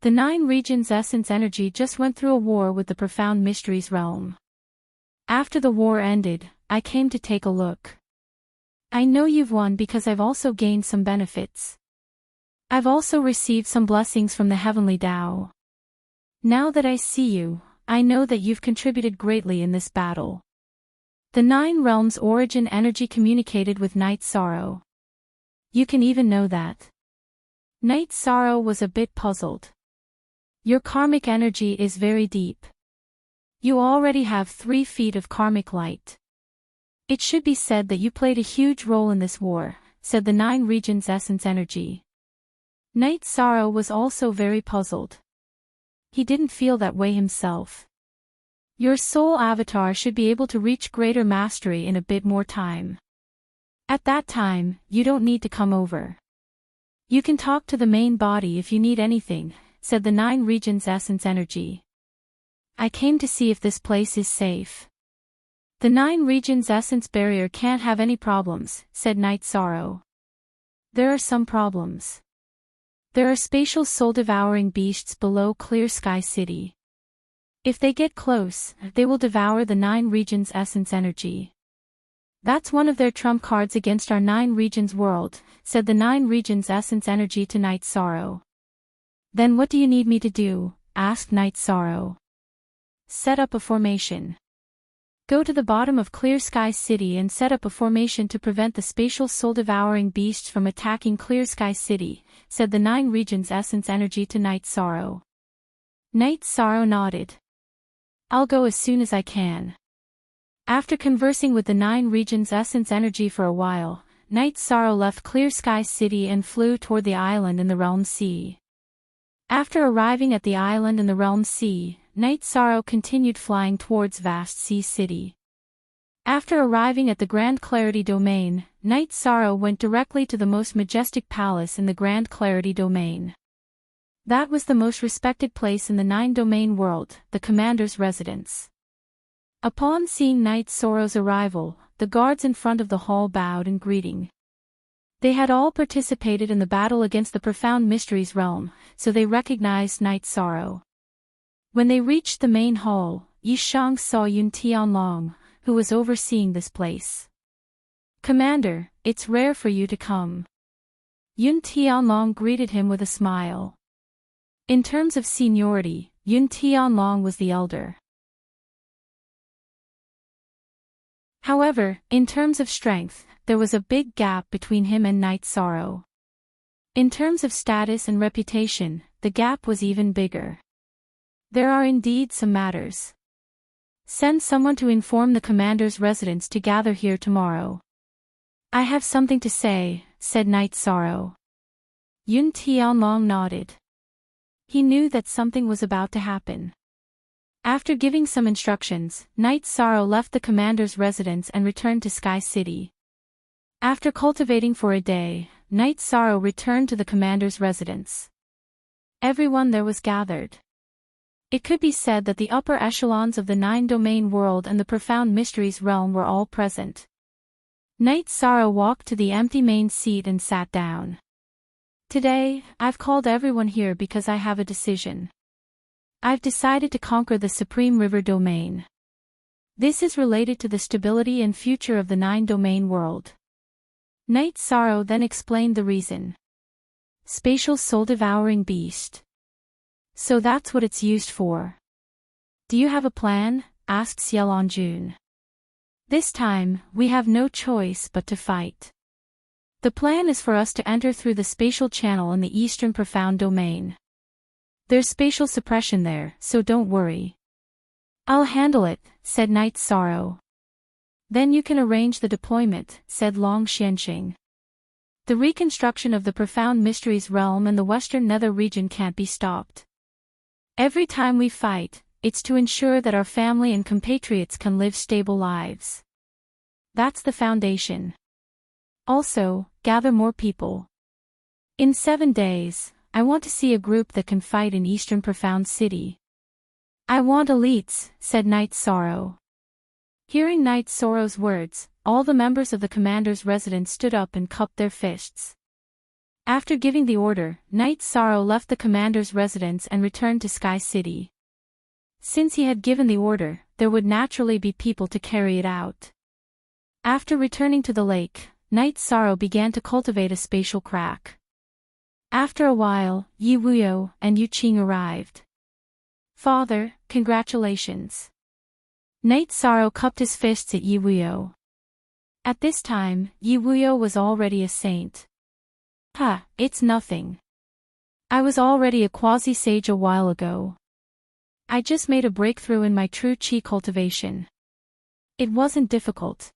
The 9 regions essence energy just went through a war with the Profound Mysteries realm. After the war ended, I came to take a look. I know you've won because I've also gained some benefits. I've also received some blessings from the Heavenly Tao. Now that I see you, I know that you've contributed greatly in this battle. The 9 realms origin energy communicated with Night Sorrow. You can even know that. Night Sorrow was a bit puzzled. Your karmic energy is very deep. You already have 3 feet of karmic light. It should be said that you played a huge role in this war, said the 9 regions essence energy. Night Sorrow was also very puzzled. He didn't feel that way himself. Your soul avatar should be able to reach greater mastery in a bit more time. At that time, you don't need to come over. You can talk to the main body if you need anything, said the 9 regions essence energy. I came to see if this place is safe. The 9 regions essence barrier can't have any problems, said Night Sorrow. There are some problems. There are spatial soul-devouring beasts below Clear Sky City. If they get close, they will devour the 9 regions essence energy. That's one of their trump cards against our 9 regions world, said the 9 regions essence energy to Night Sorrow. Then what do you need me to do? Asked Night Sorrow. Set up a formation. Go to the bottom of Clear Sky City and set up a formation to prevent the spatial soul-devouring beasts from attacking Clear Sky City, said the 9 regions essence energy to Night Sorrow. Night Sorrow nodded. I'll go as soon as I can. After conversing with the 9 regions essence energy for a while, Night Sorrow left Clear Sky City and flew toward the island in the realm sea. After arriving at the island in the realm sea, Night Sorrow continued flying towards Vast Sea City. After arriving at the Grand Clarity Domain, Night Sorrow went directly to the most majestic palace in the Grand Clarity Domain. That was the most respected place in the 9-domain world, the commander's residence. Upon seeing Night Sorrow's arrival, the guards in front of the hall bowed in greeting. They had all participated in the battle against the Profound Mysteries realm, so they recognized Night Sorrow. When they reached the main hall, Yishang saw Yun Tianlong, who was overseeing this place. Commander, it's rare for you to come. Yun Tianlong greeted him with a smile. In terms of seniority, Yun Tianlong was the elder. However, in terms of strength, there was a big gap between him and Night Sorrow. In terms of status and reputation, the gap was even bigger. There are indeed some matters. Send someone to inform the commander's residents to gather here tomorrow. I have something to say, said Night Sorrow. Yun Tianlong nodded. He knew that something was about to happen. After giving some instructions, Night Sorrow left the commander's residence and returned to Sky City. After cultivating for a day, Night Sorrow returned to the commander's residence. Everyone there was gathered. It could be said that the upper echelons of the 9-domain world and the profound mysteries realm were all present. Night Sorrow walked to the empty main seat and sat down. Today, I've called everyone here because I have a decision. I've decided to conquer the Supreme River Domain. This is related to the stability and future of the 9-domain world. Night Sorrow then explained the reason. Spatial soul-devouring beast. So that's what it's used for. Do you have a plan? Asked Xiaolongjun. This time, we have no choice but to fight. The plan is for us to enter through the spatial channel in the Eastern Profound Domain. There's spatial suppression there, so don't worry. I'll handle it, said Night Sorrow. Then you can arrange the deployment, said Long Xianxing. The reconstruction of the Profound Mysteries realm and the Western Nether region can't be stopped. Every time we fight, it's to ensure that our family and compatriots can live stable lives. That's the foundation. Also, gather more people. In 7 days, I want to see a group that can fight in Eastern Profound City. I want elites, said Night Sorrow. Hearing Night Sorrow's words, all the members of the commander's residence stood up and cupped their fists. After giving the order, Night Sorrow left the commander's residence and returned to Sky City. Since he had given the order, there would naturally be people to carry it out. After returning to the lake, Night Sorrow began to cultivate a spatial crack. After a while, Yi Wuyo and Yu Qing arrived. Father, congratulations. Night Sorrow cupped his fists at Yi Wuyo. At this time, Yi Wuyo was already a saint. It's nothing. I was already a quasi-sage a while ago. I just made a breakthrough in my true qi cultivation. It wasn't difficult.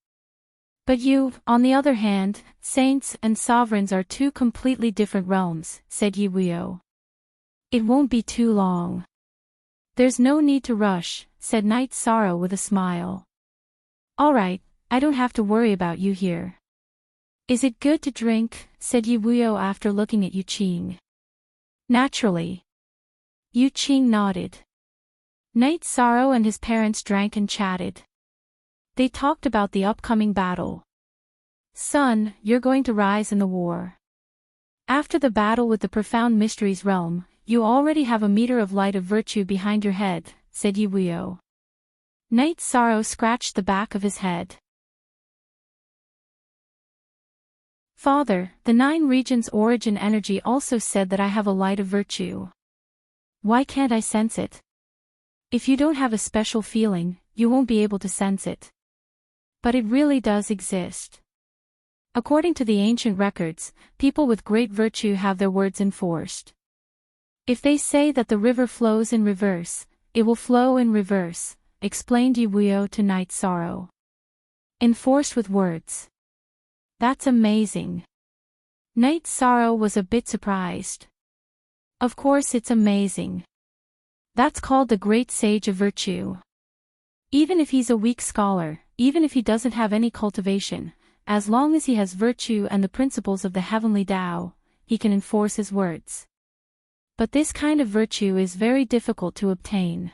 But you, on the other hand, saints and sovereigns are two completely different realms, said Yi Wuyo. It won't be too long. There's no need to rush, said Night Sorrow with a smile. All right, I don't have to worry about you here. Is it good to drink? Said Yi Wuyo after looking at Yu Qing. Naturally. Yu Qing nodded. Night Sorrow and his parents drank and chatted. They talked about the upcoming battle. Son, you're going to rise in the war. After the battle with the Profound Mysteries realm, you already have a meter of light of virtue behind your head, said Yi Wuyo. Night Sorrow scratched the back of his head. Father, the 9 regions origin energy also said that I have a light of virtue. Why can't I sense it? If you don't have a special feeling, you won't be able to sense it. But it really does exist. According to the ancient records, people with great virtue have their words enforced. If they say that the river flows in reverse, it will flow in reverse, explained Yi Wuyo to Night Sorrow. Enforced with words. That's amazing. Night Sorrow was a bit surprised. Of course it's amazing. That's called the great sage of virtue. Even if he's a weak scholar, even if he doesn't have any cultivation, as long as he has virtue and the principles of the heavenly Tao, he can enforce his words. But this kind of virtue is very difficult to obtain.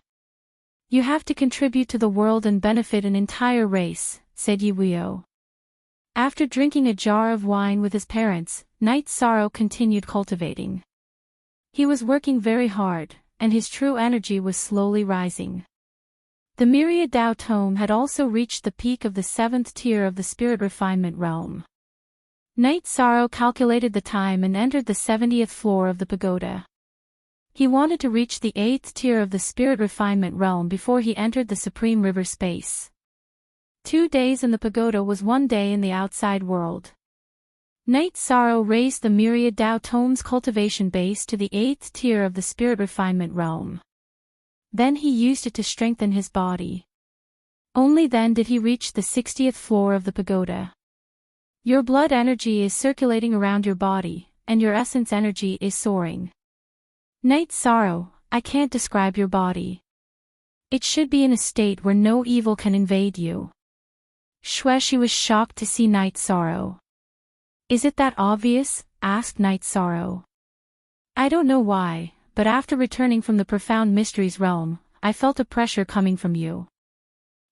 You have to contribute to the world and benefit an entire race, said Yi Wuyo. After drinking a jar of wine with his parents, Night Sorrow continued cultivating. He was working very hard, and his true energy was slowly rising. The Myriad Tao Tome had also reached the peak of the 7th tier of the Spirit Refinement realm. Night Sorrow calculated the time and entered the 70th floor of the pagoda. He wanted to reach the 8th tier of the Spirit Refinement realm before he entered the Supreme River space. 2 days in the pagoda was 1 day in the outside world. Night Sorrow raised the Myriad Tao Tome's cultivation base to the 8th tier of the Spirit Refinement realm. Then he used it to strengthen his body. Only then did he reach the 60th floor of the pagoda. Your blood energy is circulating around your body, and your essence energy is soaring. Night Sorrow, I can't describe your body. It should be in a state where no evil can invade you. Xueshi was shocked to see Night Sorrow. Is it that obvious? Asked Night Sorrow. I don't know why, but after returning from the profound mysteries realm, I felt a pressure coming from you.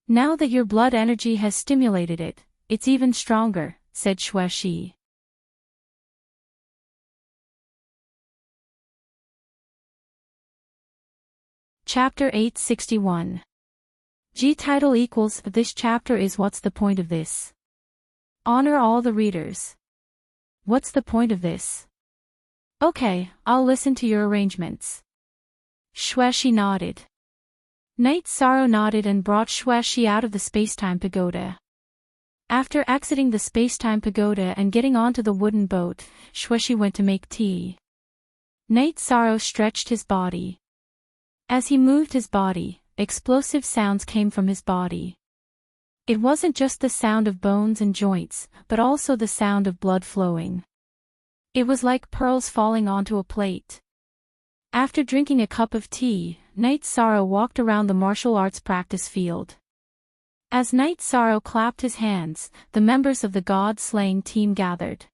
Now that your blood energy has stimulated it, it's even stronger, said Xueshi. Chapter 861. G title equals this chapter is what's the point of this? Honor all the readers. What's the point of this? Okay, I'll listen to your arrangements. Xueshi nodded. Night Sorrow nodded and brought Xueshi out of the spacetime pagoda. After exiting the spacetime pagoda and getting onto the wooden boat, Xueshi went to make tea. Night Sorrow stretched his body. As he moved his body, explosive sounds came from his body. It wasn't just the sound of bones and joints, but also the sound of blood flowing. It was like pearls falling onto a plate. After drinking a cup of tea, Night Sorrow walked around the martial arts practice field. As Night Sorrow clapped his hands, the members of the god-slaying team gathered.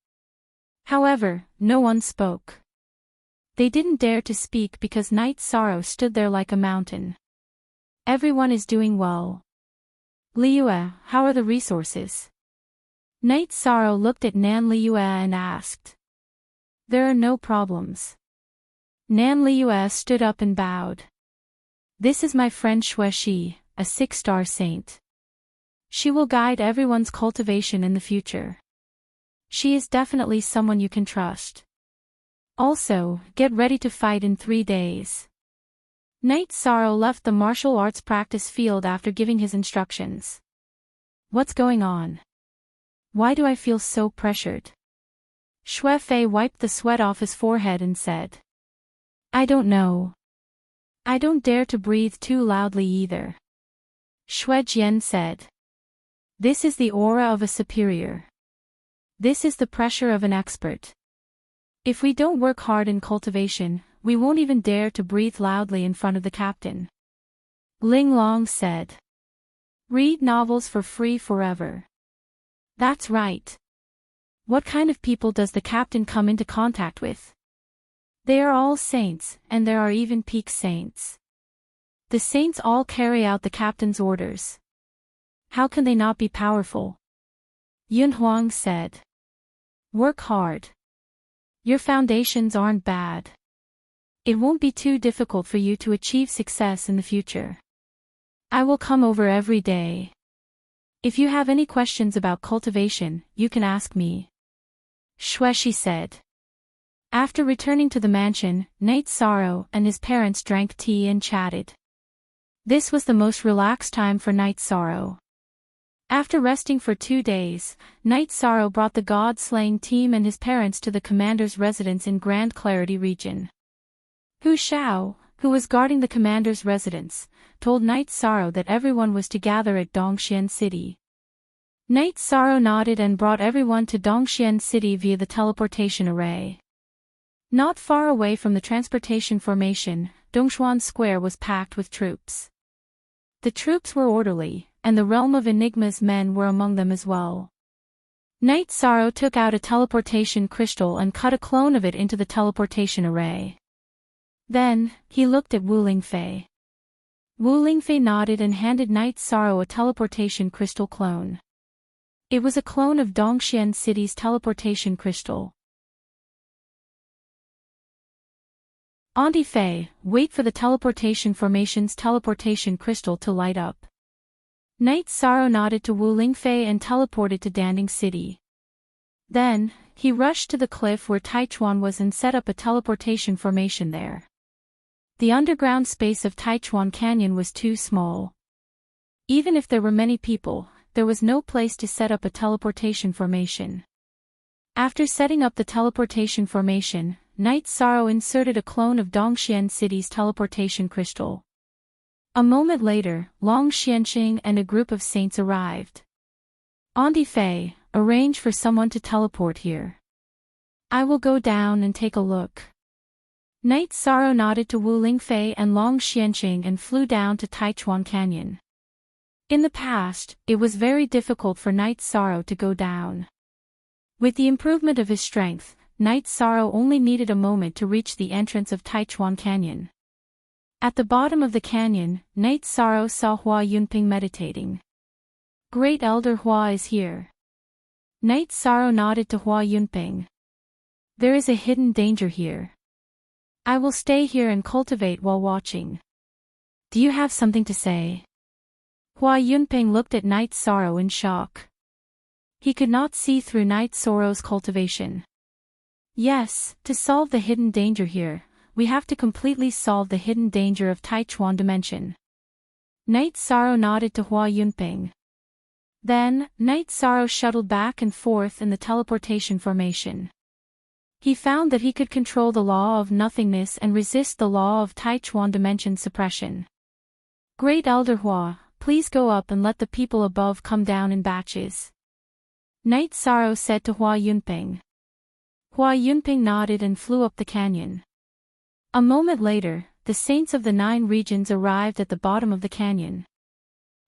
However, no one spoke. They didn't dare to speak because Night Sorrow stood there like a mountain. Everyone is doing well. Liyue, how are the resources? Night Sorrow looked at Nan Liyue and asked. There are no problems. Nan Liyue stood up and bowed. This is my friend Xueshi, a 6-star saint. She will guide everyone's cultivation in the future. She is definitely someone you can trust. Also, get ready to fight in 3 days. Night Sorrow left the martial arts practice field after giving his instructions. What's going on? Why do I feel so pressured? Xue Fei wiped the sweat off his forehead and said. I don't know. I don't dare to breathe too loudly either. Xue Jian said. This is the aura of a superior. This is the pressure of an expert. If we don't work hard in cultivation, we won't even dare to breathe loudly in front of the captain. Ling Long said. Read novels for free forever. That's right. What kind of people does the captain come into contact with? They are all saints, and there are even peak saints. The saints all carry out the captain's orders. How can they not be powerful? Yun Huang said. Work hard. Your foundations aren't bad. It won't be too difficult for you to achieve success in the future. I will come over every day. If you have any questions about cultivation, you can ask me. Xueshi said. After returning to the mansion, Night Sorrow and his parents drank tea and chatted. This was the most relaxed time for Night Sorrow. After resting for 2 days, Night Sorrow brought the god-slaying team and his parents to the commander's residence in Grand Clarity region. Hu Shao, who was guarding the commander's residence, told Night Sorrow that everyone was to gather at Dongxian City. Night Sorrow nodded and brought everyone to Dongxian City via the teleportation array. Not far away from the transportation formation, Dongshuan Square was packed with troops. The troops were orderly, and the realm of Enigma's men were among them as well. Night Sorrow took out a teleportation crystal and cut a clone of it into the teleportation array. Then, he looked at Wu Lingfei. Wu Lingfei nodded and handed Night Sorrow a teleportation crystal clone. It was a clone of Dongxian City's teleportation crystal. Auntie Fei, wait for the teleportation formation's teleportation crystal to light up. Night Sorrow nodded to Wu Lingfei and teleported to Danding City. Then, he rushed to the cliff where Taichuan was and set up a teleportation formation there. The underground space of Taichuan Canyon was too small. Even if there were many people, there was no place to set up a teleportation formation. After setting up the teleportation formation, Night Sorrow inserted a clone of Dongxian City's teleportation crystal. A moment later, Long Xianqing and a group of saints arrived. Auntie Fei, arrange for someone to teleport here. I will go down and take a look. Night Sorrow nodded to Wu Lingfei and Long Xianqing and flew down to Taichuan Canyon. In the past, it was very difficult for Night Sorrow to go down. With the improvement of his strength, Night Sorrow only needed a moment to reach the entrance of Taichuan Canyon. At the bottom of the canyon, Night Sorrow saw Hua Yunping meditating. Great Elder Hua is here. Night Sorrow nodded to Hua Yunping. There is a hidden danger here. I will stay here and cultivate while watching. Do you have something to say? Hua Yunping looked at Night Sorrow in shock. He could not see through Night Sorrow's cultivation. Yes, to solve the hidden danger here, we have to completely solve the hidden danger of Taichuan dimension. Night Sorrow nodded to Hua Yunping. Then, Night Sorrow shuttled back and forth in the teleportation formation. He found that he could control the law of nothingness and resist the law of Taichuan dimension suppression. Great Elder Hua, please go up and let the people above come down in batches. Night Sorrow said to Hua Yunping. Hua Yunping nodded and flew up the canyon. A moment later, the saints of the 9 regions arrived at the bottom of the canyon.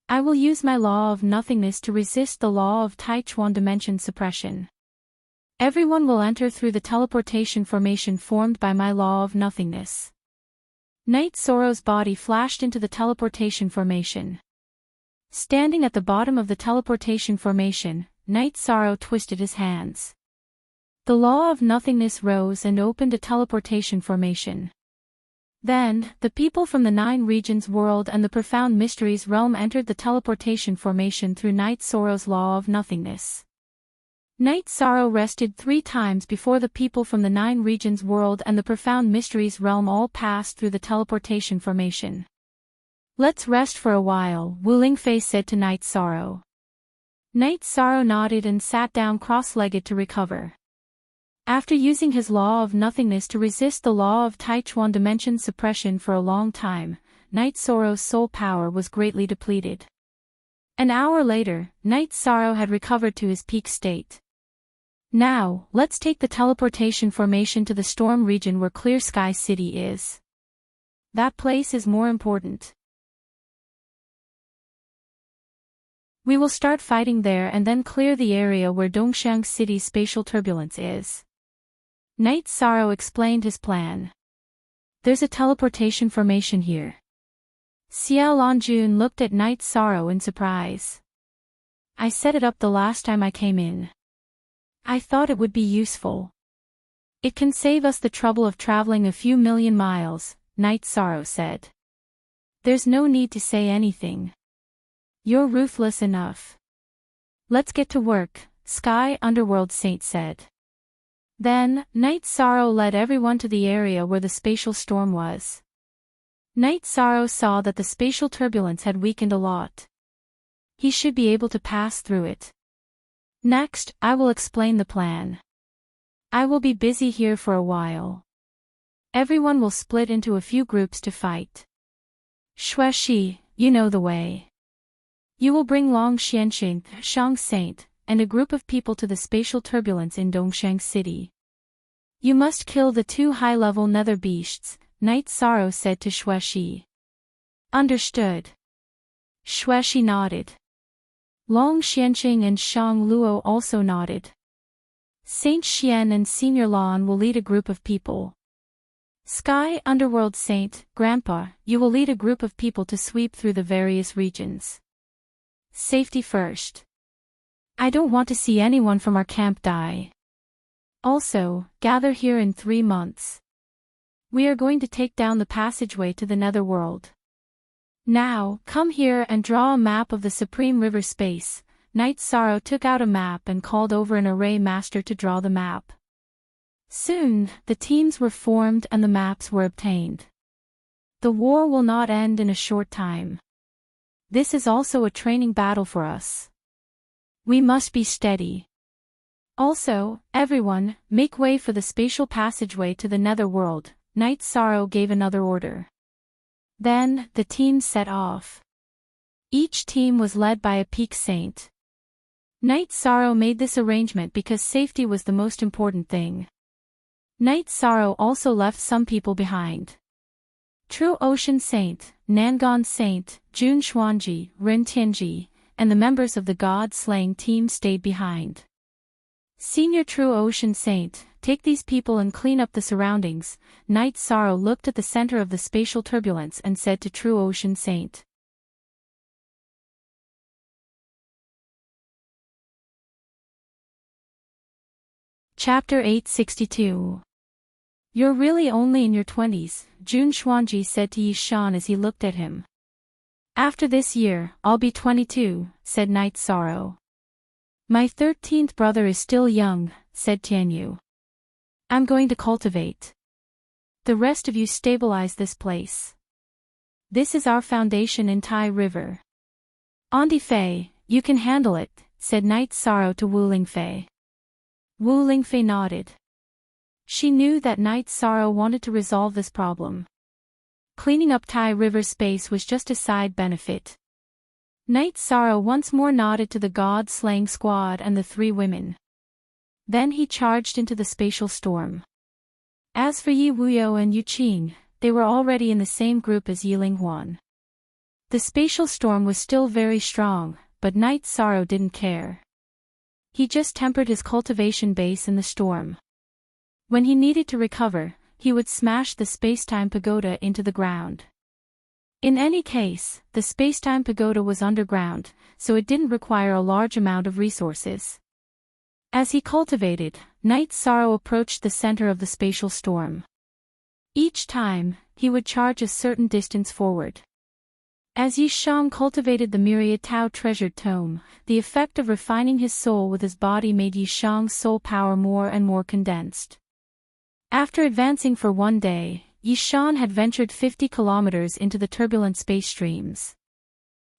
I will use my law of nothingness to resist the law of Taichuan dimension suppression. Everyone will enter through the teleportation formation formed by my law of nothingness. Night Sorrow's body flashed into the teleportation formation. Standing at the bottom of the teleportation formation, Night Sorrow twisted his hands. The law of nothingness rose and opened a teleportation formation. Then, the people from the 9 regions world and the profound mysteries realm entered the teleportation formation through Night Sorrow's law of nothingness. Night Sorrow rested 3 times before the people from the 9 regions world and the profound mysteries realm all passed through the teleportation formation. Let's rest for a while, Wu Lingfei said to Night Sorrow. Night Sorrow nodded and sat down cross-legged to recover. After using his law of nothingness to resist the law of Taichuan dimension suppression for a long time, Night Sorrow's soul power was greatly depleted. An hour later, Night Sorrow had recovered to his peak state. Now, let's take the teleportation formation to the storm region where Clear Sky City is. That place is more important. We will start fighting there and then clear the area where Dongxiang City's spatial turbulence is. Night Sorrow explained his plan. There's a teleportation formation here. Xiao Lanjun looked at Night Sorrow in surprise. I set it up the last time I came in. I thought it would be useful. It can save us the trouble of traveling a few million miles, Night Sorrow said. There's no need to say anything. You're ruthless enough. Let's get to work, Sky Underworld Saint said. Then, Night Sorrow led everyone to the area where the spatial storm was. Night Sorrow saw that the spatial turbulence had weakened a lot. He should be able to pass through it. Next, I will explain the plan. I will be busy here for a while. Everyone will split into a few groups to fight. Xueshi, you know the way. You will bring Long Xianqing, Shang Saint, and a group of people to the spatial turbulence in Dongxiang City. You must kill the 2 high-level nether beasts, Night Sorrow said to Xueshi. Understood. Xueshi nodded. Long Xianqing and Shang Luo also nodded. Saint Xian and Senior Lan will lead a group of people. Sky Underworld Saint, Grandpa, you will lead a group of people to sweep through the various regions. Safety first. I don't want to see anyone from our camp die. Also, gather here in 3 months. We are going to take down the passageway to the netherworld. Now, come here and draw a map of the Supreme River space. Night Sorrow took out a map and called over an array master to draw the map. Soon, the teams were formed and the maps were obtained. The war will not end in a short time. This is also a training battle for us. We must be steady. Also, everyone, make way for the spatial passageway to the netherworld. Night Sorrow gave another order. Then, the teams set off. Each team was led by a peak saint. Night Sorrow made this arrangement because safety was the most important thing. Night Sorrow also left some people behind. True Ocean Saint, Nangon Saint, Jun Xuanji, Ren Tianji, and the members of the God-slaying team stayed behind. Senior True Ocean Saint, take these people and clean up the surroundings. Night Sorrow looked at the center of the spatial turbulence and said to True Ocean Saint. Chapter 862. You're really only in your 20s, Jun Xuanji said to Yi Shan as he looked at him. After this year, I'll be 22, said Night Sorrow. My 13th brother is still young, said Tianyu. I'm going to cultivate. The rest of you stabilize this place. This is our foundation in Tai River. Andi Fei, you can handle it, said Night Sorrow to Wu Lingfei. Wu Lingfei nodded. She knew that Night Sorrow wanted to resolve this problem. Cleaning up Tai River space was just a side benefit. Night Sorrow once more nodded to the God-slaying squad and the three women. Then he charged into the spatial storm. As for Yi Wuyo and Yu Qing, they were already in the same group as Yi Linghuan. The spatial storm was still very strong, but Night Sorrow didn't care. He just tempered his cultivation base in the storm. When he needed to recover, he would smash the spacetime pagoda into the ground. In any case, the spacetime pagoda was underground, so it didn't require a large amount of resources. As he cultivated, Night Sorrow approached the center of the spatial storm. Each time, he would charge a certain distance forward. As Yi Shang cultivated the myriad Tao treasured tome, the effect of refining his soul with his body made Yi Shang's soul power more and more condensed. After advancing for one day, Yi Shan had ventured 50 kilometers into the turbulent space streams.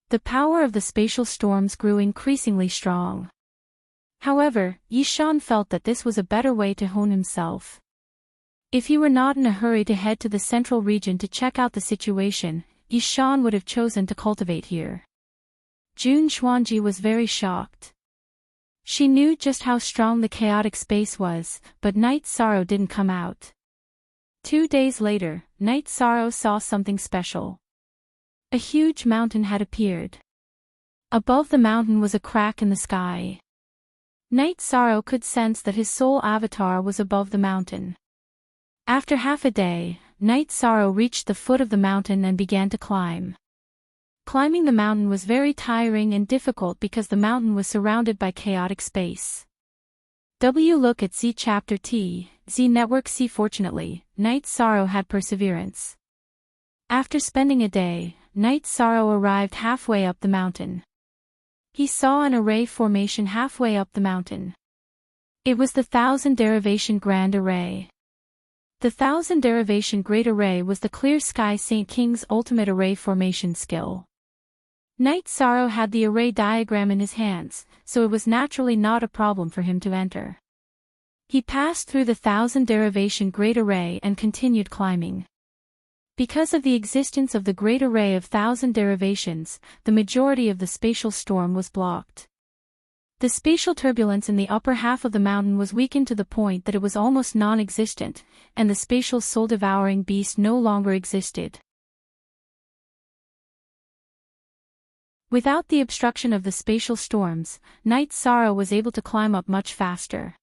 The power of the spatial storms grew increasingly strong. However, Yi Shan felt that this was a better way to hone himself. If he were not in a hurry to head to the central region to check out the situation, Yi Shan would have chosen to cultivate here. Jun Xuanji was very shocked. She knew just how strong the chaotic space was, but Night Sorrow didn't come out. 2 days later, Night Sorrow saw something special. A huge mountain had appeared. Above the mountain was a crack in the sky. Night Sorrow could sense that his soul avatar was above the mountain. After half a day, Night Sorrow reached the foot of the mountain and began to climb. Climbing the mountain was very tiring and difficult because the mountain was surrounded by chaotic space. Look at Z Chapter T, Z Network C. Fortunately, Night Sorrow had perseverance. After spending a day, Night Sorrow arrived halfway up the mountain. He saw an array formation halfway up the mountain. It was the 1000 Derivation Grand Array. The 1000 Derivation Great Array was the Clear Sky Saint King's ultimate array formation skill. Night Sorrow had the array diagram in his hands, so it was naturally not a problem for him to enter. He passed through the 1000 Derivation Great Array and continued climbing. Because of the existence of the Great Array of 1000 Derivations, the majority of the spatial storm was blocked. The spatial turbulence in the upper half of the mountain was weakened to the point that it was almost non-existent, and the spatial soul-devouring beast no longer existed. Without the obstruction of the spatial storms, Night Sorrow was able to climb up much faster.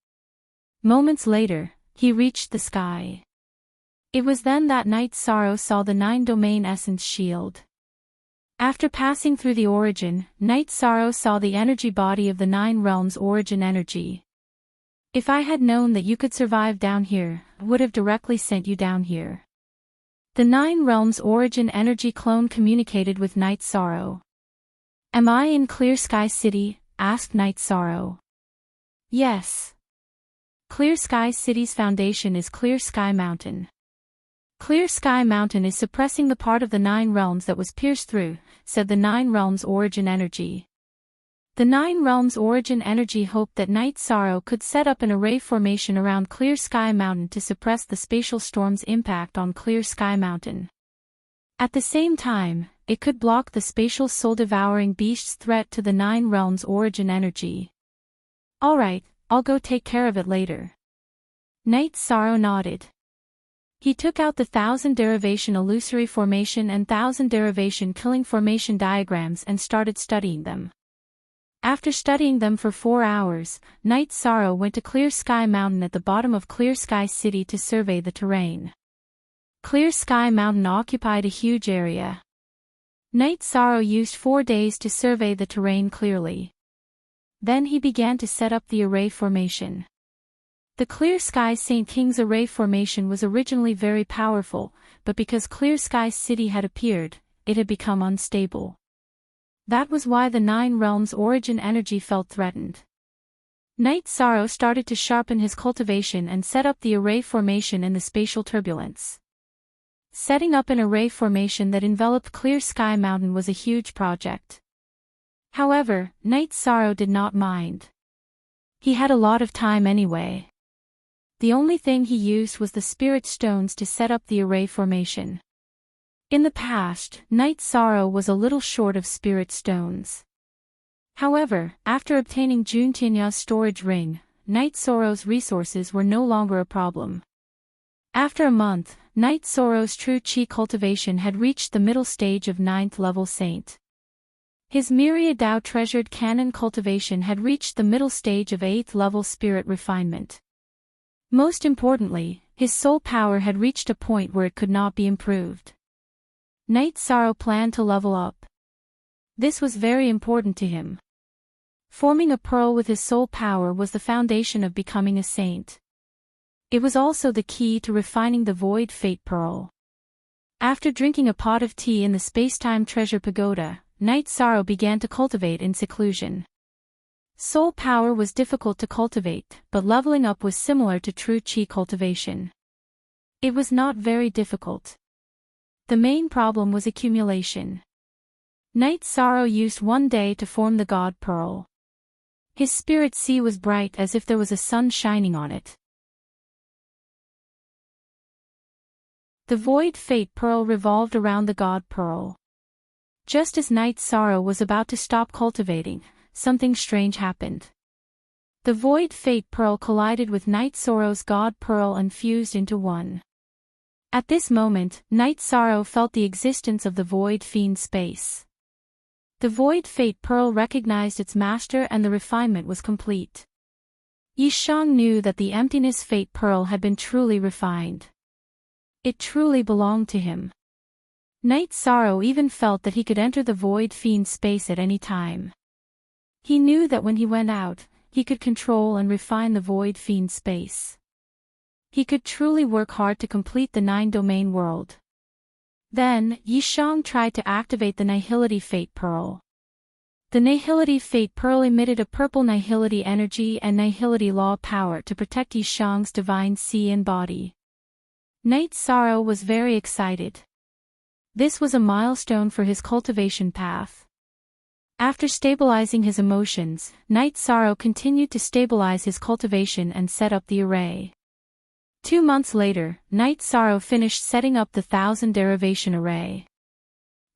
Moments later, he reached the sky. It was then that Night Sorrow saw the 9-domain essence shield. After passing through the origin, Night Sorrow saw the energy body of the 9 realms origin energy. If I had known that you could survive down here, I would have directly sent you down here. The 9 realms origin energy clone communicated with Night Sorrow. Am I in Clear Sky City? Asked Night Sorrow. Yes. Clear Sky City's foundation is Clear Sky Mountain. Clear Sky Mountain is suppressing the part of the 9 realms that was pierced through, said the 9 realms origin energy. The 9 realms origin energy hoped that Night Sorrow could set up an array formation around Clear Sky Mountain to suppress the spatial storm's impact on Clear Sky Mountain. At the same time, it could block the spatial soul-devouring beast's threat to the Nine Realms' origin energy. Alright, I'll go take care of it later. Knight Sorrow nodded. He took out the 1000 derivation illusory formation and 1000 derivation killing formation diagrams and started studying them. After studying them for 4 hours, Knight Sorrow went to Clear Sky Mountain at the bottom of Clear Sky City to survey the terrain. Clear Sky Mountain occupied a huge area. Knight Sorrow used 4 days to survey the terrain clearly. Then he began to set up the array formation. The Clear Sky St. King's array formation was originally very powerful, but because Clear Sky City had appeared, it had become unstable. That was why the Nine Realms' origin energy felt threatened. Knight Sorrow started to sharpen his cultivation and set up the array formation in the spatial turbulence. Setting up an array formation that enveloped Clear Sky Mountain was a huge project. However, Knight Sorrow did not mind. He had a lot of time anyway. The only thing he used was the spirit stones to set up the array formation. In the past, Knight Sorrow was a little short of spirit stones. However, after obtaining Juntinya's storage ring, Knight Sorrow's resources were no longer a problem. After a month, Knight Sorrow's true chi cultivation had reached the middle stage of 9th level saint. His myriad Dao treasured canon cultivation had reached the middle stage of 8th level spirit refinement. Most importantly, his soul power had reached a point where it could not be improved. Knight Sorrow planned to level up. This was very important to him. Forming a pearl with his soul power was the foundation of becoming a saint. It was also the key to refining the Void Fate Pearl. After drinking a pot of tea in the Spacetime Treasure Pagoda, Knight Sorrow began to cultivate in seclusion. Soul power was difficult to cultivate, but leveling up was similar to true chi cultivation. It was not very difficult. The main problem was accumulation. Knight Sorrow used 1 day to form the God Pearl. His spirit sea was bright as if there was a sun shining on it. The Void Fate Pearl revolved around the God Pearl. Just as Knight Sorrow was about to stop cultivating, something strange happened. The Void Fate Pearl collided with Knight Sorrow's God Pearl and fused into one. At this moment, Knight Sorrow felt the existence of the Void Fiend space. The Void Fate Pearl recognized its master and the refinement was complete. Yishang knew that the Emptiness Fate Pearl had been truly refined. It truly belonged to him. Knight Sorrow even felt that he could enter the Void Fiend space at any time. He knew that when he went out, he could control and refine the Void Fiend space. He could truly work hard to complete the 9-domain world. Then, Yishang tried to activate the Nihility Fate Pearl. The Nihility Fate Pearl emitted a purple Nihility energy and Nihility Law power to protect Yishang's divine sea and body. Knight Sorrow was very excited. This was a milestone for his cultivation path. After stabilizing his emotions, Knight Sorrow continued to stabilize his cultivation and set up the array. 2 months later, Knight Sorrow finished setting up the 1000 derivation array.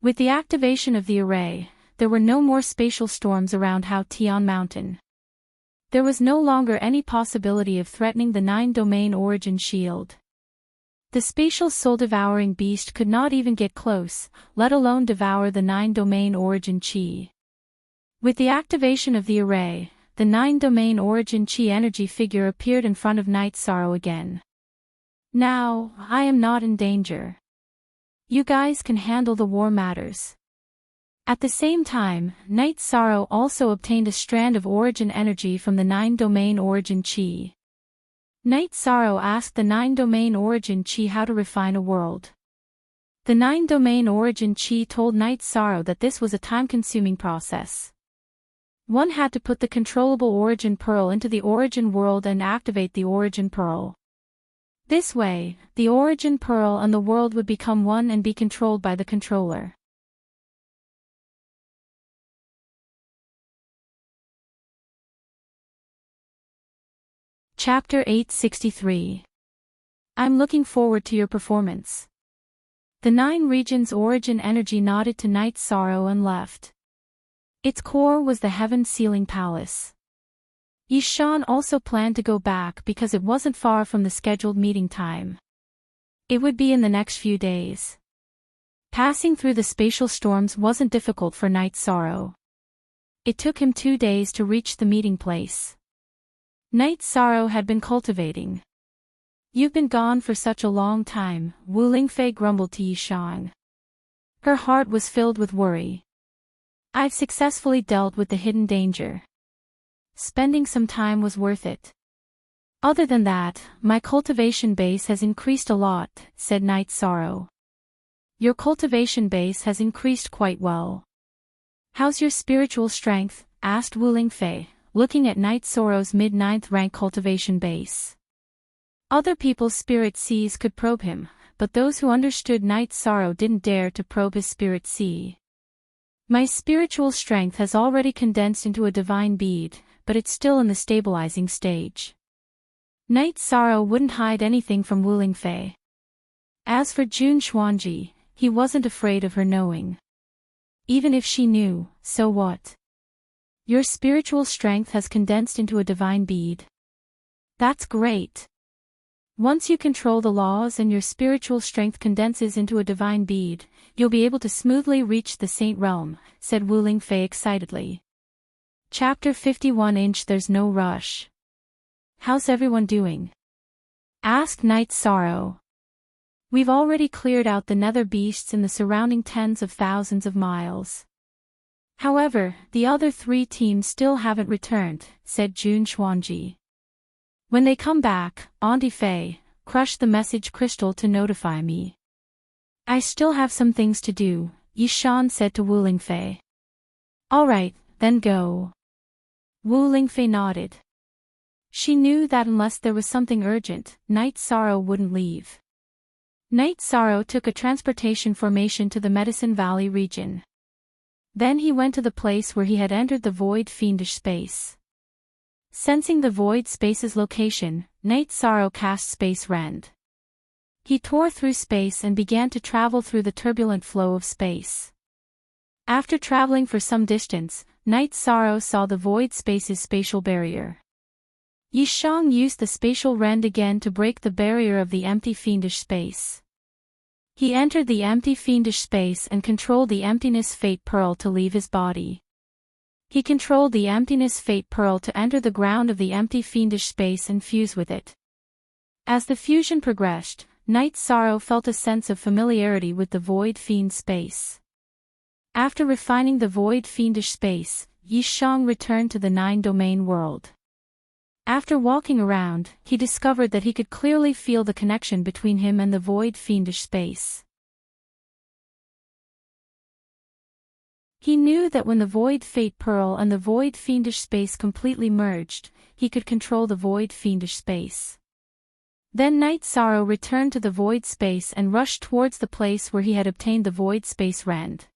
With the activation of the array, there were no more spatial storms around Hao Tian Mountain. There was no longer any possibility of threatening the 9-domain origin shield. The spatial soul-devouring beast could not even get close, let alone devour the 9-domain origin chi. With the activation of the array, the 9-domain origin chi energy figure appeared in front of Knight Sorrow again. Now, I am not in danger. You guys can handle the war matters. At the same time, Knight Sorrow also obtained a strand of origin energy from the 9-domain origin chi. Knight Sorrow asked the 9-domain origin chi how to refine a world. The 9-domain origin chi told Knight Sorrow that this was a time-consuming process. One had to put the controllable origin pearl into the origin world and activate the origin pearl. This way, the origin pearl and the world would become one and be controlled by the controller. Chapter 863. I'm looking forward to your performance. The 9 regions' origin energy nodded to Night Sorrow and left. Its core was the Heaven Sealing Palace. Yishan also planned to go back because it wasn't far from the scheduled meeting time. It would be in the next few days. Passing through the spatial storms wasn't difficult for Night Sorrow. It took him 2 days to reach the meeting place. Night Sorrow had been cultivating. "You've been gone for such a long time," Wu Lingfei grumbled to Yishan. Her heart was filled with worry. "I've successfully dealt with the hidden danger. Spending some time was worth it. Other than that, my cultivation base has increased a lot," said Night Sorrow. "Your cultivation base has increased quite well. How's your spiritual strength?" asked Wu Lingfei, looking at Night Sorrow's mid-9th rank cultivation base. Other people's spirit seas could probe him, but those who understood Night Sorrow didn't dare to probe his spirit sea. "My spiritual strength has already condensed into a divine bead, but it's still in the stabilizing stage." Night Sorrow wouldn't hide anything from Wu Lingfei. As for Jun Xuanji, he wasn't afraid of her knowing. Even if she knew, so what? "Your spiritual strength has condensed into a divine bead. That's great. Once you control the laws and your spiritual strength condenses into a divine bead, you'll be able to smoothly reach the Saint Realm," said Wu Lingfei excitedly. Chapter 51. There's no rush. "How's everyone doing?" asked Night Sorrow. "We've already cleared out the nether beasts in the surrounding tens of thousands of miles. However, the other 3 teams still haven't returned," said Jun Xuanji. "When they come back, Auntie Fei, crush the message crystal to notify me." "I still have some things to do," Yishan said to Wu Lingfei. "All right, then go." Wu Lingfei nodded. She knew that unless there was something urgent, Night Sorrow wouldn't leave. Night Sorrow took a transportation formation to the Medicine Valley region. Then he went to the place where he had entered the void fiendish space. Sensing the void space's location, Night Sorrow cast Space Rend. He tore through space and began to travel through the turbulent flow of space. After traveling for some distance, Night Sorrow saw the void space's spatial barrier. Yishang used the spatial rend again to break the barrier of the empty fiendish space. He entered the empty fiendish space and controlled the emptiness fate pearl to leave his body. He controlled the emptiness fate pearl to enter the ground of the empty fiendish space and fuse with it. As the fusion progressed, Night Sorrow felt a sense of familiarity with the void fiend space. After refining the void fiendish space, Yishang returned to the 9-domain world. After walking around, he discovered that he could clearly feel the connection between him and the void fiendish space. He knew that when the void fate pearl and the void fiendish space completely merged, he could control the void fiendish space. Then Night Sorrow returned to the void space and rushed towards the place where he had obtained the void space rend.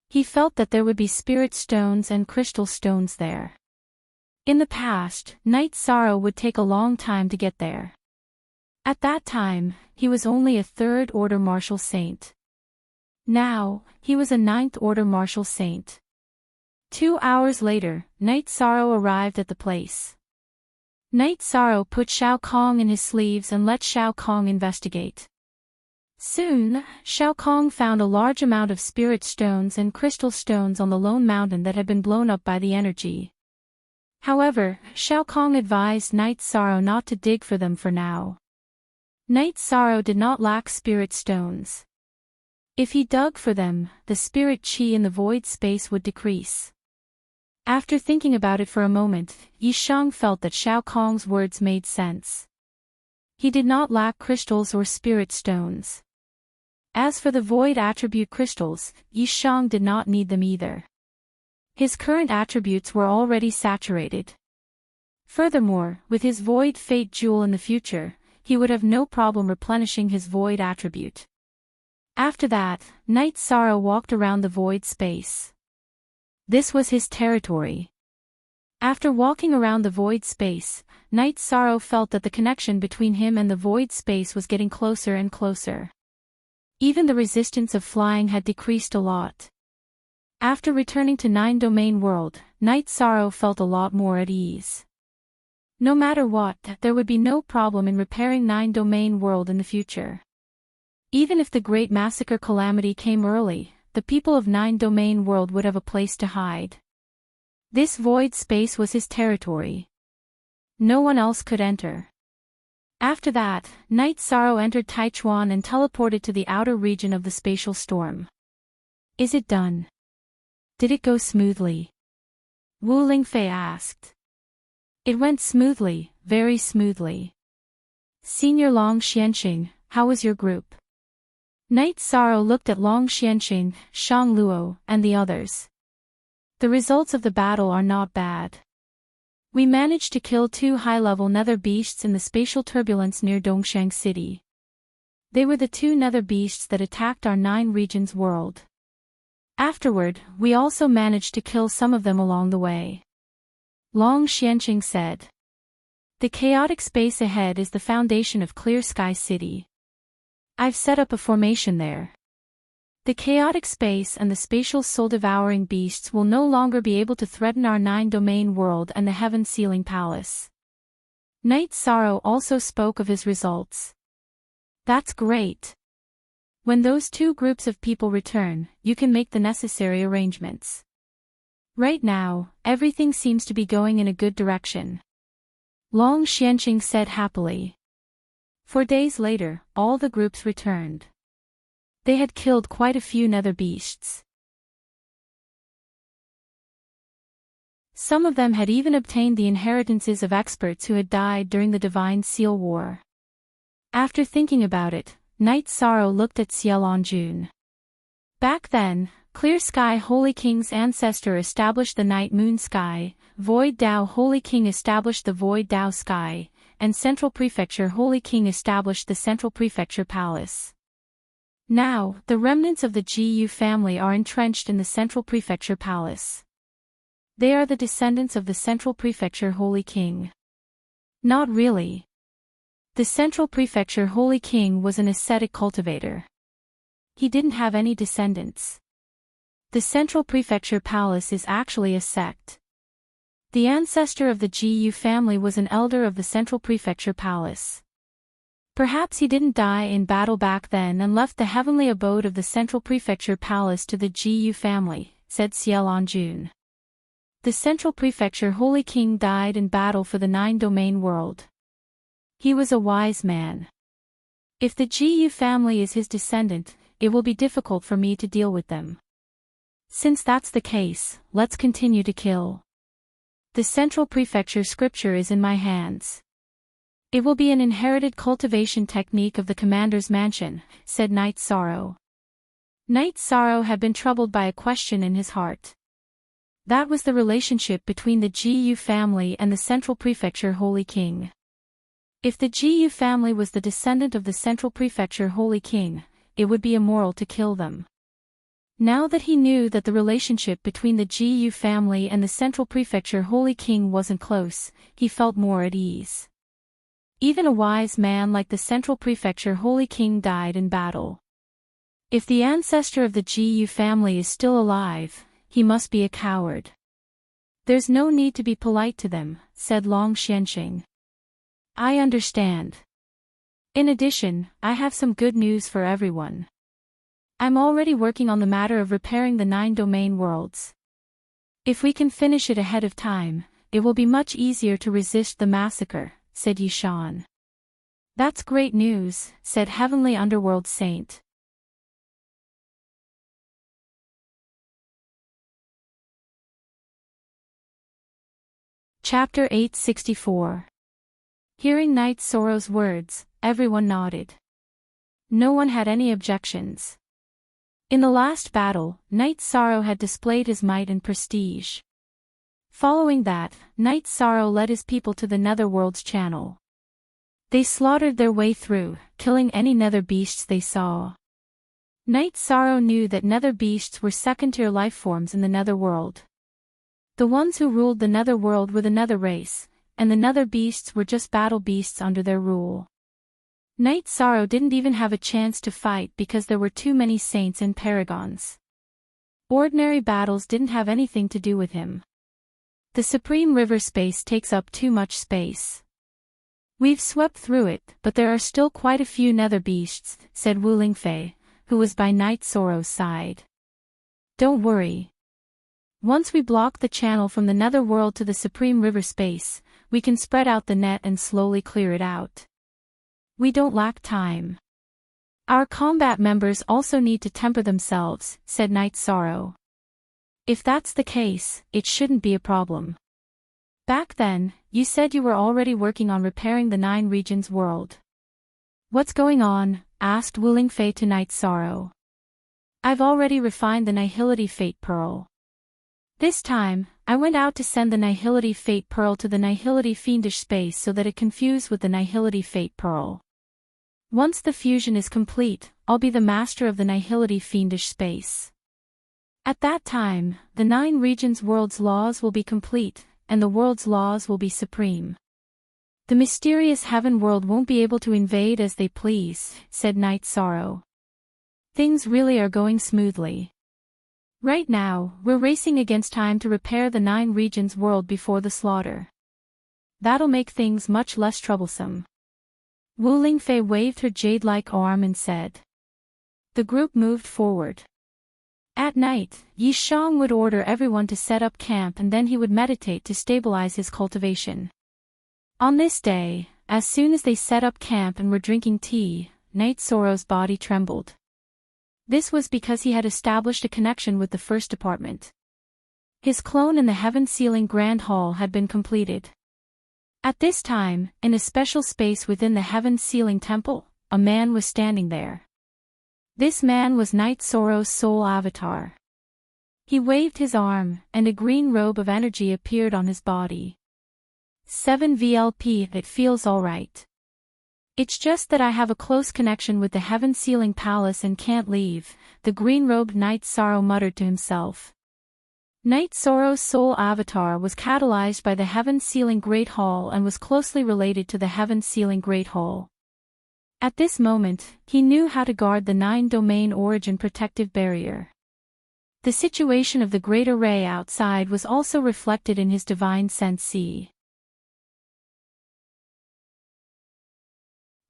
He felt that there would be spirit stones and crystal stones there. In the past, Night Sorrow would take a long time to get there. At that time, he was only a 3rd order martial saint. Now, he was a 9th order martial saint. 2 hours later, Night Sorrow arrived at the place. Night Sorrow put Shao Kong in his sleeves and let Shao Kong investigate. Soon, Shao Kong found a large amount of spirit stones and crystal stones on the lone mountain that had been blown up by the energy. However, Shao Kong advised Night Sorrow not to dig for them for now. Night Sorrow did not lack spirit stones. If he dug for them, the spirit chi in the void space would decrease. After thinking about it for a moment, Yishang felt that Shao Kong's words made sense. He did not lack crystals or spirit stones. As for the void attribute crystals, Yishang did not need them either. His current attributes were already saturated. Furthermore, with his void fate jewel in the future, he would have no problem replenishing his void attribute. After that, Night Sorrow walked around the void space. This was his territory. After walking around the void space, Night Sorrow felt that the connection between him and the void space was getting closer and closer. Even the resistance of flying had decreased a lot. After returning to Nine Domain World, Night Sorrow felt a lot more at ease. No matter what, there would be no problem in repairing Nine Domain World in the future. Even if the Great Massacre calamity came early, the people of Nine Domain World would have a place to hide. This void space was his territory. No one else could enter. After that, Night Sorrow entered Taichuan and teleported to the outer region of the spatial storm. Is it done? Did it go smoothly? Wu Lingfei asked. It went smoothly, very smoothly. Senior Long Xianxing, how was your group? Night Sorrow looked at Long Xianxing, Shang Luo, and the others. The results of the battle are not bad. We managed to kill 2 high-level nether beasts in the spatial turbulence near Dongshang City. They were the 2 nether beasts that attacked our 9 regions world. Afterward, we also managed to kill some of them along the way. Long Xianxing said. The chaotic space ahead is the foundation of Clear Sky City. I've set up a formation there. The chaotic space and the spatial soul-devouring beasts will no longer be able to threaten our 9-domain world and the heaven-sealing palace. Night Sorrow also spoke of his results. That's great. When those 2 groups of people return, you can make the necessary arrangements. Right now, everything seems to be going in a good direction. Long Xianxing said happily. 4 days later, all the groups returned. They had killed quite a few nether beasts. Some of them had even obtained the inheritances of experts who had died during the Divine Seal War. After thinking about it, Night Sorrow looked at Xiaolongjun. Back then, Clear Sky Holy King's ancestor established the Night Moon Sky, Void Dao Holy King established the Void Dao Sky, and Central Prefecture Holy King established the Central Prefecture Palace. Now, the remnants of the Gu family are entrenched in the Central Prefecture Palace. They are the descendants of the Central Prefecture Holy King. Not really. The Central Prefecture Holy King was an ascetic cultivator. He didn't have any descendants. The Central Prefecture Palace is actually a sect. The ancestor of the Gu family was an elder of the Central Prefecture Palace. Perhaps he didn't die in battle back then and left the heavenly abode of the Central Prefecture Palace to the Gu family, said Xiaolongjun. The Central Prefecture Holy King died in battle for the 9-domain world. He was a wise man. If the Gu family is his descendant, it will be difficult for me to deal with them. Since that's the case, let's continue to kill. The Central Prefecture scripture is in my hands. It will be an inherited cultivation technique of the commander's mansion, said Night Sorrow. Night Sorrow had been troubled by a question in his heart. That was the relationship between the Gu family and the Central Prefecture Holy King. If the Gu family was the descendant of the Central Prefecture Holy King, it would be immoral to kill them. Now that he knew that the relationship between the Gu family and the Central Prefecture Holy King wasn't close, he felt more at ease. Even a wise man like the Central Prefecture Holy King died in battle. If the ancestor of the Gu family is still alive, he must be a coward. There's no need to be polite to them, said Long Xianxing. I understand. In addition, I have some good news for everyone. I'm already working on the matter of repairing the 9-domain worlds. If we can finish it ahead of time, it will be much easier to resist the massacre, said Yishan. That's great news, said Heavenly Underworld Saint. Chapter 864. Hearing Night Sorrow's words, everyone nodded. No one had any objections. In the last battle, Night Sorrow had displayed his might and prestige. Following that, Night Sorrow led his people to the Netherworld's channel. They slaughtered their way through, killing any nether beasts they saw. Night Sorrow knew that nether beasts were second-tier life forms in the Netherworld. The ones who ruled the Netherworld were the Nether race, and the nether beasts were just battle beasts under their rule. Night Sorrow didn't even have a chance to fight because there were too many saints and paragons. Ordinary battles didn't have anything to do with him. The Supreme River space takes up too much space. We've swept through it, but there are still quite a few nether beasts, said Wu Lingfei, who was by Night Sorrow's side. Don't worry. Once we block the channel from the nether world to the Supreme River space, we can spread out the net and slowly clear it out. We don't lack time. Our combat members also need to temper themselves, said Night Sorrow. If that's the case, it shouldn't be a problem. Back then, you said you were already working on repairing the 9 regions world. What's going on? Asked Wu Lingfei to Night Sorrow. I've already refined the Nihility Fate Pearl. This time, I went out to send the Nihility Fate Pearl to the Nihility Fiendish space so that it can fuse with the Nihility Fate Pearl. Once the fusion is complete, I'll be the master of the Nihility Fiendish space. At that time, the 9 regions world's laws will be complete, and the world's laws will be supreme. The mysterious heaven world won't be able to invade as they please, said Night Sorrow. Things really are going smoothly. Right now, we're racing against time to repair the 9 regions world before the slaughter. That'll make things much less troublesome. Wu Lingfei waved her jade-like arm and said. The group moved forward. At night, Yi Shang would order everyone to set up camp and then he would meditate to stabilize his cultivation. On this day, as soon as they set up camp and were drinking tea, Night Sorrow's body trembled. This was because he had established a connection with the first department. His clone in the heaven-sealing Grand Hall had been completed. At this time, in a special space within the heaven-sealing temple, a man was standing there. This man was Night Sorrow's soul avatar. He waved his arm, and a green robe of energy appeared on his body. 7 VLP. It feels alright. It's just that I have a close connection with the heaven-sealing palace and can't leave, the green-robed Night Sorrow muttered to himself. Night Sorrow's soul avatar was catalyzed by the heaven-sealing Great Hall and was closely related to the heaven-sealing Great Hall. At this moment, he knew how to guard the 9-domain origin protective barrier. The situation of the great array outside was also reflected in his divine sense.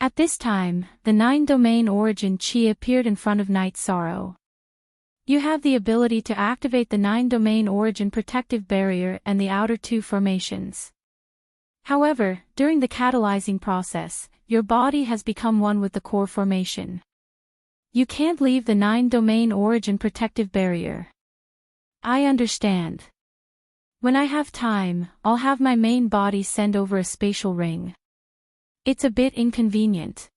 At this time, the 9-domain origin chi appeared in front of Night Sorrow. You have the ability to activate the 9-domain origin protective barrier and the outer 2 formations. However, during the catalyzing process, your body has become one with the core formation. You can't leave the 9-domain origin protective barrier. I understand. When I have time, I'll have my main body send over a spatial ring. It's a bit inconvenient.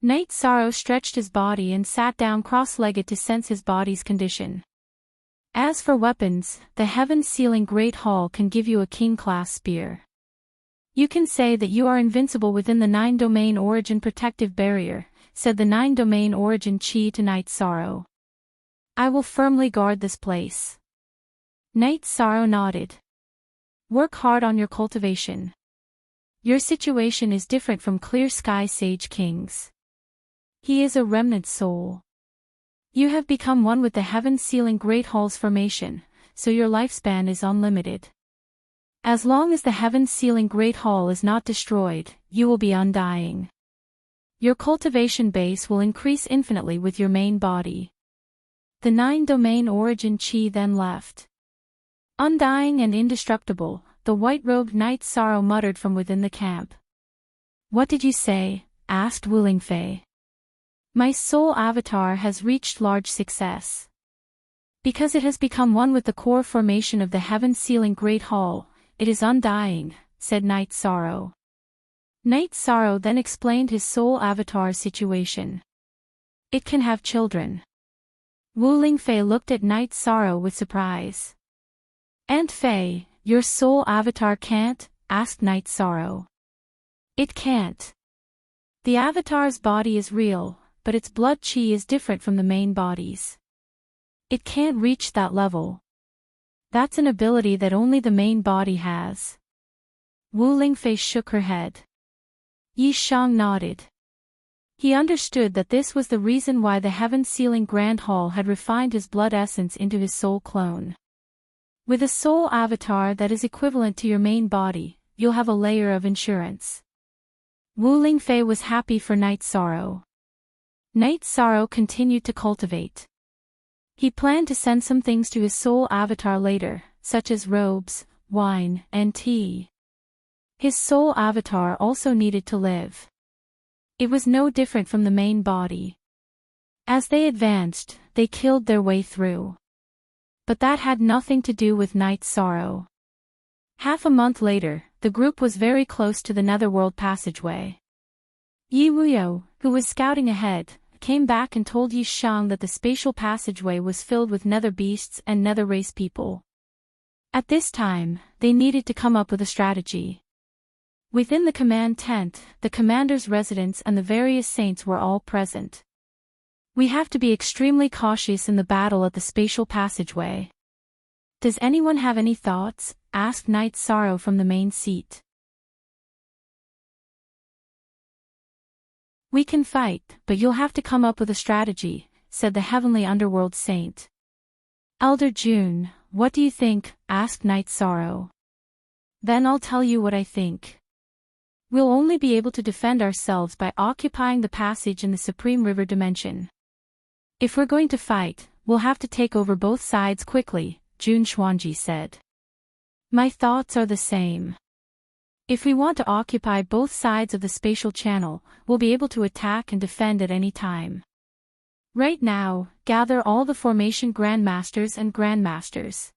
Night Sorrow stretched his body and sat down cross-legged to sense his body's condition. As for weapons, the heaven-sealing Great Hall can give you a king-class spear. You can say that you are invincible within the 9-domain origin protective barrier, said the 9-domain origin chi to Night Sorrow. I will firmly guard this place. Night Sorrow nodded. Work hard on your cultivation. Your situation is different from Clear Sky Sage King's. He is a remnant soul. You have become one with the heaven-sealing Great Hall's formation, so your lifespan is unlimited. As long as the heaven-sealing Great Hall is not destroyed, you will be undying. Your cultivation base will increase infinitely with your main body. The 9-domain origin chi then left. Undying and indestructible, the white-robed Night Sorrow muttered from within the camp. What did you say? Asked Wu Lingfei. My soul avatar has reached large success. Because it has become one with the core formation of the heaven-sealing Great Hall, it is undying, said Night Sorrow. Night Sorrow then explained his soul avatar's situation. It can have children. Wu Lingfei looked at Night Sorrow with surprise. Aunt Fei, your soul avatar can't? Asked Night Sorrow. It can't. The avatar's body is real, but its blood chi is different from the main body's. It can't reach that level. That's an ability that only the main body has. Wu Lingfei shook her head. Yi Shang nodded. He understood that this was the reason why the heaven-sealing Grand Hall had refined his blood essence into his soul clone. With a soul avatar that is equivalent to your main body, you'll have a layer of insurance. Wu Lingfei was happy for Night Sorrow. Night Sorrow continued to cultivate. He planned to send some things to his soul avatar later, such as robes, wine, and tea. His soul avatar also needed to live. It was no different from the main body. As they advanced, they killed their way through. But that had nothing to do with Night Sorrow. Half a month later, the group was very close to the Netherworld passageway. Yi Wuyo, who was scouting ahead, came back and told Yi Shang that the spatial passageway was filled with nether beasts and nether race people. At this time, they needed to come up with a strategy. Within the command tent, the commander's residence and the various saints were all present. We have to be extremely cautious in the battle at the spatial passageway. Does anyone have any thoughts? Asked Night Sorrow from the main seat. We can fight, but you'll have to come up with a strategy, said the heavenly underworld saint. Elder June, what do you think? Asked Night Sorrow. Then I'll tell you what I think. We'll only be able to defend ourselves by occupying the passage in the Supreme River Dimension. If we're going to fight, we'll have to take over both sides quickly, Jun Xuanji said. My thoughts are the same. If we want to occupy both sides of the spatial channel, we'll be able to attack and defend at any time. Right now, gather all the formation grandmasters and grandmasters.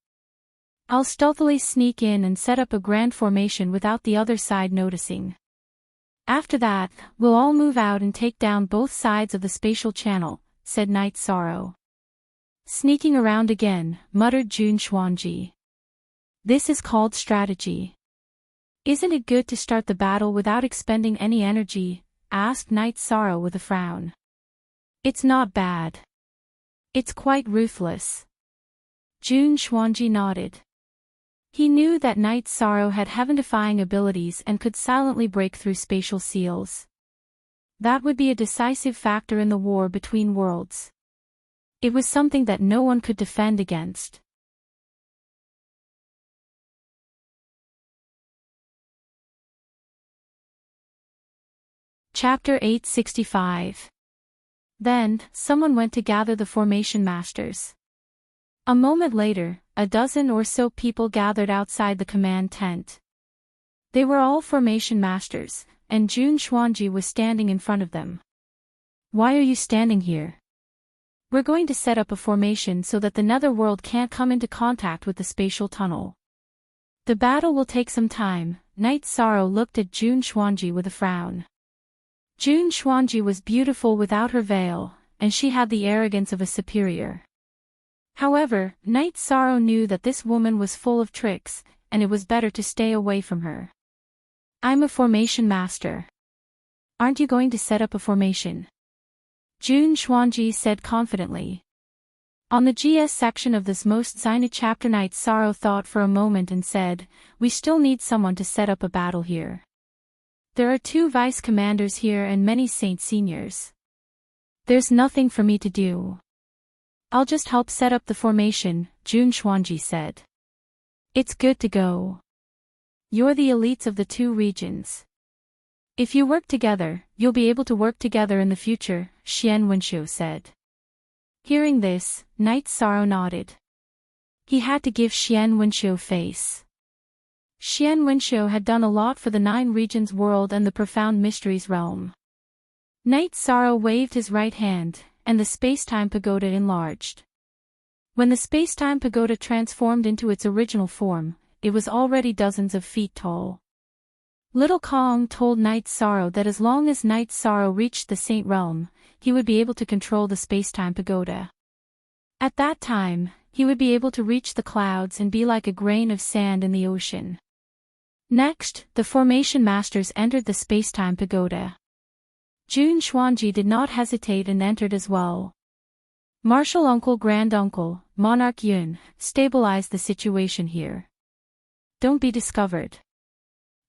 I'll stealthily sneak in and set up a grand formation without the other side noticing. After that, we'll all move out and take down both sides of the spatial channel, said Night Sorrow. Sneaking around again, muttered Jun Xuanji. This is called strategy. Isn't it good to start the battle without expending any energy? Asked Night Sorrow with a frown. It's not bad. It's quite ruthless. Jun Xuanji nodded. He knew that Night Sorrow had heaven-defying abilities and could silently break through spatial seals. That would be a decisive factor in the war between worlds. It was something that no one could defend against. Chapter 865. Then, someone went to gather the formation masters. A moment later, a dozen or so people gathered outside the command tent. They were all formation masters, and Jun Xuanji was standing in front of them. Why are you standing here? We're going to set up a formation so that the netherworld can't come into contact with the spatial tunnel. The battle will take some time. Night Sorrow looked at Jun Xuanji with a frown. Jun Xuanji was beautiful without her veil, and she had the arrogance of a superior. However, Night Sorrow knew that this woman was full of tricks, and it was better to stay away from her. I'm a formation master. Aren't you going to set up a formation? Jun Xuanji said confidently. On the GS section of this most signed chapter, Night Sorrow thought for a moment and said, we still need someone to set up a battle here. There are 2 vice commanders here and many saint seniors. There's nothing for me to do. I'll just help set up the formation, Jun Xuanji said. It's good to go. You're the elites of the 2 regions. If you work together, you'll be able to work together in the future, Xian Wenxiu said. Hearing this, Night Sorrow nodded. He had to give Xian Wenxiu face. Xian Wenxiu had done a lot for the 9 regions world and the profound mysteries realm. Night Sorrow waved his right hand, and the space-time pagoda enlarged. When the space-time pagoda transformed into its original form, it was already dozens of feet tall. Little Kong told Night Sorrow that as long as Night Sorrow reached the Saint Realm, he would be able to control the space-time pagoda. At that time, he would be able to reach the clouds and be like a grain of sand in the ocean. Next, the formation masters entered the space-time pagoda. Jun Xuanji did not hesitate and entered as well. Martial Uncle Grand-Uncle, Monarch Yun, stabilized the situation here. Don't be discovered.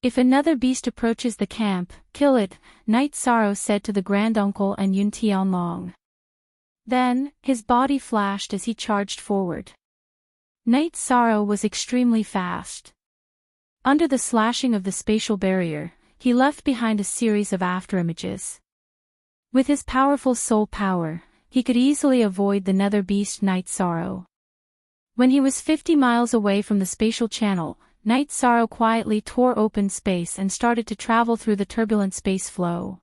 If another beast approaches the camp, kill it, Night Sorrow said to the granduncle and Yun Tianlong. Then, his body flashed as he charged forward. Night Sorrow was extremely fast. Under the slashing of the spatial barrier, he left behind a series of afterimages. With his powerful soul power, he could easily avoid the nether beast Night Sorrow. When he was 50 miles away from the spatial channel, Night Sorrow quietly tore open space and started to travel through the turbulent space flow.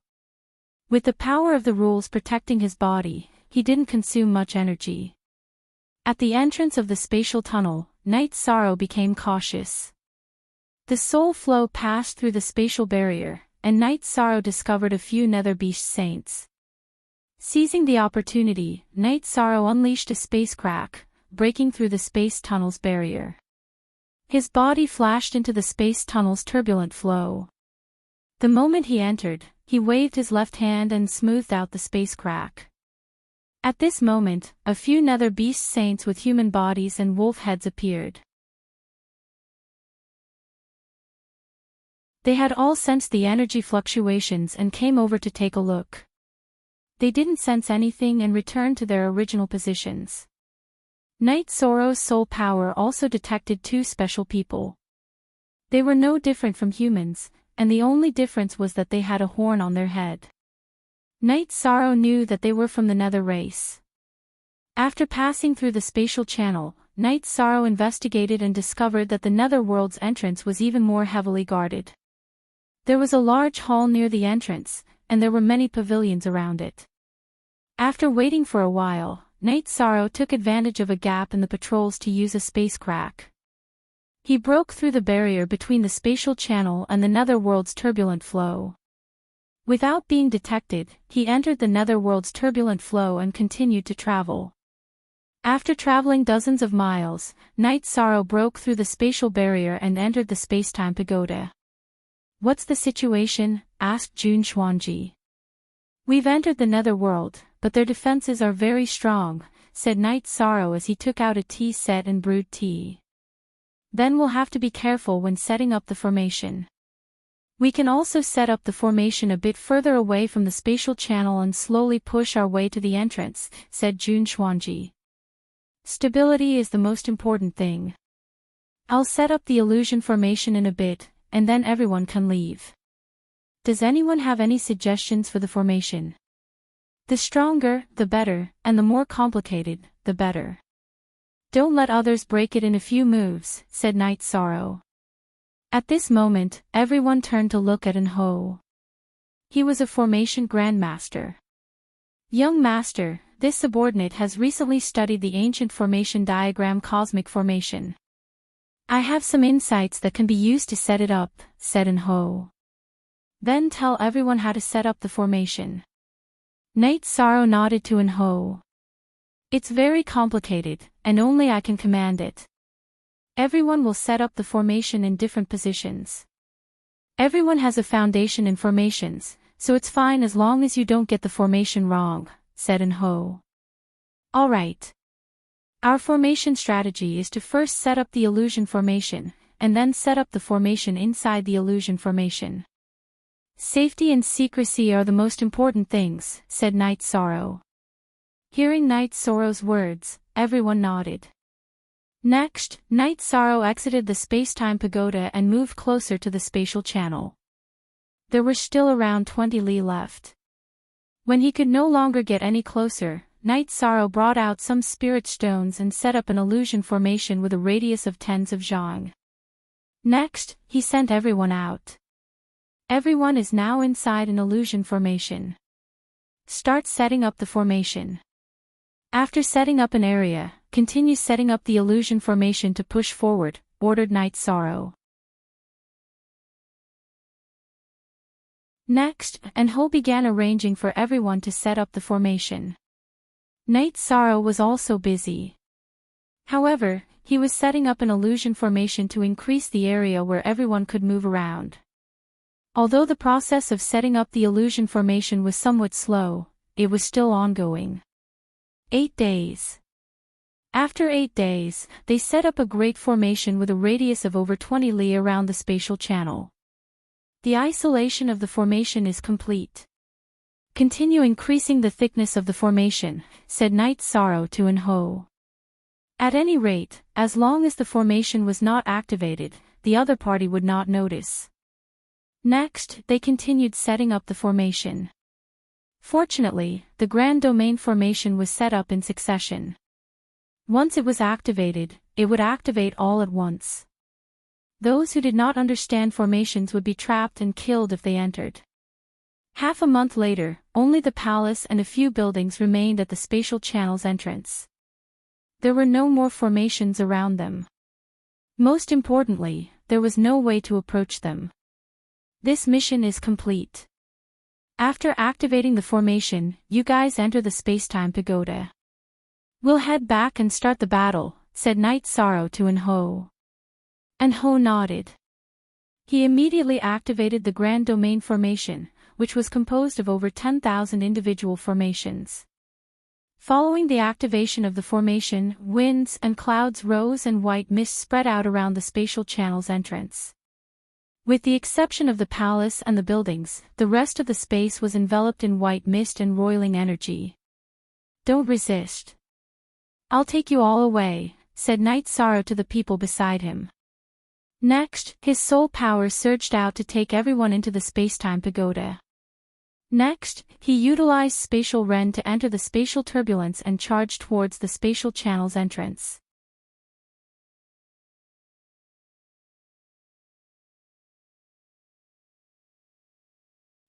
With the power of the rules protecting his body, he didn't consume much energy. At the entrance of the spatial tunnel, Night Sorrow became cautious. The soul flow passed through the spatial barrier, and Night Sorrow discovered a few nether beast saints. Seizing the opportunity, Night Sorrow unleashed a space crack, breaking through the space tunnel's barrier. His body flashed into the space tunnel's turbulent flow. The moment he entered, he waved his left hand and smoothed out the space crack. At this moment, a few nether beast saints with human bodies and wolf heads appeared. They had all sensed the energy fluctuations and came over to take a look. They didn't sense anything and returned to their original positions. Night Sorrow's soul power also detected two special people. They were no different from humans, and the only difference was that they had a horn on their head. Night Sorrow knew that they were from the nether race. After passing through the spatial channel, Night Sorrow investigated and discovered that the netherworld's entrance was even more heavily guarded. There was a large hall near the entrance, and there were many pavilions around it. After waiting for a while, Night Sorrow took advantage of a gap in the patrols to use a space crack. He broke through the barrier between the spatial channel and the netherworld's turbulent flow. Without being detected, he entered the netherworld's turbulent flow and continued to travel. After traveling dozens of miles, Night Sorrow broke through the spatial barrier and entered the space-time pagoda. "What's the situation?" asked Jun Xuanji. "We've entered the netherworld, but their defenses are very strong," said Night Sorrow as he took out a tea set and brewed tea. "Then we'll have to be careful when setting up the formation. We can also set up the formation a bit further away from the spatial channel and slowly push our way to the entrance," said Jun Xuanji. "Stability is the most important thing. I'll set up the illusion formation in a bit, and then everyone can leave. Does anyone have any suggestions for the formation? The stronger, the better, and the more complicated, the better. Don't let others break it in a few moves," said Night Sorrow. At this moment, everyone turned to look at Enho. He was a formation grandmaster. "Young master, this subordinate has recently studied the ancient formation diagram cosmic formation. I have some insights that can be used to set it up," said Enho. "Then tell everyone how to set up the formation." Night Sorrow nodded to Enho. "It's very complicated, and only I can command it. Everyone will set up the formation in different positions. Everyone has a foundation in formations, so it's fine as long as you don't get the formation wrong," said Enho. "All right. Our formation strategy is to first set up the illusion formation, and then set up the formation inside the illusion formation. Safety and secrecy are the most important things," said Night Sorrow. Hearing Night Sorrow's words, everyone nodded. Next, Night Sorrow exited the space-time pagoda and moved closer to the spatial channel. There were still around 20 li left. When he could no longer get any closer, Night Sorrow brought out some spirit stones and set up an illusion formation with a radius of tens of zhang. Next, he sent everyone out. Everyone is now inside an illusion formation. Start setting up the formation. After setting up an area, continue setting up the illusion formation to push forward, ordered Night Sorrow. Next, Enho began arranging for everyone to set up the formation. Night Sorrow was also busy. However, he was setting up an illusion formation to increase the area where everyone could move around. Although the process of setting up the illusion formation was somewhat slow, it was still ongoing. 8 days. After 8 days, they set up a great formation with a radius of over 20 li around the spatial channel. The isolation of the formation is complete. Continue increasing the thickness of the formation, said Knight's Sorrow to En-ho. At any rate, as long as the formation was not activated, the other party would not notice. Next, they continued setting up the formation. Fortunately, the Grand Domain formation was set up in succession. Once it was activated, it would activate all at once. Those who did not understand formations would be trapped and killed if they entered. Half a month later, only the palace and a few buildings remained at the spatial channel's entrance. There were no more formations around them. Most importantly, there was no way to approach them. This mission is complete. After activating the formation, you guys enter the space-time pagoda. We'll head back and start the battle, said Knight's Sorrow to En-ho. En-ho nodded. He immediately activated the Grand Domain formation, which was composed of over 10,000 individual formations. Following the activation of the formation, winds and clouds rose and white mist spread out around the spatial channel's entrance. With the exception of the palace and the buildings, the rest of the space was enveloped in white mist and roiling energy. Don't resist. I'll take you all away, said Knight's Sorrow to the people beside him. Next, his soul power surged out to take everyone into the space-time pagoda. Next, he utilized spatial Ren to enter the spatial turbulence and charge towards the spatial channel's entrance.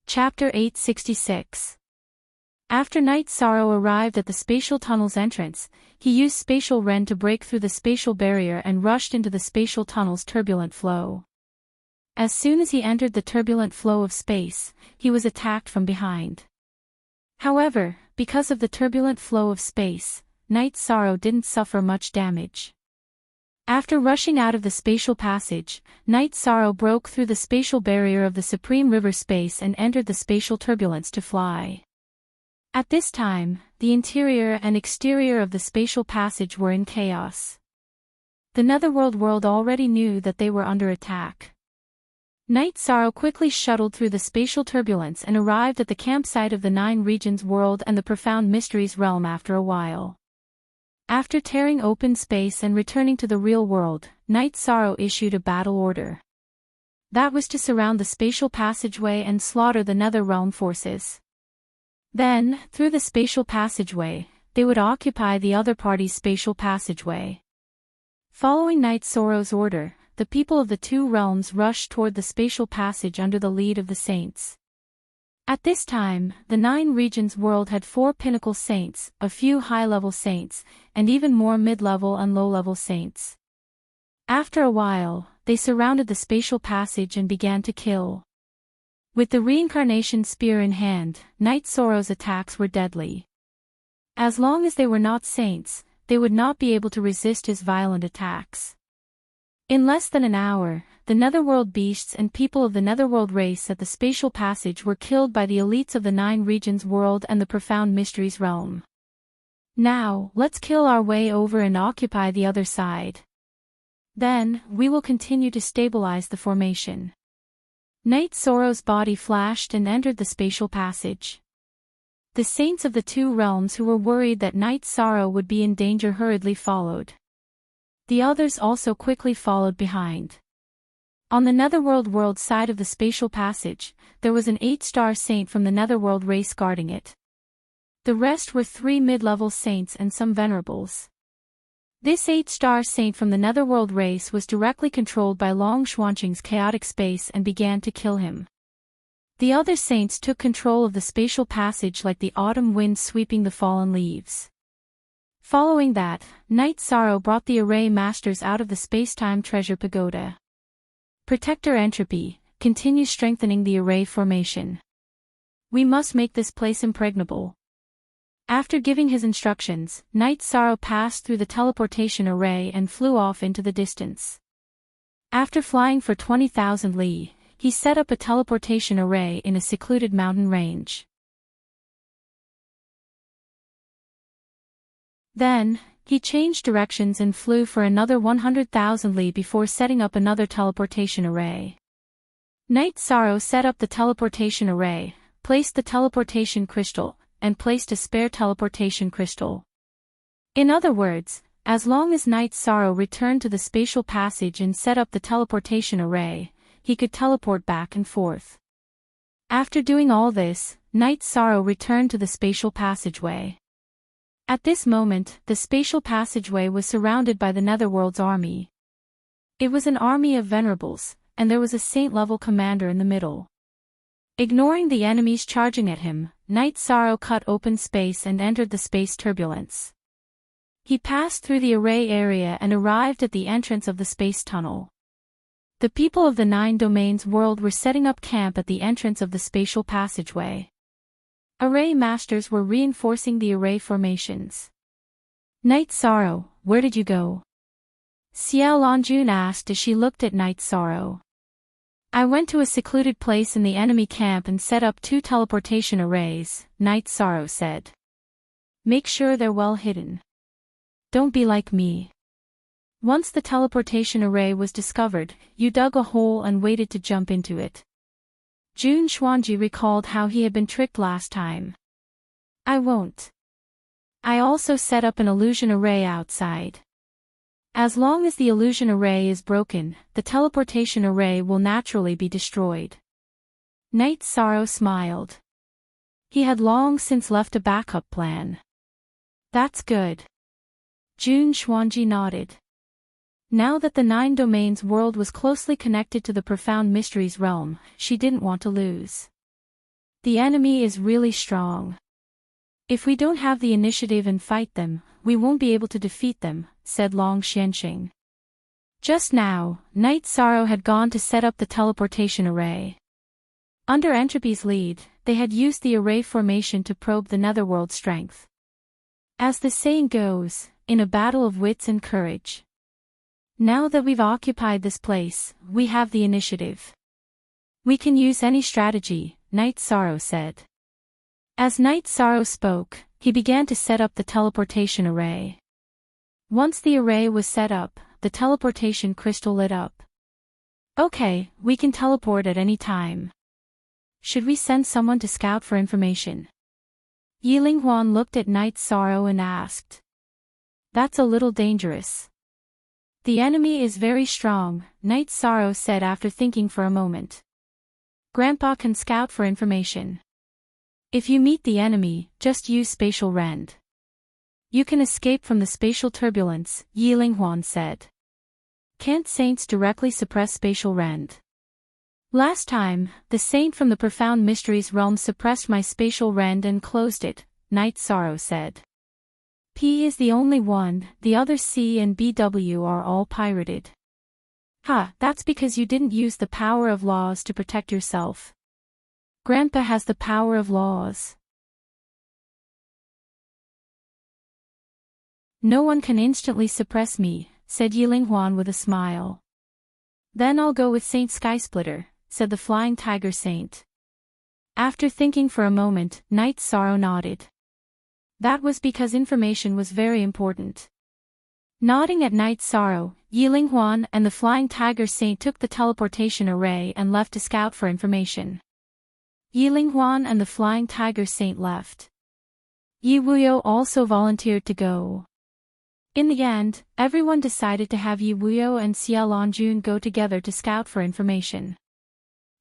Chapter 866. After Knight's Sorrow arrived at the spatial tunnel's entrance, he used spatial Ren to break through the spatial barrier and rushed into the spatial tunnel's turbulent flow. As soon as he entered the turbulent flow of space, he was attacked from behind. However, because of the turbulent flow of space, Knight's Sorrow didn't suffer much damage. After rushing out of the spatial passage, Knight's Sorrow broke through the spatial barrier of the Supreme River Space and entered the spatial turbulence to fly. At this time, the interior and exterior of the spatial passage were in chaos. The Netherworld world already knew that they were under attack. Knight's Sorrow quickly shuttled through the spatial turbulence and arrived at the campsite of the Nine Regions world and the Profound Mysteries realm after a while. After tearing open space and returning to the real world, Knight's Sorrow issued a battle order. That was to surround the spatial passageway and slaughter the Netherrealm forces. Then, through the spatial passageway, they would occupy the other party's spatial passageway. Following Knight's Sorrow's order, the people of the two realms rushed toward the spatial passage under the lead of the saints. At this time, the Nine Regions world had 4 pinnacle saints, a few high-level saints, and even more mid-level and low-level saints. After a while, they surrounded the spatial passage and began to kill. With the reincarnation spear in hand, Knight's Sorrow's attacks were deadly. As long as they were not saints, they would not be able to resist his violent attacks. In less than an hour, the Netherworld beasts and people of the Netherworld race at the spatial passage were killed by the elites of the Nine Regions world and the Profound Mysteries realm. Now, let's kill our way over and occupy the other side. Then, we will continue to stabilize the formation. Knight's Sorrow's body flashed and entered the spatial passage. The saints of the two realms who were worried that Knight's Sorrow would be in danger hurriedly followed. The others also quickly followed behind. On the Netherworld world side of the spatial passage, there was an 8-star saint from the Netherworld race guarding it. The rest were 3 mid-level saints and some venerables. This 8-star saint from the Netherworld race was directly controlled by Long Xuanqing's chaotic space and began to kill him. The other saints took control of the spatial passage like the autumn wind sweeping the fallen leaves. Following that, Knight's Sorrow brought the Array Masters out of the space-time treasure pagoda. Protector Entropy, continue strengthening the Array formation. We must make this place impregnable. After giving his instructions, Knight's Sorrow passed through the teleportation array and flew off into the distance. After flying for 20,000 li, he set up a teleportation array in a secluded mountain range. Then, he changed directions and flew for another 100,000 li before setting up another teleportation array. Night Sorrow set up the teleportation array, placed the teleportation crystal, and placed a spare teleportation crystal. In other words, as long as Night Sorrow returned to the spatial passage and set up the teleportation array, he could teleport back and forth. After doing all this, Night Sorrow returned to the spatial passageway. At this moment, the spatial passageway was surrounded by the Netherworld's army. It was an army of venerables, and there was a saint-level commander in the middle. Ignoring the enemies charging at him, Night Sorrow cut open space and entered the space turbulence. He passed through the array area and arrived at the entrance of the space tunnel. The people of the 9 Domains world were setting up camp at the entrance of the spatial passageway. Array masters were reinforcing the array formations. Night Sorrow, where did you go? Xiao Longjun asked as she looked at Night Sorrow. I went to a secluded place in the enemy camp and set up 2 teleportation arrays, Night Sorrow said. Make sure they're well hidden. Don't be like me. Once the teleportation array was discovered, you dug a hole and waited to jump into it. Jun Xuanji recalled how he had been tricked last time. I won't. I also set up an illusion array outside. As long as the illusion array is broken, the teleportation array will naturally be destroyed. Night Sorrow smiled. He had long since left a backup plan. That's good. Jun Xuanji nodded. Now that the 9 Domains world was closely connected to the Profound Mysteries realm, she didn't want to lose. The enemy is really strong. If we don't have the initiative and fight them, we won't be able to defeat them, said Long Xianxing. Just now, Night Sorrow had gone to set up the teleportation array. Under Entropy's lead, they had used the array formation to probe the Netherworld's strength. As the saying goes, in a battle of wits and courage. Now that we've occupied this place, we have the initiative. We can use any strategy, Night Sorrow said. As Night Sorrow spoke, he began to set up the teleportation array. Once the array was set up, the teleportation crystal lit up. Okay, we can teleport at any time. Should we send someone to scout for information? Yi Linghuan looked at Night Sorrow and asked. That's a little dangerous. The enemy is very strong, Night Sorrow said after thinking for a moment. Grandpa can scout for information. If you meet the enemy, just use spatial rend. You can escape from the spatial turbulence, Yi Linghuan said. Can't saints directly suppress spatial rend? Last time, the saint from the Profound Mysteries realm suppressed my spatial rend and closed it, Night Sorrow said. P is the only one, the other C and BW are all pirated. That's because you didn't use the power of laws to protect yourself. Grandpa has the power of laws. No one can instantly suppress me, said Yi Linghuan with a smile. Then I'll go with Saint Skysplitter, said the Flying Tiger Saint. After thinking for a moment, Night Sorrow nodded. That was because information was very important. Nodding at Night Sorrow, Yi Linghuan and the Flying Tiger Saint took the teleportation array and left to scout for information. Yi Linghuan and the Flying Tiger Saint left. Yi Wuyo also volunteered to go. In the end, everyone decided to have Yi Wuyo and Xia Longjun go together to scout for information.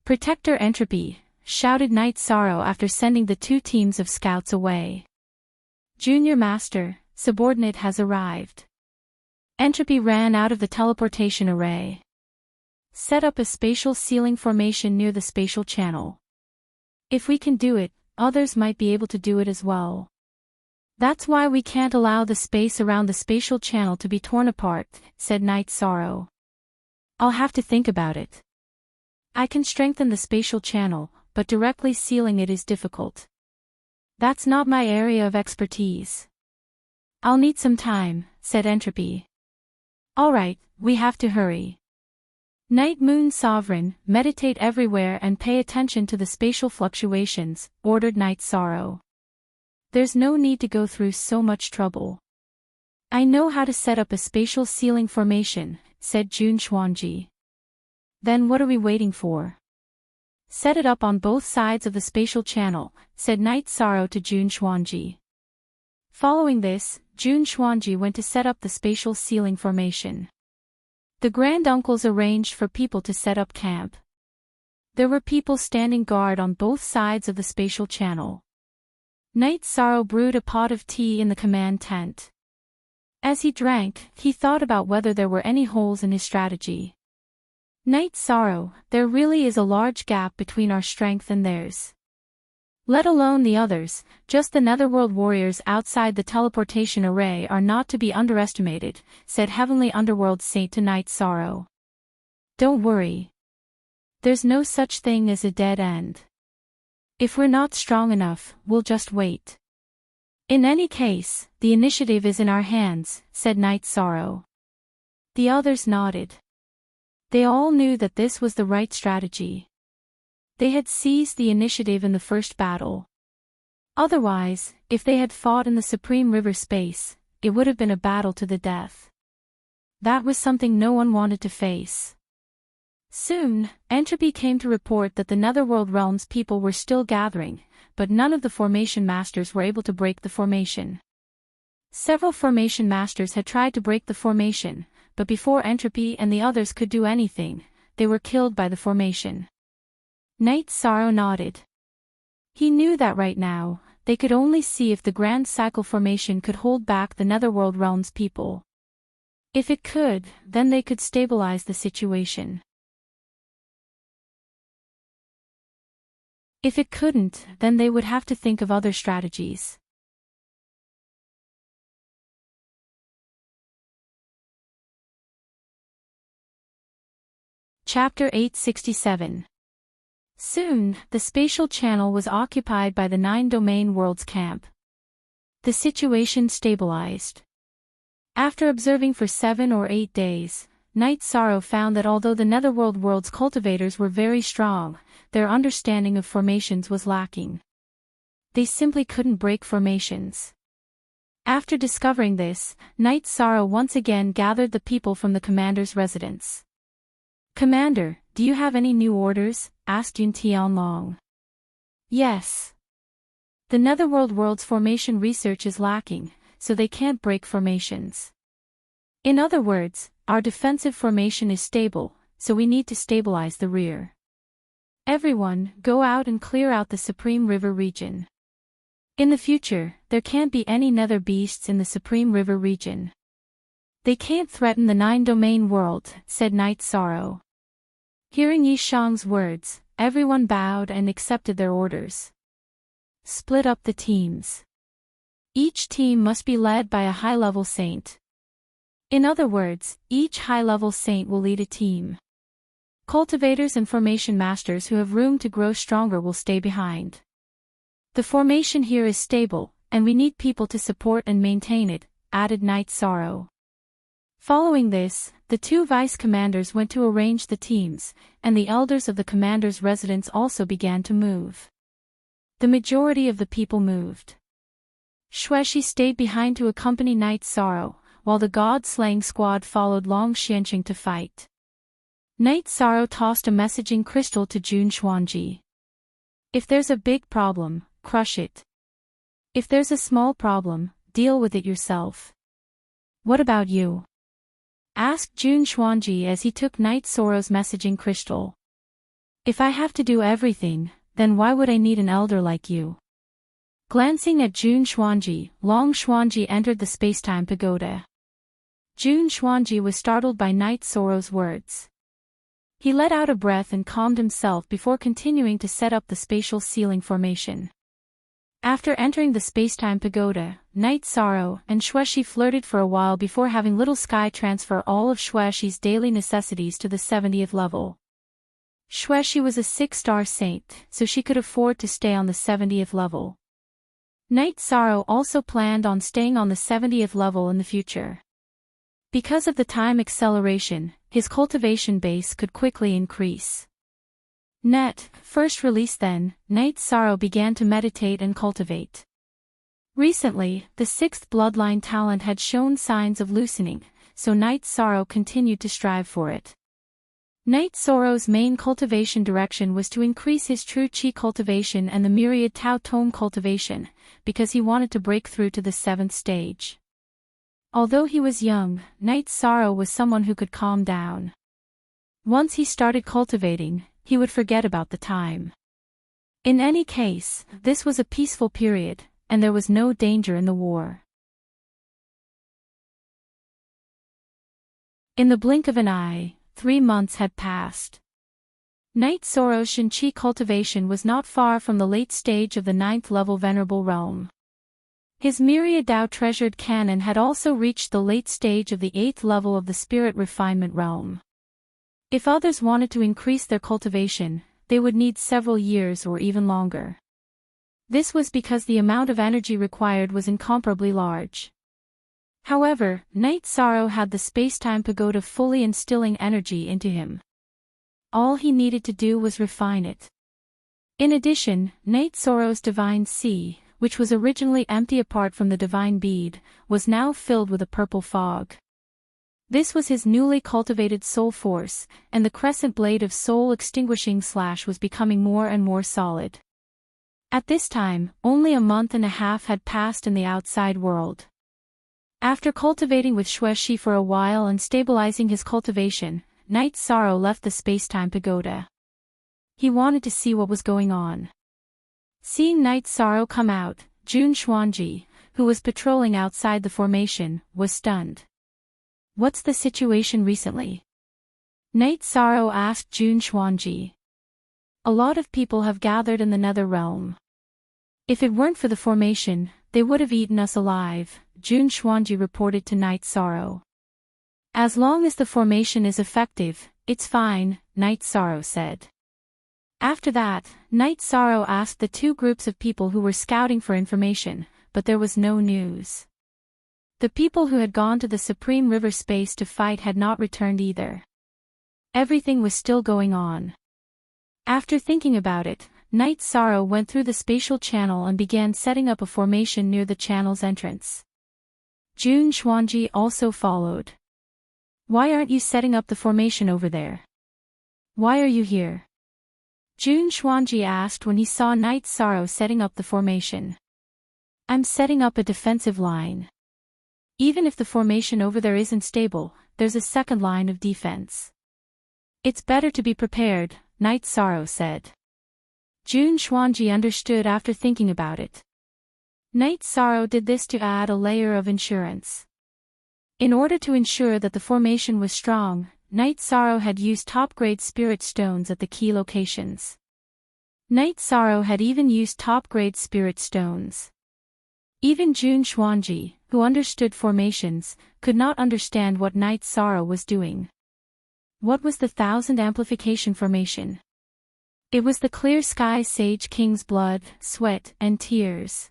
Protector Entropy, shouted Night Sorrow after sending the 2 teams of scouts away. Junior Master, subordinate has arrived. Entropy ran out of the teleportation array. Set up a spatial ceiling formation near the spatial channel. If we can do it, others might be able to do it as well. That's why we can't allow the space around the spatial channel to be torn apart, said Night Sorrow. I'll have to think about it. I can strengthen the spatial channel, but directly sealing it is difficult. That's not my area of expertise. I'll need some time, said Entropy. Alright, we have to hurry. Night Moon Sovereign, meditate everywhere and pay attention to the spatial fluctuations, ordered Night Sorrow. There's no need to go through so much trouble. I know how to set up a spatial ceiling formation, said Jun Xuanji. Then what are we waiting for? Set it up on both sides of the spatial channel, said Night Sorrow to Jun Xuanji. Following this, Jun Xuanji went to set up the spatial ceiling formation. The granduncles arranged for people to set up camp. There were people standing guard on both sides of the spatial channel. Night Sorrow brewed a pot of tea in the command tent. As he drank, he thought about whether there were any holes in his strategy. Night Sorrow, there really is a large gap between our strength and theirs. Let alone the others, just the Netherworld warriors outside the teleportation array are not to be underestimated, said Heavenly Underworld Saint to Night Sorrow. Don't worry. There's no such thing as a dead end. If we're not strong enough, we'll just wait. In any case, the initiative is in our hands, said Night Sorrow. The others nodded. They all knew that this was the right strategy. They had seized the initiative in the first battle. Otherwise, if they had fought in the Supreme River space, it would have been a battle to the death. That was something no one wanted to face. Soon, Entropy came to report that the Netherworld Realms people were still gathering, but none of the Formation Masters were able to break the formation. Several Formation Masters had tried to break the formation, but before Entropy and the others could do anything, they were killed by the formation. Night Sorrow nodded. He knew that right now, they could only see if the Grand Cycle formation could hold back the Netherworld Realms people. If it could, then they could stabilize the situation. If it couldn't, then they would have to think of other strategies. Chapter 867. Soon, the spatial channel was occupied by the 9-domain worlds camp. The situation stabilized. After observing for 7 or 8 days, Night Sorrow found that although the Netherworld world's cultivators were very strong, their understanding of formations was lacking. They simply couldn't break formations. After discovering this, Night Sorrow once again gathered the people from the commander's residence. "Commander, do you have any new orders?" asked Yun Tianlong. "Yes. The Netherworld world's formation research is lacking, so they can't break formations. In other words, our defensive formation is stable, so we need to stabilize the rear. Everyone, go out and clear out the Supreme River region. In the future, there can't be any nether beasts in the Supreme River region. They can't threaten the 9-domain world," said Night Sorrow. Hearing Yi Shang's words, everyone bowed and accepted their orders. Split up the teams. Each team must be led by a high-level saint. In other words, each high-level saint will lead a team. Cultivators and formation masters who have room to grow stronger will stay behind. The formation here is stable, and we need people to support and maintain it, added Night Sorrow. Following this, the 2 vice-commanders went to arrange the teams, and the elders of the commander's residence also began to move. The majority of the people moved. Xueshi stayed behind to accompany Night Sorrow, while the god-slaying squad followed Long Xianqing to fight. Night Sorrow tossed a messaging crystal to Jun Xuanji. "If there's a big problem, crush it. If there's a small problem, deal with it yourself." "What about you?" asked Jun Xuanji as he took Night Sorrow's messaging crystal. "If I have to do everything, then why would I need an elder like you?" Glancing at Jun Xuanji, Long Xuanji entered the spacetime pagoda. Jun Xuanji was startled by Night Sorrow's words. He let out a breath and calmed himself before continuing to set up the spatial ceiling formation. After entering the spacetime pagoda, Night Sorrow and Xueshi flirted for a while before having Little Sky transfer all of Xueshi's daily necessities to the 70th level. Xueshi was a 6-star saint, so she could afford to stay on the 70th level. Night Sorrow also planned on staying on the 70th level in the future. Because of the time acceleration, his cultivation base could quickly increase. First release then, Night Sorrow began to meditate and cultivate. Recently, the 6th bloodline talent had shown signs of loosening, so Night Sorrow continued to strive for it. Night Sorrow's main cultivation direction was to increase his true Qi cultivation and the myriad Tao Tome cultivation, because he wanted to break through to the 7th stage. Although he was young, Night Sorrow was someone who could calm down. Once he started cultivating, he would forget about the time. In any case, this was a peaceful period, and there was no danger in the war. In the blink of an eye, 3 months had passed. Night Sorrow's Shinchi cultivation was not far from the late stage of the 9th level Venerable Realm. His myriad Dao treasured canon had also reached the late stage of the 8th level of the Spirit Refinement Realm. If others wanted to increase their cultivation, they would need several years or even longer. This was because the amount of energy required was incomparably large. However, Night Sorrow had the space-time pagoda fully instilling energy into him. All he needed to do was refine it. In addition, Night Sorrow's divine sea, which was originally empty apart from the divine bead, was now filled with a purple fog. This was his newly cultivated soul force, and the crescent blade of soul extinguishing slash was becoming more and more solid. At this time, only a month and a half had passed in the outside world. After cultivating with Xueshi for a while and stabilizing his cultivation, Night Sorrow left the space-time pagoda. He wanted to see what was going on. Seeing Night Sorrow come out, Jun Xuanji, who was patrolling outside the formation, was stunned. "What's the situation recently?" Night Sorrow asked Jun Xuanji. "A lot of people have gathered in the Nether Realm. If it weren't for the formation, they would have eaten us alive," Jun Xuanji reported to Night Sorrow. "As long as the formation is effective, it's fine," Night Sorrow said. After that, Night Sorrow asked the 2 groups of people who were scouting for information, but there was no news. The people who had gone to the Supreme River Space to fight had not returned either. Everything was still going on. After thinking about it, Night Sorrow went through the spatial channel and began setting up a formation near the channel's entrance. Jun Xuanji also followed. "Why aren't you setting up the formation over there? Why are you here?" Jun Xuanji asked when he saw Night Sorrow setting up the formation. "I'm setting up a defensive line. Even if the formation over there isn't stable, there's a second line of defense. It's better to be prepared," Night Sorrow said. Jun Xuanji understood after thinking about it. Night Sorrow did this to add a layer of insurance. In order to ensure that the formation was strong, Night Sorrow had used top-grade spirit stones at the key locations. Night Sorrow had even used top-grade spirit stones. Even Jun Xuanji, who understood formations, could not understand what Night Sorrow was doing. What was the 1000 amplification formation? It was the clear sky Sage King's blood, sweat, and tears.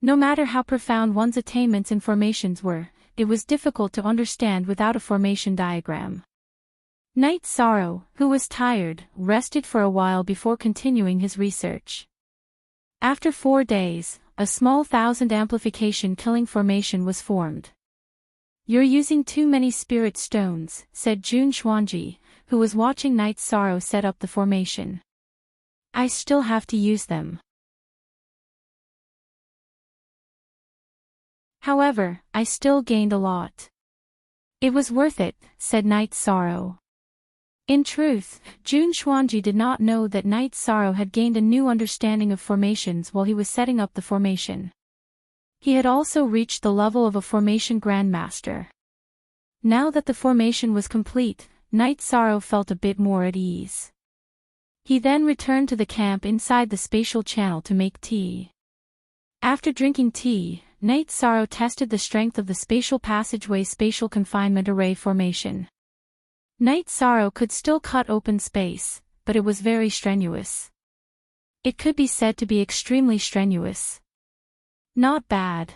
No matter how profound one's attainments in formations were, it was difficult to understand without a formation diagram. Night Sorrow, who was tired, rested for a while before continuing his research. After 4 days, a small 1000 amplification killing formation was formed. "You're using too many spirit stones," said Jun Xuanji, who was watching Night Sorrow set up the formation. "I still have to use them. However, I still gained a lot." "It was worth it," said Night Sorrow. In truth, Jun Xuanji did not know that Night Sorrow had gained a new understanding of formations while he was setting up the formation. He had also reached the level of a formation grandmaster. Now that the formation was complete, Night Sorrow felt a bit more at ease. He then returned to the camp inside the spatial channel to make tea. After drinking tea, Night Sorrow tested the strength of the spatial passageway spatial confinement array formation. Night Sorrow could still cut open space, but it was very strenuous. It could be said to be extremely strenuous. Not bad.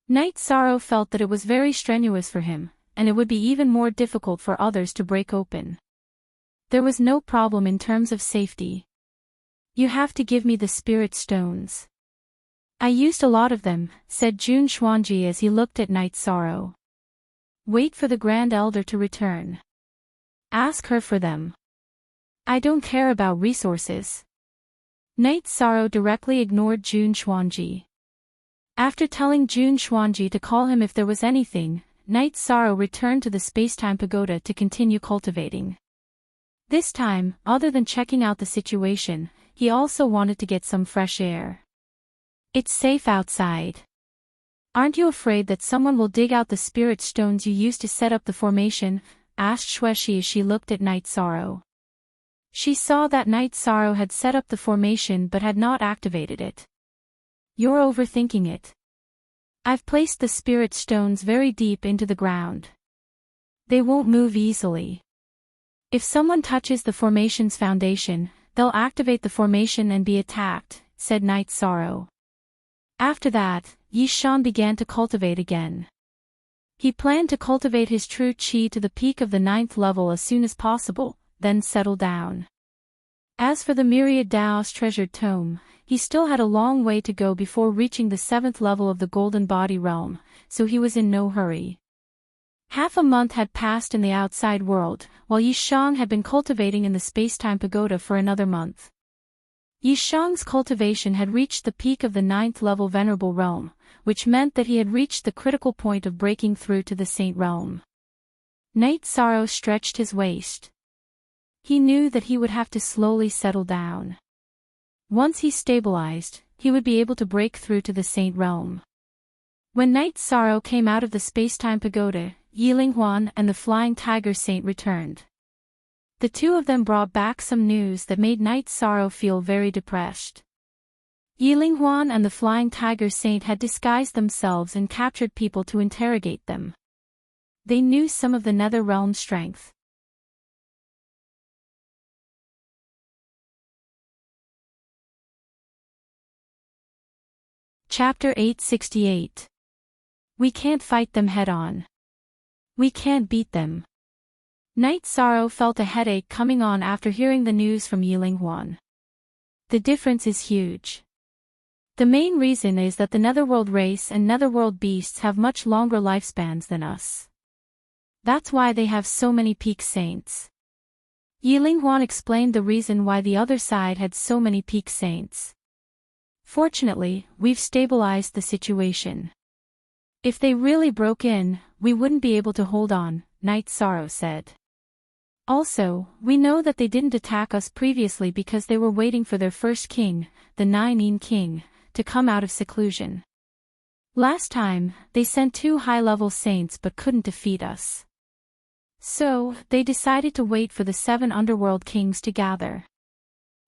Night Sorrow felt that it was very strenuous for him, and it would be even more difficult for others to break open. There was no problem in terms of safety. "You have to give me the spirit stones." "I used a lot of them," said Jun Xuanji as he looked at Night Sorrow. "Wait for the Grand Elder to return." Ask her for them. I don't care about resources. Night Sorrow directly ignored Jun Xuanji. After telling Jun Xuanji to call him if there was anything, Night Sorrow returned to the Spacetime Pagoda to continue cultivating. This time, other than checking out the situation, he also wanted to get some fresh air. It's safe outside. Aren't you afraid that someone will dig out the spirit stones you used to set up the formation? Asked Xueshi as she looked at Night Sorrow. She saw that Night Sorrow had set up the formation but had not activated it. You're overthinking it. I've placed the spirit stones very deep into the ground. They won't move easily. If someone touches the formation's foundation, they'll activate the formation and be attacked, said Night Sorrow. After that, Yi Shan began to cultivate again. He planned to cultivate his true qi to the peak of the 9th level as soon as possible, then settle down. As for the myriad Dao's treasured tome, he still had a long way to go before reaching the 7th level of the Golden Body realm, so he was in no hurry. Half a month had passed in the outside world, while Yi Shang had been cultivating in the Spacetime Pagoda for another month. Yi Shang's cultivation had reached the peak of the 9th level Venerable Realm, which meant that he had reached the critical point of breaking through to the Saint Realm. Night Sorrow stretched his waist. He knew that he would have to slowly settle down. Once he stabilized, he would be able to break through to the Saint Realm. When Night Sorrow came out of the Spacetime Pagoda, Yilinghuan and the Flying Tiger Saint returned. The two of them brought back some news that made Night Sorrow feel very depressed. Yilinghuan and the Flying Tiger Saint had disguised themselves and captured people to interrogate them. They knew some of the Nether Realm strength. Chapter 868. We can't fight them head-on. We can't beat them. Night Sorrow felt a headache coming on after hearing the news from Yilinghuan. The difference is huge. The main reason is that the Netherworld race and Netherworld beasts have much longer lifespans than us. That's why they have so many peak saints. Yilinghuan explained the reason why the other side had so many peak saints. Fortunately, we've stabilized the situation. If they really broke in, we wouldn't be able to hold on, Night Sorrow said. Also, we know that they didn't attack us previously because they were waiting for their first king, the Nine King, to come out of seclusion. Last time, they sent 2 high-level saints but couldn't defeat us. So, they decided to wait for the 7 underworld kings to gather.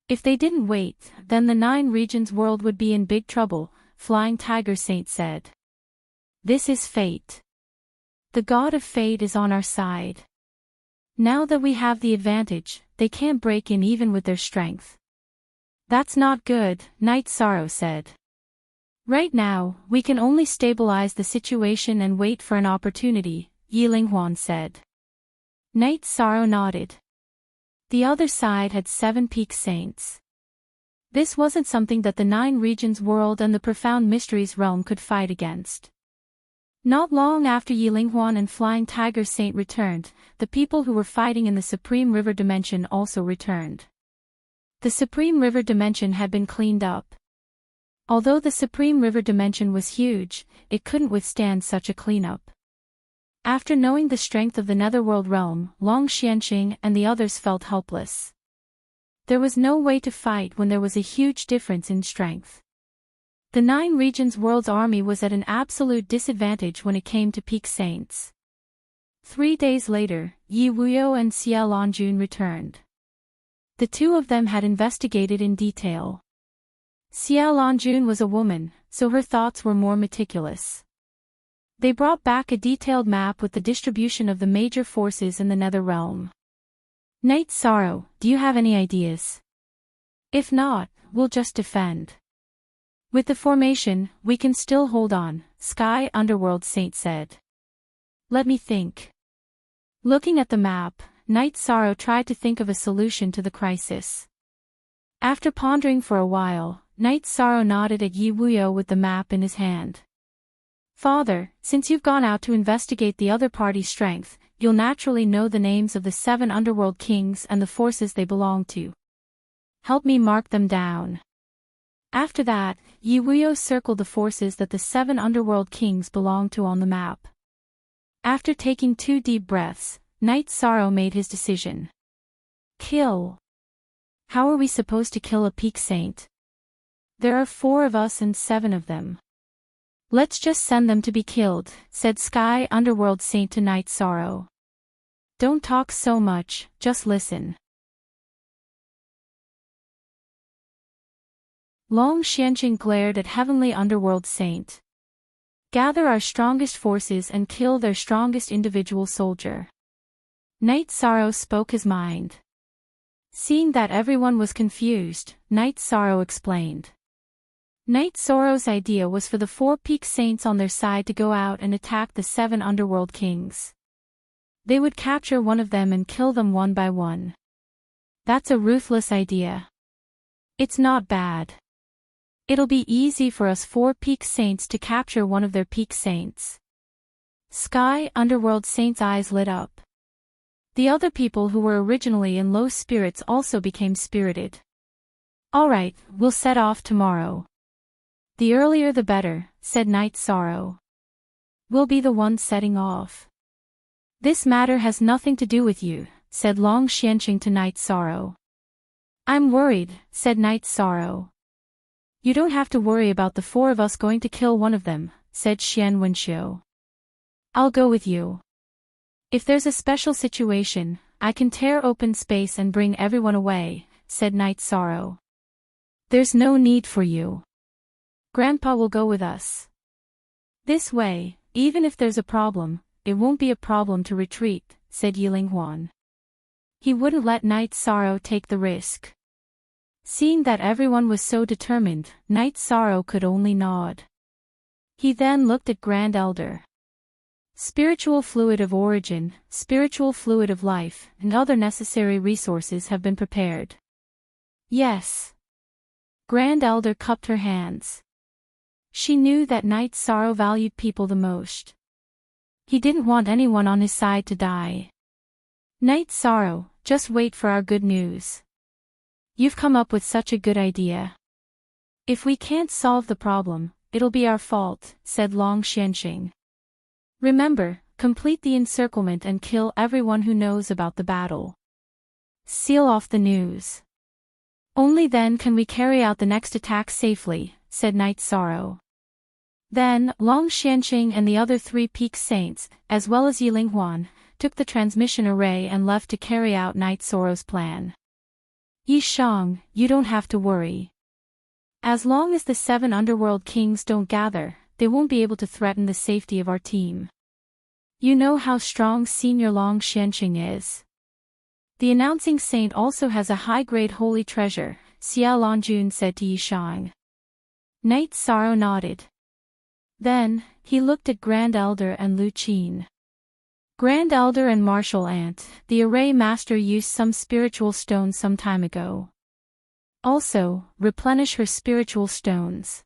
If they didn't wait, then the 9 regions world would be in big trouble, Flying Tiger Saint said. This is fate. The god of fate is on our side. Now that we have the advantage, they can't break in even with their strength. That's not good, Night Sorrow said. Right now, we can only stabilize the situation and wait for an opportunity, Yilinghuan said. Night Sorrow nodded. The other side had 7 peak saints. This wasn't something that the 9 regions world and the Profound Mysteries realm could fight against. Not long after Yilinghuan and Flying Tiger Saint returned, the people who were fighting in the Supreme River Dimension also returned. The Supreme River Dimension had been cleaned up. Although the Supreme River Dimension was huge, it couldn't withstand such a cleanup. After knowing the strength of the Netherworld realm, Long Xianxing and the others felt helpless. There was no way to fight when there was a huge difference in strength. The 9 regions world's army was at an absolute disadvantage when it came to peak saints. 3 days later, Yi Wuyo and Xia Lanjun returned. The two of them had investigated in detail. Xia Lanjun was a woman, so her thoughts were more meticulous. They brought back a detailed map with the distribution of the major forces in the Nether Realm. Night Sorrow, do you have any ideas? If not, we'll just defend. With the formation, we can still hold on, Sky Underworld Saint said. Let me think. Looking at the map, Night Sorrow tried to think of a solution to the crisis. After pondering for a while, Night Sorrow nodded at Yi Wuyo with the map in his hand. Father, since you've gone out to investigate the other party's strength, you'll naturally know the names of the 7 underworld kings and the forces they belong to. Help me mark them down. After that, Yi Wuyo circled the forces that the 7 underworld kings belong to on the map. After taking 2 deep breaths, Knight Sorrow made his decision. Kill. How are we supposed to kill a peak saint? There are 4 of us and 7 of them. Let's just send them to be killed, said Sky Underworld Saint to Knight Sorrow. Don't talk so much, just listen. Long Xianqing glared at Heavenly Underworld Saint. Gather our strongest forces and kill their strongest individual soldier. Knight Sorrow spoke his mind. Seeing that everyone was confused, Knight Sorrow explained. Knight Sorrow's idea was for the 4 peak saints on their side to go out and attack the 7 underworld kings. They would capture one of them and kill them one by one. That's a ruthless idea. It's not bad. It'll be easy for us 4 peak saints to capture one of their peak saints. Sky Underworld Saint's eyes lit up. The other people who were originally in low spirits also became spirited. Alright, we'll set off tomorrow. The earlier the better, said Knight Sorrow. We'll be the ones setting off. This matter has nothing to do with you, said Long Xianqing to Knight Sorrow. I'm worried, said Knight Sorrow. You don't have to worry about the 4 of us going to kill one of them, said Xian Wenxiu. I'll go with you. If there's a special situation, I can tear open space and bring everyone away, said Knight Sorrow. There's no need for you. Grandpa will go with us. This way, even if there's a problem, it won't be a problem to retreat, said Yiling Huan. He wouldn't let Knight Sorrow take the risk. Seeing that everyone was so determined, Knight Sorrow could only nod. He then looked at Grand Elder. Spiritual fluid of origin, spiritual fluid of life, and other necessary resources have been prepared. Yes. Grand Elder cupped her hands. She knew that Knight Sorrow valued people the most. He didn't want anyone on his side to die. Knight Sorrow, just wait for our good news. You've come up with such a good idea. If we can't solve the problem, it'll be our fault, said Long Xianqing. Remember, complete the encirclement and kill everyone who knows about the battle. Seal off the news. Only then can we carry out the next attack safely, said Knight Sorrow. Then, Long Xianqing and the other 3 peak saints, as well as Yiling Huan, took the transmission array and left to carry out Knight Sorrow's plan. Yi Shang, you don't have to worry. As long as the 7 underworld kings don't gather, they won't be able to threaten the safety of our team. You know how strong Senior Long Xianqing is. The announcing saint also has a high-grade holy treasure, Xia Longjun said to Yi Shang. Knight Sorrow nodded. Then, he looked at Grand Elder and Lu Qin. Grand Elder and Martial Ant, the array master used some spiritual stones some time ago. Also, replenish her spiritual stones.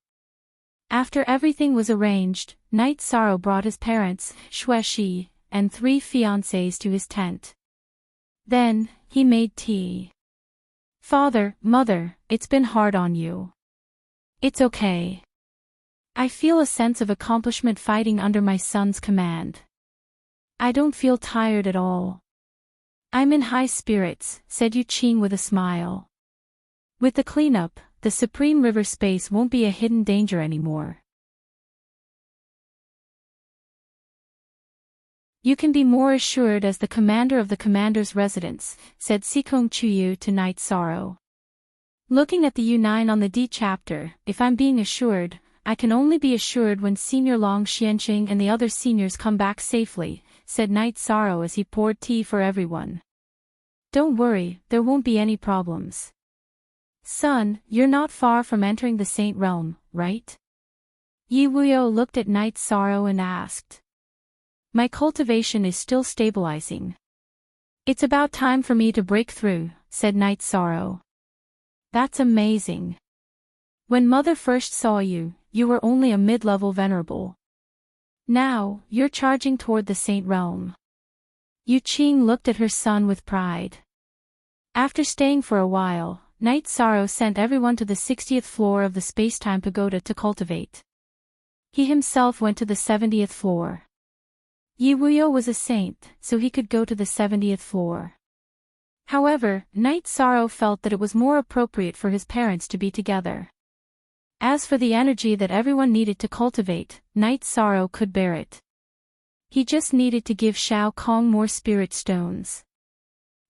After everything was arranged, Knight Sorrow brought his parents, Xueshi, and 3 fiancés to his tent. Then, he made tea. Father, Mother, it's been hard on you. It's okay. I feel a sense of accomplishment fighting under my son's command. I don't feel tired at all. I'm in high spirits, said Yu Qing with a smile. With the cleanup, the Supreme River space won't be a hidden danger anymore. You can be more assured as the commander of the commander's residence, said Sikong Chuyu to Knight Sorrow. Looking at the U9 on the D chapter, if I'm being assured, I can only be assured when Senior Long Xianqing and the other seniors come back safely, said Knight Sorrow as he poured tea for everyone. Don't worry, there won't be any problems. Son, you're not far from entering the Saint Realm, right? Yi Wuyo looked at Knight Sorrow and asked. My cultivation is still stabilizing. It's about time for me to break through, said Knight Sorrow. That's amazing. When Mother first saw you, you were only a mid-level venerable. Now, you're charging toward the Saint Realm. Yu Qing looked at her son with pride. After staying for a while, Night Sorrow sent everyone to the 60th floor of the Spacetime Pagoda to cultivate. He himself went to the 70th floor. Yi Wuyo was a saint, so he could go to the 70th floor. However, Night Sorrow felt that it was more appropriate for his parents to be together. As for the energy that everyone needed to cultivate, Night Sorrow could bear it. He just needed to give Shao Kong more spirit stones.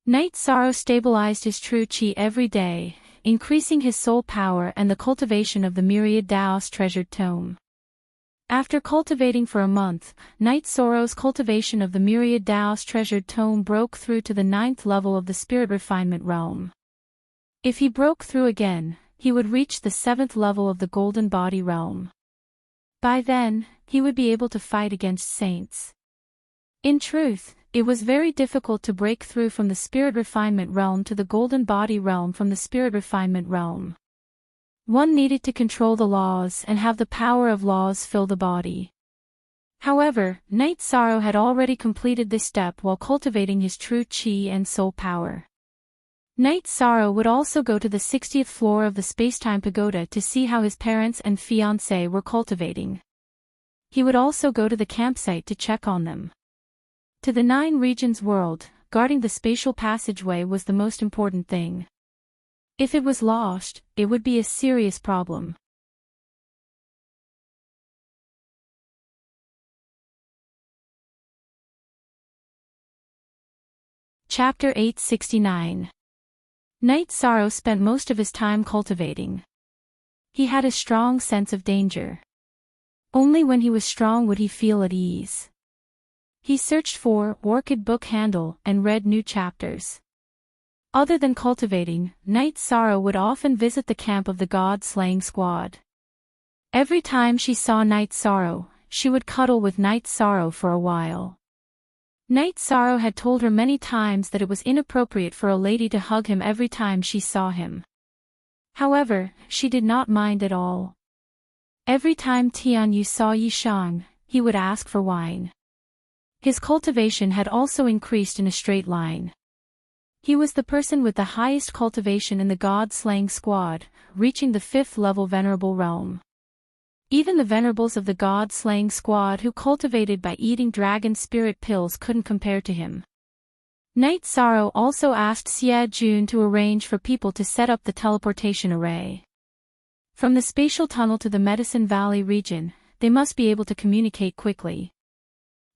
Night Sorrow stabilized his true qi every day, increasing his soul power and the cultivation of the myriad Dao's treasured tome. After cultivating for a month, Night Sorrow's cultivation of the myriad Dao's treasured tome broke through to the 9th level of the spirit refinement realm. If he broke through again, he would reach the 7th level of the golden body realm. By then, he would be able to fight against saints. In truth, it was very difficult to break through from the spirit refinement realm to the golden body realm from the spirit refinement realm. One needed to control the laws and have the power of laws fill the body. However, Night Sorrow had already completed this step while cultivating his true qi and soul power. Night Sorrow would also go to the 60th floor of the Spacetime Pagoda to see how his parents and fiancé were cultivating. He would also go to the campsite to check on them. To the 9 regions world, guarding the spatial passageway was the most important thing. If it was lost, it would be a serious problem. Chapter 869. Night Sorrow spent most of his time cultivating. He had a strong sense of danger. Only when he was strong would he feel at ease. He searched for Orchid Book Handle and read new chapters. Other than cultivating, Night Sorrow would often visit the camp of the God-slaying squad. Every time she saw Night Sorrow, she would cuddle with Night Sorrow for a while. Night Sorrow had told her many times that it was inappropriate for a lady to hug him every time she saw him. However, she did not mind at all. Every time Tianyu saw Yishang, he would ask for wine. His cultivation had also increased in a straight line. He was the person with the highest cultivation in the God-slaying squad, reaching the 5th level Venerable realm. Even the venerables of the God-slaying squad who cultivated by eating dragon spirit pills couldn't compare to him. Night Sorrow also asked Xie Jun to arrange for people to set up the teleportation array. From the spatial tunnel to the Medicine Valley region, they must be able to communicate quickly.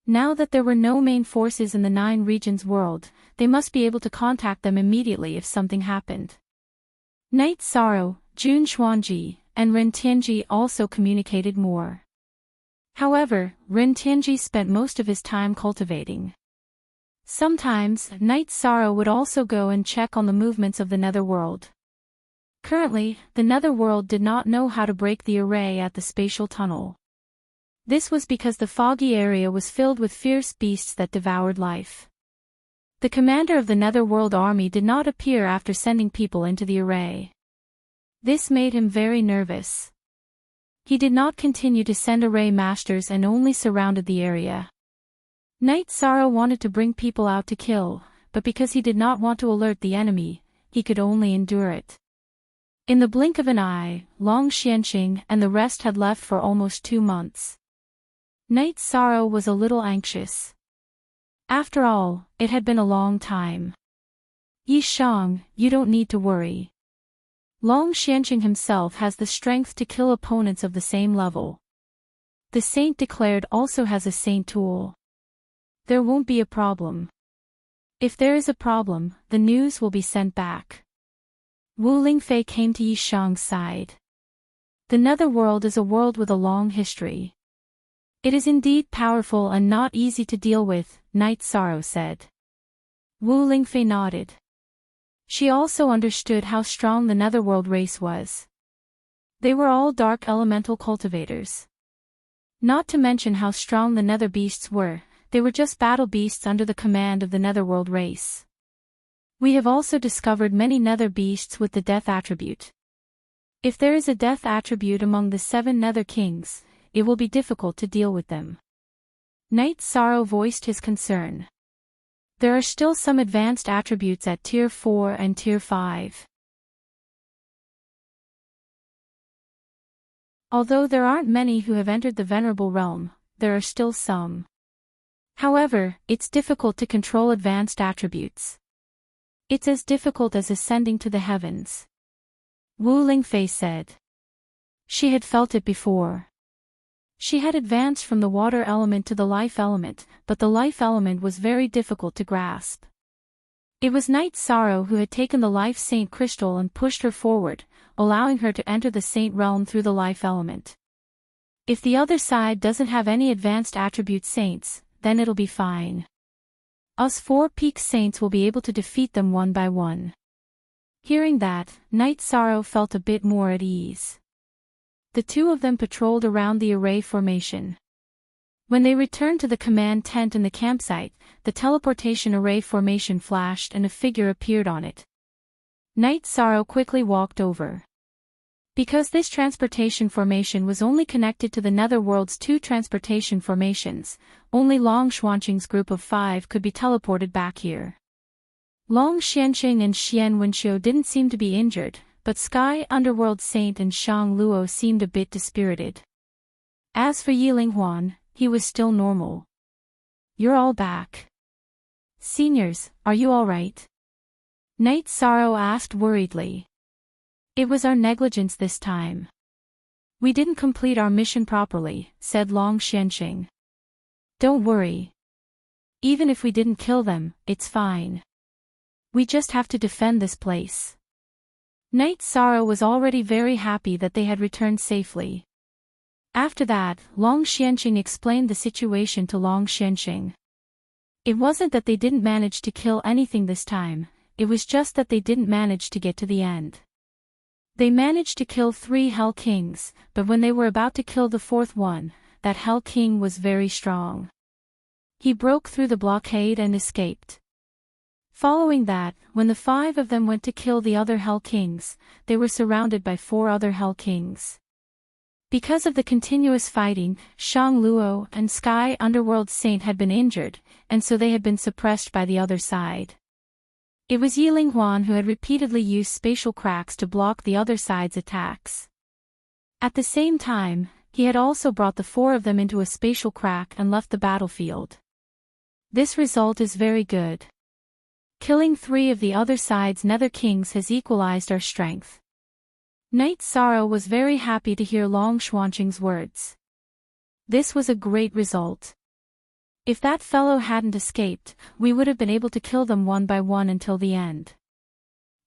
Now that there were no main forces in the 9 regions world, they must be able to contact them immediately if something happened. Night Sorrow, Jun Xuanji, and Ren Tianji also communicated more. However, Ren Tianji spent most of his time cultivating. Sometimes, Night Sorrow would also go and check on the movements of the Netherworld. Currently, the Netherworld did not know how to break the array at the spatial tunnel. This was because the foggy area was filled with fierce beasts that devoured life. The commander of the Netherworld army did not appear after sending people into the array. This made him very nervous. He did not continue to send array masters and only surrounded the area. Night Sorrow wanted to bring people out to kill, but because he did not want to alert the enemy, he could only endure it. In the blink of an eye, Long Xianqing and the rest had left for almost 2 months. Night Sorrow was a little anxious. After all, it had been a long time. Yishang, you don't need to worry. Long Xianqing himself has the strength to kill opponents of the same level. The saint declared also has a saint tool. There won't be a problem. If there is a problem, the news will be sent back. Wu Lingfei came to Yishang's side. The Netherworld is a world with a long history. It is indeed powerful and not easy to deal with, Night Sorrow said. Wu Lingfei nodded. She also understood how strong the Netherworld race was. They were all dark elemental cultivators. Not to mention how strong the Nether beasts were, they were just battle beasts under the command of the Netherworld race. We have also discovered many Nether beasts with the death attribute. If there is a death attribute among the 7 Nether kings, it will be difficult to deal with them. Night Sorrow voiced his concern. There are still some advanced attributes at Tier 4 and Tier 5. Although there aren't many who have entered the Venerable Realm, there are still some. However, it's difficult to control advanced attributes. It's as difficult as ascending to the heavens. Wu Lingfei said. She had felt it before. She had advanced from the water element to the life element, but the life element was very difficult to grasp. It was Night Sorrow who had taken the life saint crystal and pushed her forward, allowing her to enter the saint realm through the life element. If the other side doesn't have any advanced attribute saints, then it'll be fine. Us 4 peak saints will be able to defeat them one by one. Hearing that, Night Sorrow felt a bit more at ease. The two of them patrolled around the array formation. When they returned to the command tent in the campsite, the teleportation array formation flashed and a figure appeared on it. Night Sorrow quickly walked over. Because this transportation formation was only connected to the Netherworld's 2 transportation formations, only Long Xuanqing's group of 5 could be teleported back here. Long Xianqing and Xian Wenxiu didn't seem to be injured, but Sky Underworld Saint and Shang Luo seemed a bit dispirited. As for Yiling Huan, he was still normal. You're all back. Seniors, are you all right? Night Sorrow asked worriedly. It was our negligence this time. We didn't complete our mission properly, said Long Xianqing. Don't worry. Even if we didn't kill them, it's fine. We just have to defend this place. Night Sorrow was already very happy that they had returned safely. After that, Long Xianqing explained the situation to Long Xianqing. It wasn't that they didn't manage to kill anything this time, it was just that they didn't manage to get to the end. They managed to kill 3 Hell Kings, but when they were about to kill the 4th one, that Hell King was very strong. He broke through the blockade and escaped. Following that, when the 5 of them went to kill the other Hell Kings, they were surrounded by 4 other Hell Kings. Because of the continuous fighting, Shang Luo and Sky Underworld Saint had been injured, and so they had been suppressed by the other side. It was Yiling Huan who had repeatedly used spatial cracks to block the other side's attacks. At the same time, he had also brought the 4 of them into a spatial crack and left the battlefield. This result is very good. Killing 3 of the other side's Nether Kings has equalized our strength. Night Sorrow was very happy to hear Long Xuanqing's words. This was a great result. If that fellow hadn't escaped, we would have been able to kill them one by one until the end.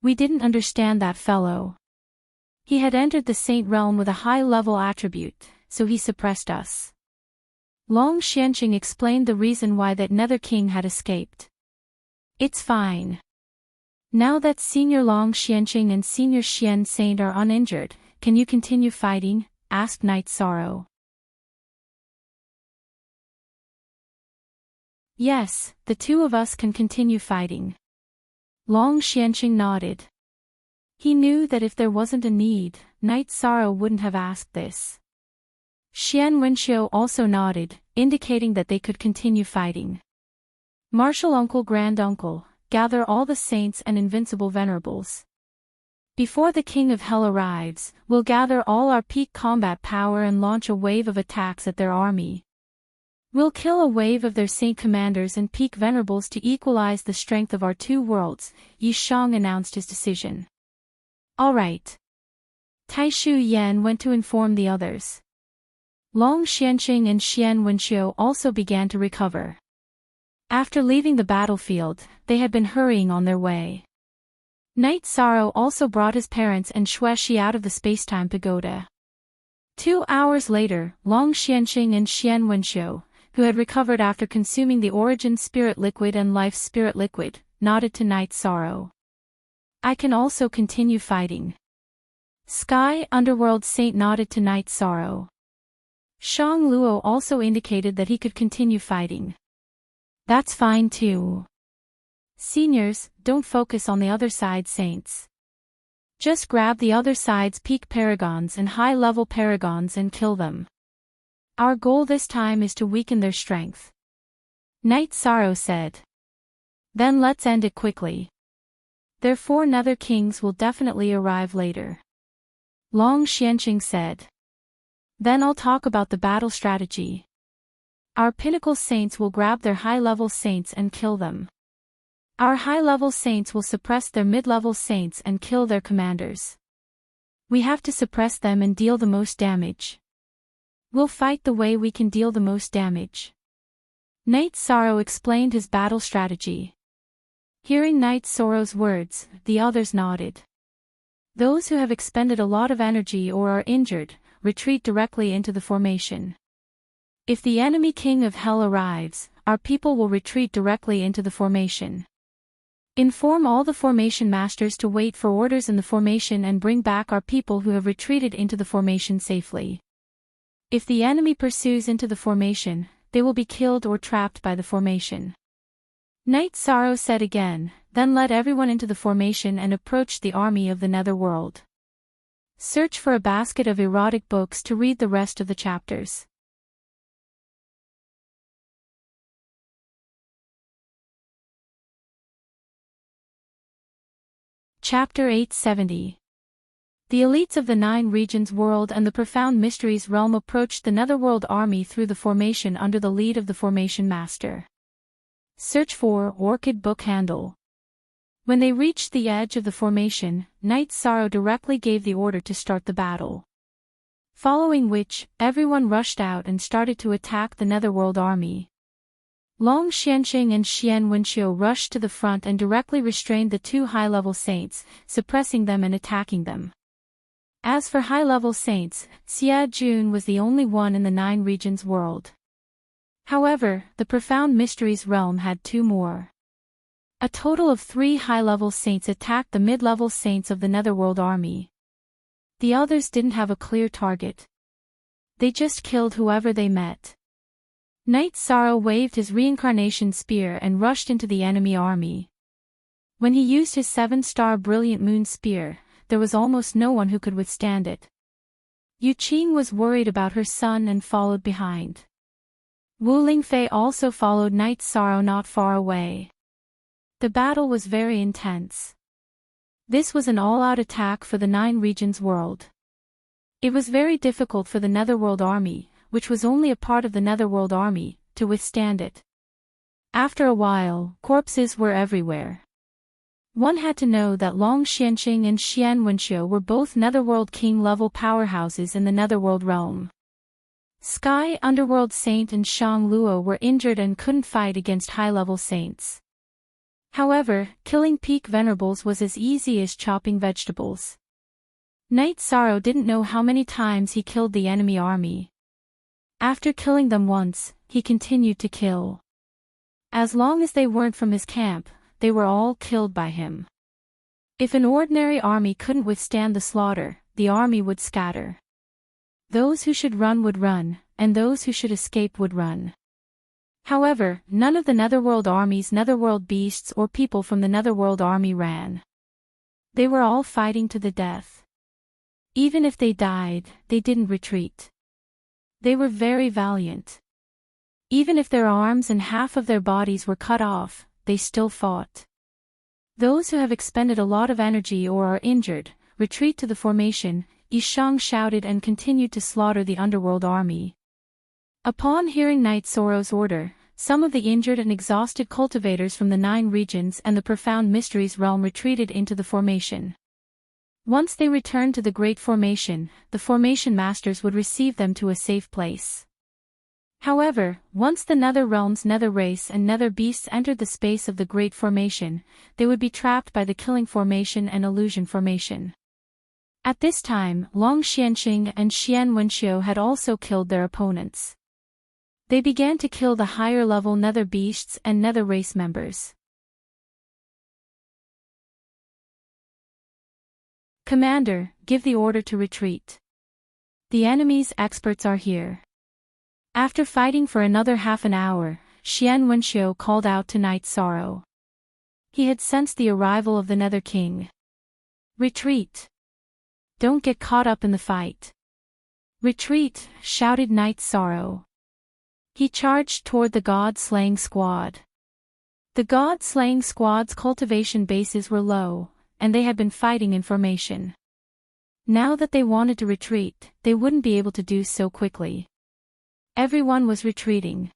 We didn't understand that fellow. He had entered the Saint Realm with a high-level attribute, so he suppressed us. Long Xianqing explained the reason why that Nether King had escaped. It's fine. Now that Senior Long Xianqing and Senior Xian Saint are uninjured, can you continue fighting? Asked Night Sorrow. Yes, the 2 of us can continue fighting. Long Xianqing nodded. He knew that if there wasn't a need, Night Sorrow wouldn't have asked this. Xian Wenxiu also nodded, indicating that they could continue fighting. Martial Uncle Grand Uncle, gather all the saints and invincible venerables. Before the King of Hell arrives, we'll gather all our peak combat power and launch a wave of attacks at their army. We'll kill a wave of their saint commanders and peak venerables to equalize the strength of our 2 worlds, Yi Shang announced his decision. Alright. Taishu Yan went to inform the others. Long Xianqing and Xian Wenxiu also began to recover. After leaving the battlefield, they had been hurrying on their way. Night Sorrow also brought his parents and Xuexi out of the Spacetime Pagoda. 2 hours later, Long Xianqing and Xian Wenxiu, who had recovered after consuming the Origin Spirit Liquid and Life Spirit Liquid, nodded to Night Sorrow. I can also continue fighting. Sky Underworld Saint nodded to Night Sorrow. Shang Luo also indicated that he could continue fighting. That's fine too. Seniors, don't focus on the other side saints. Just grab the other side's peak paragons and high-level paragons and kill them. Our goal this time is to weaken their strength. Night Sorrow said. Then let's end it quickly. Therefore Nether Kings will definitely arrive later. Long Xianqing said. Then I'll talk about the battle strategy. Our pinnacle saints will grab their high-level saints and kill them. Our high-level saints will suppress their mid-level saints and kill their commanders. We have to suppress them and deal the most damage. We'll fight the way we can deal the most damage. Knight Sorrow explained his battle strategy. Hearing Knight Sorrow's words, the others nodded. Those who have expended a lot of energy or are injured, retreat directly into the formation. If the enemy king of hell arrives, our people will retreat directly into the formation. Inform all the formation masters to wait for orders in the formation and bring back our people who have retreated into the formation safely. If the enemy pursues into the formation, they will be killed or trapped by the formation. Knight Sorrow said again, then led everyone into the formation and approached the army of the Netherworld. Search for a basket of erotic books to read the rest of the chapters. Chapter 870. The elites of the Nine Regions world and the Profound Mysteries realm approached the Netherworld army through the formation under the lead of the Formation Master. Search for Orchid Book Handle. When they reached the edge of the formation, Knight Sorrow directly gave the order to start the battle. Following which, everyone rushed out and started to attack the Netherworld army. Long Xianqing and Xian Wenqiu rushed to the front and directly restrained the two high-level saints, suppressing them and attacking them. As for high-level saints, Xia Jun was the only one in the Nine Regions world. However, the Profound Mysteries realm had two more. A total of 3 high-level saints attacked the mid-level saints of the Netherworld army. The others didn't have a clear target. They just killed whoever they met. Knight Sorrow waved his reincarnation spear and rushed into the enemy army. When he used his 7-star Brilliant Moon Spear, there was almost no one who could withstand it. Yu Qing was worried about her son and followed behind. Wu Lingfei also followed Knight Sorrow not far away. The battle was very intense. This was an all-out attack for the Nine Regions world. It was very difficult for the Netherworld army, which was only a part of the Netherworld army, to withstand it. After a while, corpses were everywhere. One had to know that Long Xianqing and Xian Wenqiu were both Netherworld King-level powerhouses in the Netherworld realm. Sky Underworld Saint and Shang Luo were injured and couldn't fight against high-level saints. However, killing peak venerables was as easy as chopping vegetables. Knight Sorrow didn't know how many times he killed the enemy army. After killing them once, he continued to kill. As long as they weren't from his camp, they were all killed by him. If an ordinary army couldn't withstand the slaughter, the army would scatter. Those who should run would run, and those who should escape would run. However, none of the Netherworld army's Netherworld beasts or people from the Netherworld army ran. They were all fighting to the death. Even if they died, they didn't retreat. They were very valiant. Even if their arms and half of their bodies were cut off, they still fought. Those who have expended a lot of energy or are injured, retreat to the formation, Yishang shouted and continued to slaughter the Underworld army. Upon hearing Knight Sorrow's order, some of the injured and exhausted cultivators from the Nine Regions and the Profound Mysteries realm retreated into the formation. Once they returned to the Great Formation, the Formation Masters would receive them to a safe place. However, once the Nether Realm's Nether Race and Nether Beasts entered the space of the Great Formation, they would be trapped by the Killing Formation and Illusion Formation. At this time, Long Xianqing and Xian Wenqiu had also killed their opponents. They began to kill the higher-level Nether Beasts and Nether Race members. Commander, give the order to retreat. The enemy's experts are here. After fighting for another half an hour, Xian Wenqiu called out to Knight Sorrow. He had sensed the arrival of the Nether King. Retreat. Don't get caught up in the fight. Retreat, shouted Knight Sorrow. He charged toward the god-slaying squad. The god-slaying squad's cultivation bases were low, and they had been fighting in formation. Now that they wanted to retreat, they wouldn't be able to do so quickly. Everyone was retreating.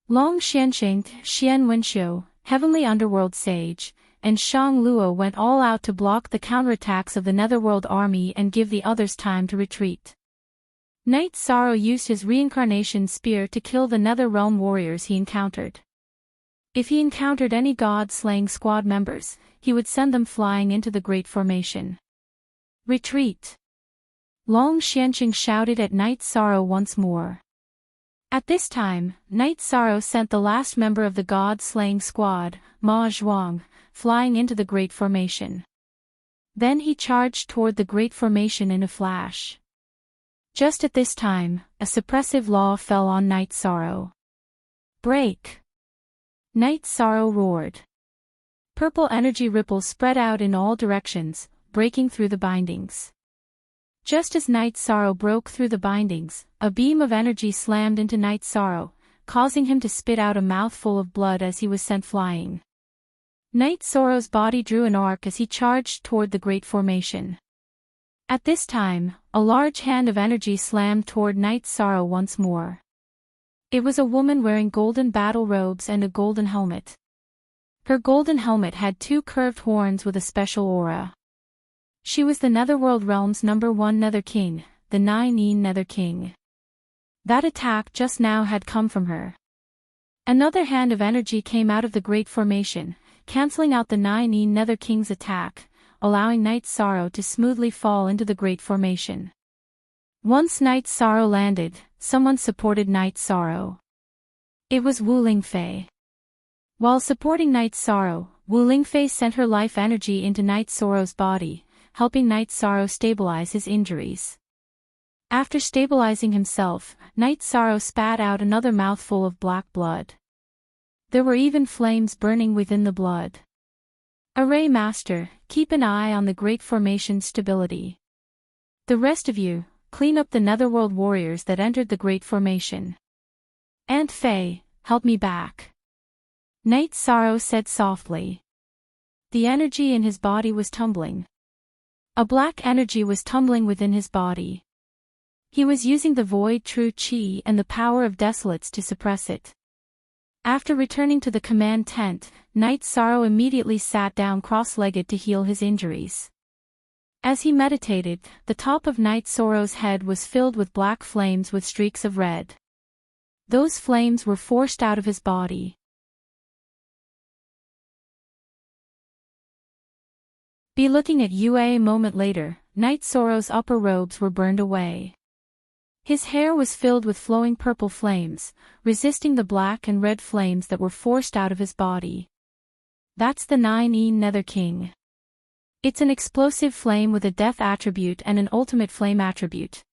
Long Xianxing, Xian Wenxiu, Heavenly Underworld Sage, and Shang Luo went all out to block the counterattacks of the Netherworld army and give the others time to retreat. Knight Sorrow used his reincarnation spear to kill the Netherrealm warriors he encountered. If he encountered any god-slaying squad members, he would send them flying into the Great Formation. Retreat! Long Xianxing shouted at Knight Sorrow once more. At this time, Knight Sorrow sent the last member of the god-slaying squad, Ma Zhuang, flying into the Great Formation. Then he charged toward the Great Formation in a flash. Just at this time, a suppressive law fell on Knight Sorrow. Break! Knight Sorrow roared. Purple energy ripples spread out in all directions, breaking through the bindings. Just as Knight Sorrow broke through the bindings, a beam of energy slammed into Knight Sorrow, causing him to spit out a mouthful of blood as he was sent flying. Knight Sorrow's body drew an arc as he charged toward the Great Formation. At this time, a large hand of energy slammed toward Knight Sorrow once more. It was a woman wearing golden battle robes and a golden helmet. Her golden helmet had two curved horns with a special aura. She was the Netherworld Realm's #1 Nether King, the 9 Nether King. That attack just now had come from her. Another hand of energy came out of the Great Formation, cancelling out the 9 Nether King's attack, allowing Knight Sorrow to smoothly fall into the Great Formation. Once Knight Sorrow landed, someone supported Knight Sorrow. It was Wu Lingfei. While supporting Knight Sorrow, Wu Lingfei sent her life energy into Knight Sorrow's body, helping Knight Sorrow stabilize his injuries. After stabilizing himself, Knight Sorrow spat out another mouthful of black blood. There were even flames burning within the blood. Array Master, keep an eye on the Great Formation's stability. The rest of you, clean up the Netherworld warriors that entered the Great Formation. Aunt Fei, help me back. Knight Sorrow said softly. The energy in his body was tumbling. A black energy was tumbling within his body. He was using the Void True Qi and the power of Desolates to suppress it. After returning to the command tent, Knight Sorrow immediately sat down cross-legged to heal his injuries. As he meditated, the top of Knight Sorrow's head was filled with black flames with streaks of red. Those flames were forced out of his body. Be looking at Yue a moment later, Knight Sorrow's upper robes were burned away. His hair was filled with flowing purple flames, resisting the black and red flames that were forced out of his body. That's the 9 Nether King. It's an explosive flame with a death attribute and an ultimate flame attribute.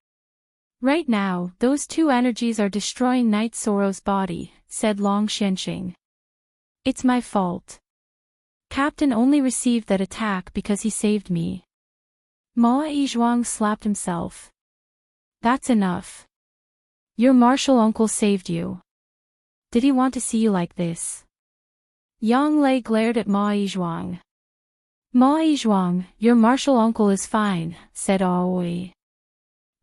Right now, those two energies are destroying Knight Sorrow's body, said Long Xianxing. It's my fault. Captain only received that attack because he saved me. Ma Yizhuang slapped himself. That's enough. Your martial uncle saved you. Did he want to see you like this? Yang Lei glared at Ma Yizhuang. Ma Yizhuang, your martial uncle is fine, said Aoi.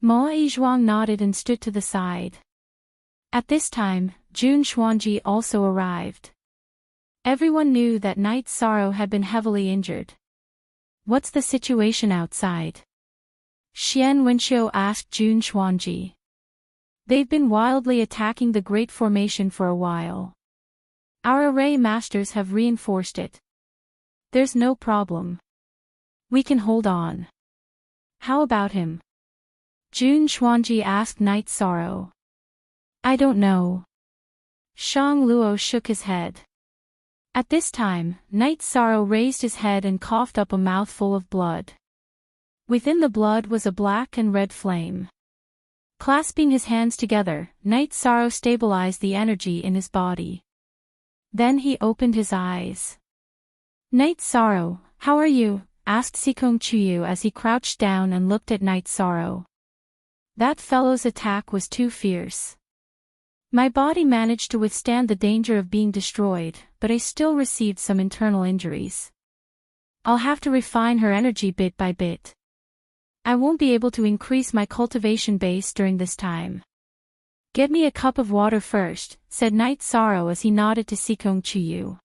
Ma Yizhuang nodded and stood to the side. At this time, Jun Xuanji also arrived. Everyone knew that Knight Sorrow had been heavily injured. What's the situation outside? Xian Wenxiu asked Jun Xuanji. They've been wildly attacking the Great Formation for a while. Our array masters have reinforced it. There's no problem. We can hold on. How about him? Jun Xuanji asked Knight Sorrow. I don't know. Shang Luo shook his head. At this time, Knight Sorrow raised his head and coughed up a mouthful of blood. Within the blood was a black and red flame. Clasping his hands together, Knight Sorrow stabilized the energy in his body. Then he opened his eyes. Knight Sorrow, how are you? Asked Sikong Chuyu as he crouched down and looked at Knight Sorrow. That fellow's attack was too fierce. My body managed to withstand the danger of being destroyed, but I still received some internal injuries. I'll have to refine her energy bit by bit. I won't be able to increase my cultivation base during this time. Get me a cup of water first, said Night Sorrow as he nodded to Sikong Chuyu.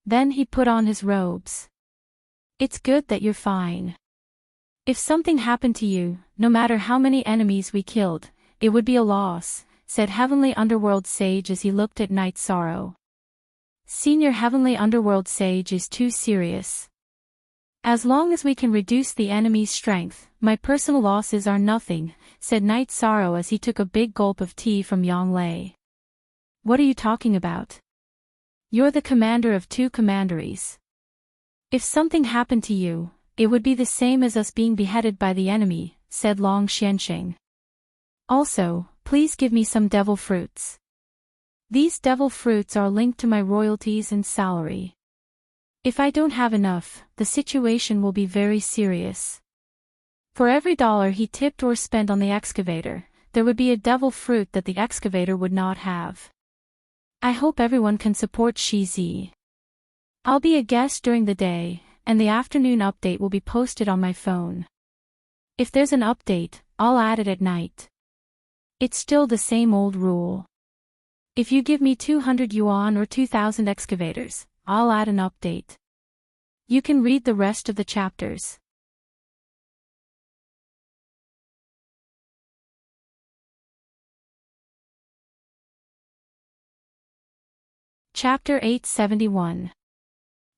Then he put on his robes. It's good that you're fine. If something happened to you, no matter how many enemies we killed, it would be a loss, said Heavenly Underworld Sage as he looked at Night Sorrow. Senior Heavenly Underworld Sage is too serious. As long as we can reduce the enemy's strength, my personal losses are nothing, said Night Sorrow as he took a big gulp of tea from Yonglei. What are you talking about? You're the commander of 2 commanderies. If something happened to you, it would be the same as us being beheaded by the enemy, said Long Xianxing. Also, please give me some devil fruits. These devil fruits are linked to my royalties and salary. If I don't have enough, the situation will be very serious. For every dollar he tipped or spent on the excavator, there would be a devil fruit that the excavator would not have. I hope everyone can support Shizi. I'll be a guest during the day, and the afternoon update will be posted on my phone. If there's an update, I'll add it at night. It's still the same old rule. If you give me 200 yuan or 2,000 excavators, I'll add an update. You can read the rest of the chapters. Chapter 871.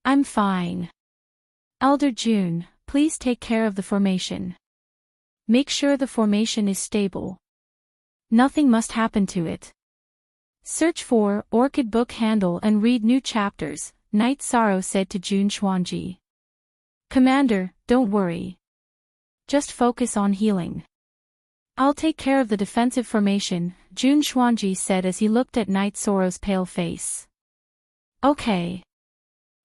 I'm fine. Elder June, please take care of the formation. Make sure the formation is stable. Nothing must happen to it. Search for Orchid Book Handle and read new chapters, Night Sorrow said to Jun Xuanji. Commander, don't worry. Just focus on healing. I'll take care of the defensive formation, Jun Xuanji said as he looked at Night Sorrow's pale face. Okay.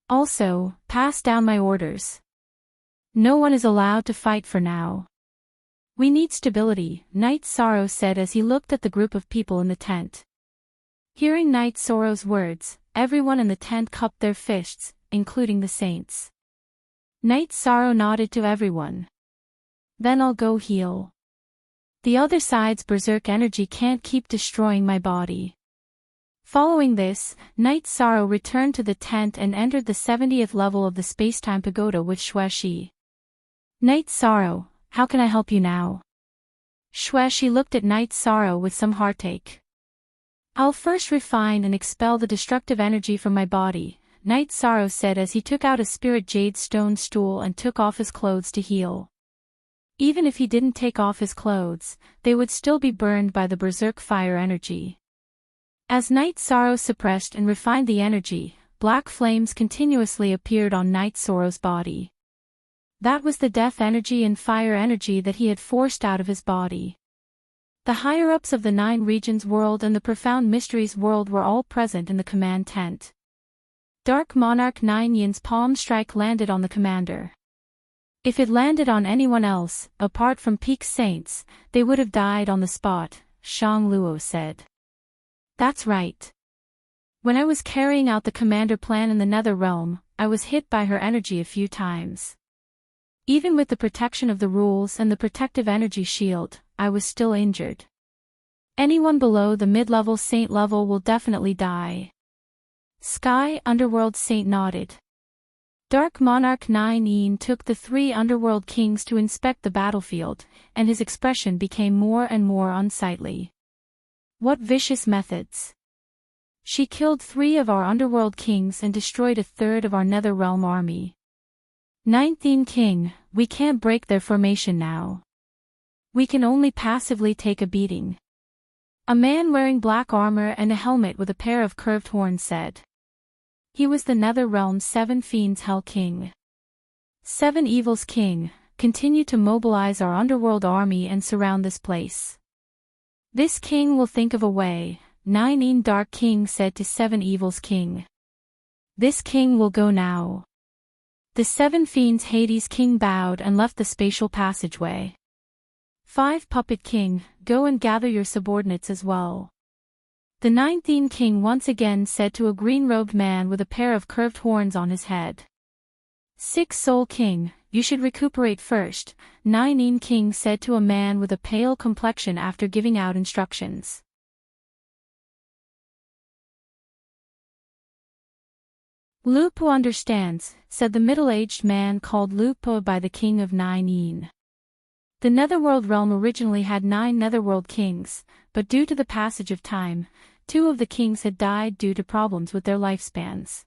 Also, pass down my orders. No one is allowed to fight for now. We need stability, Night Sorrow said as he looked at the group of people in the tent. Hearing Night Sorrow's words, everyone in the tent cupped their fists, including the saints. Night Sorrow nodded to everyone. Then I'll go heal. The other side's berserk energy can't keep destroying my body. Following this, Night Sorrow returned to the tent and entered the 70th level of the Spacetime Pagoda with Xueshi. Night Sorrow, how can I help you now? Xueshi looked at Night Sorrow with some heartache. I'll first refine and expel the destructive energy from my body, Night Sorrow said as he took out a spirit jade stone stool and took off his clothes to heal. Even if he didn't take off his clothes, they would still be burned by the berserk fire energy. As Night Sorrow suppressed and refined the energy, black flames continuously appeared on Night Sorrow's body. That was the death energy and fire energy that he had forced out of his body. The higher-ups of the 9 Regions world and the Profound Mysteries world were all present in the command tent. Dark Monarch 9 Yin's palm strike landed on the commander. If it landed on anyone else, apart from Peak Saints, they would have died on the spot, Shang Luo said. That's right. When I was carrying out the commander plan in the Nether Realm, I was hit by her energy a few times. Even with the protection of the rules and the protective energy shield, I was still injured. Anyone below the mid-level saint level will definitely die. Sky Underworld Saint nodded. Dark Monarch 9 Yin took the 3 Underworld Kings to inspect the battlefield, and his expression became more and more unsightly. What vicious methods! She killed 3 of our Underworld Kings and destroyed a third of our Netherrealm army. 9th King, we can't break their formation now. We can only passively take a beating. A man wearing black armor and a helmet with a pair of curved horns said. He was the Netherrealm's 7 Fiends Hell King. 7 Evils King, continue to mobilize our underworld army and surround this place. This king will think of a way, 9 Dark King said to 7 Evils King. This king will go now. The 7 Fiends Hades King bowed and left the spatial passageway. 5 Puppet King, go and gather your subordinates as well. The 19th king once again said to a green-robed man with a pair of curved horns on his head. 6 Soul King, you should recuperate first, 19th king said to a man with a pale complexion after giving out instructions. Lupo understands, said the middle-aged man called Lupo by the king of 9. The Netherworld realm originally had 9 Netherworld kings, but due to the passage of time, 2 of the kings had died due to problems with their lifespans.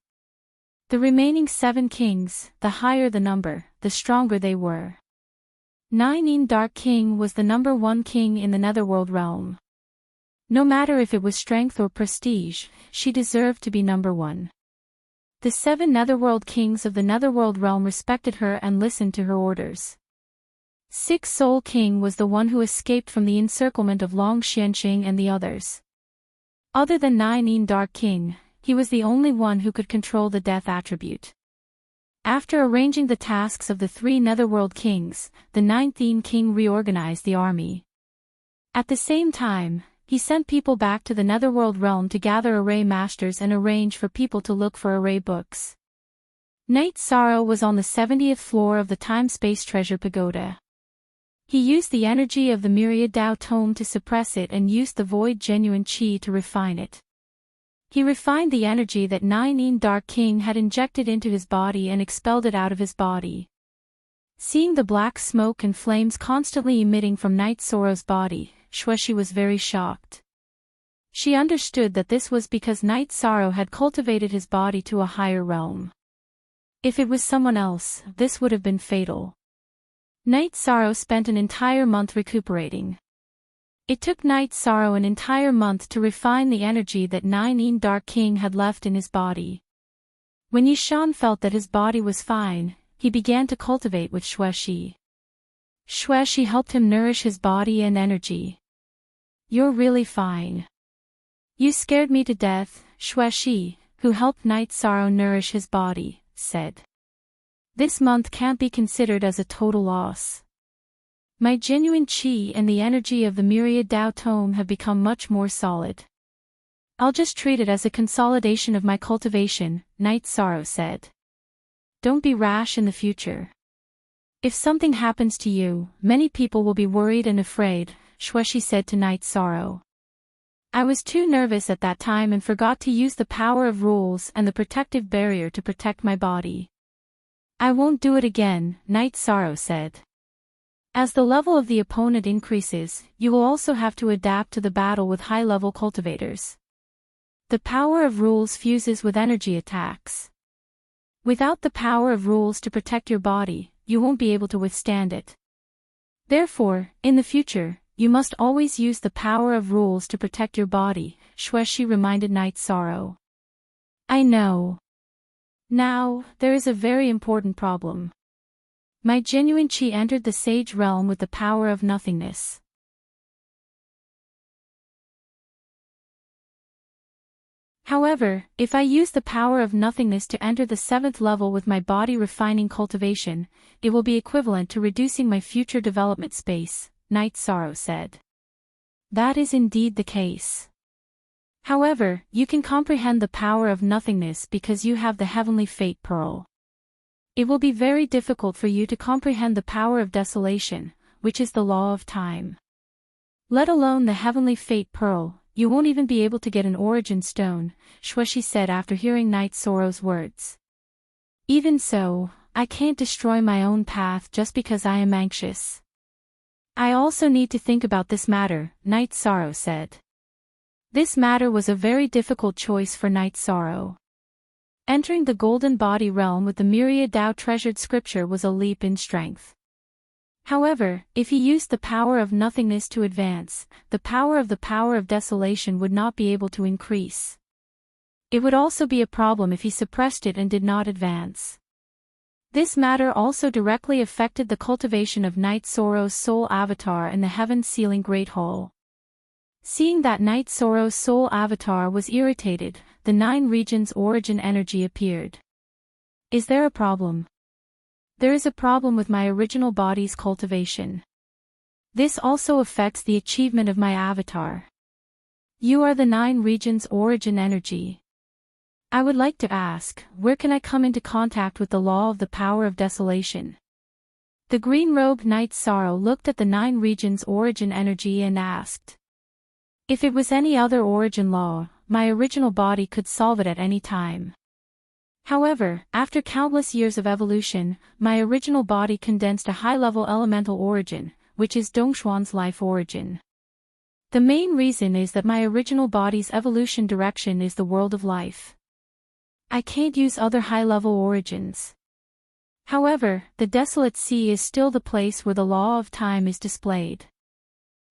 The remaining 7 kings, the higher the number, the stronger they were. 9 Dark King was the number 1 king in the Netherworld realm. No matter if it was strength or prestige, she deserved to be number 1. The 7 Netherworld kings of the Netherworld realm respected her and listened to her orders. 6 Soul King was the one who escaped from the encirclement of Long Xianxing and the others. Other than 9 Dark King, he was the only one who could control the death attribute. After arranging the tasks of the 3 Netherworld kings, the 19th king reorganized the army. At the same time, he sent people back to the Netherworld realm to gather array masters and arrange for people to look for array books. Night Sorrow was on the 70th floor of the Time-Space Treasure Pagoda. He used the energy of the Myriad Tao Tome to suppress it and used the Void Genuine Qi to refine it. He refined the energy that 9 Dark King had injected into his body and expelled it out of his body. Seeing the black smoke and flames constantly emitting from Night Sorrow's body, Xuexi was very shocked. She understood that this was because Night Sorrow had cultivated his body to a higher realm. If it was someone else, this would have been fatal. Night Sorrow spent an entire month recuperating. It took Night Sorrow an entire month to refine the energy that 9 Dark King had left in his body. When Yishan felt that his body was fine, he began to cultivate with Xuexi. Xuexi helped him nourish his body and energy. You're really fine. You scared me to death, Xuexi, who helped Night Sorrow nourish his body, said. This month can't be considered as a total loss. My genuine qi and the energy of the Myriad Tao Tome have become much more solid. I'll just treat it as a consolidation of my cultivation, Night Sorrow said. Don't be rash in the future. If something happens to you, many people will be worried and afraid, Xuexi said to Night Sorrow. I was too nervous at that time and forgot to use the power of rules and the protective barrier to protect my body. I won't do it again, Night Sorrow said. As the level of the opponent increases, you will also have to adapt to the battle with high-level cultivators. The power of rules fuses with energy attacks. Without the power of rules to protect your body, you won't be able to withstand it. Therefore, in the future, you must always use the power of rules to protect your body, Xuexi reminded Night Sorrow. I know. Now, there is a very important problem. My genuine qi entered the sage realm with the power of nothingness. However, if I use the power of nothingness to enter the 7th level with my body refining cultivation, it will be equivalent to reducing my future development space, Night Sorrow said. That is indeed the case. However, you can comprehend the power of nothingness because you have the Heavenly Fate Pearl. It will be very difficult for you to comprehend the power of desolation, which is the law of time. Let alone the Heavenly Fate Pearl, you won't even be able to get an origin stone, Xuexi said after hearing Night Sorrow's words. Even so, I can't destroy my own path just because I am anxious. I also need to think about this matter, Night Sorrow said. This matter was a very difficult choice for Night Sorrow. Entering the Golden Body realm with the Myriad Tao treasured scripture was a leap in strength. However, if he used the power of nothingness to advance, the power of desolation would not be able to increase. It would also be a problem if he suppressed it and did not advance. This matter also directly affected the cultivation of Night Sorrow's soul avatar in the heaven-sealing Great Hall. Seeing that Night Sorrow's soul avatar was irritated, the 9 regions' origin energy appeared. Is there a problem? There is a problem with my original body's cultivation. This also affects the achievement of my avatar. You are the 9 regions' origin energy. I would like to ask, where can I come into contact with the law of the power of desolation? The green-robed knight Sorrow looked at the 9 regions' origin energy and asked. If it was any other origin law, my original body could solve it at any time. However, after countless years of evolution, my original body condensed a high-level elemental origin, which is Dongxuan's life origin. The main reason is that my original body's evolution direction is the world of life. I can't use other high-level origins. However, the desolate sea is still the place where the law of time is displayed.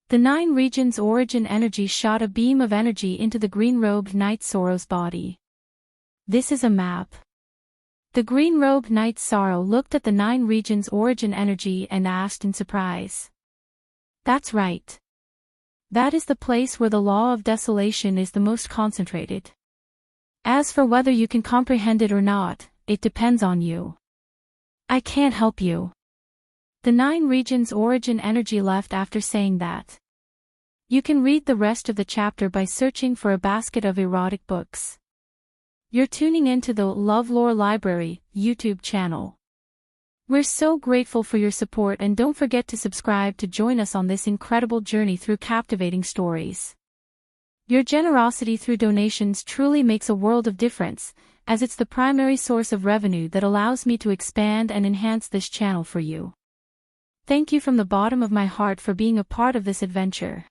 The 9 regions' origin energy shot a beam of energy into the green-robed knight Sorrow's body. This is a map. The green-robed knight Sorrow looked at the 9 regions' origin energy and asked in surprise. That's right. That is the place where the law of desolation is the most concentrated. As for whether you can comprehend it or not, it depends on you. I can't help you. The 9 regions' origin energy left after saying that. You can read the rest of the chapter by searching for a basket of erotic books. You're tuning into the LoveLore Library YouTube channel. We're so grateful for your support, and don't forget to subscribe to join us on this incredible journey through captivating stories. Your generosity through donations truly makes a world of difference, as it's the primary source of revenue that allows me to expand and enhance this channel for you. Thank you from the bottom of my heart for being a part of this adventure.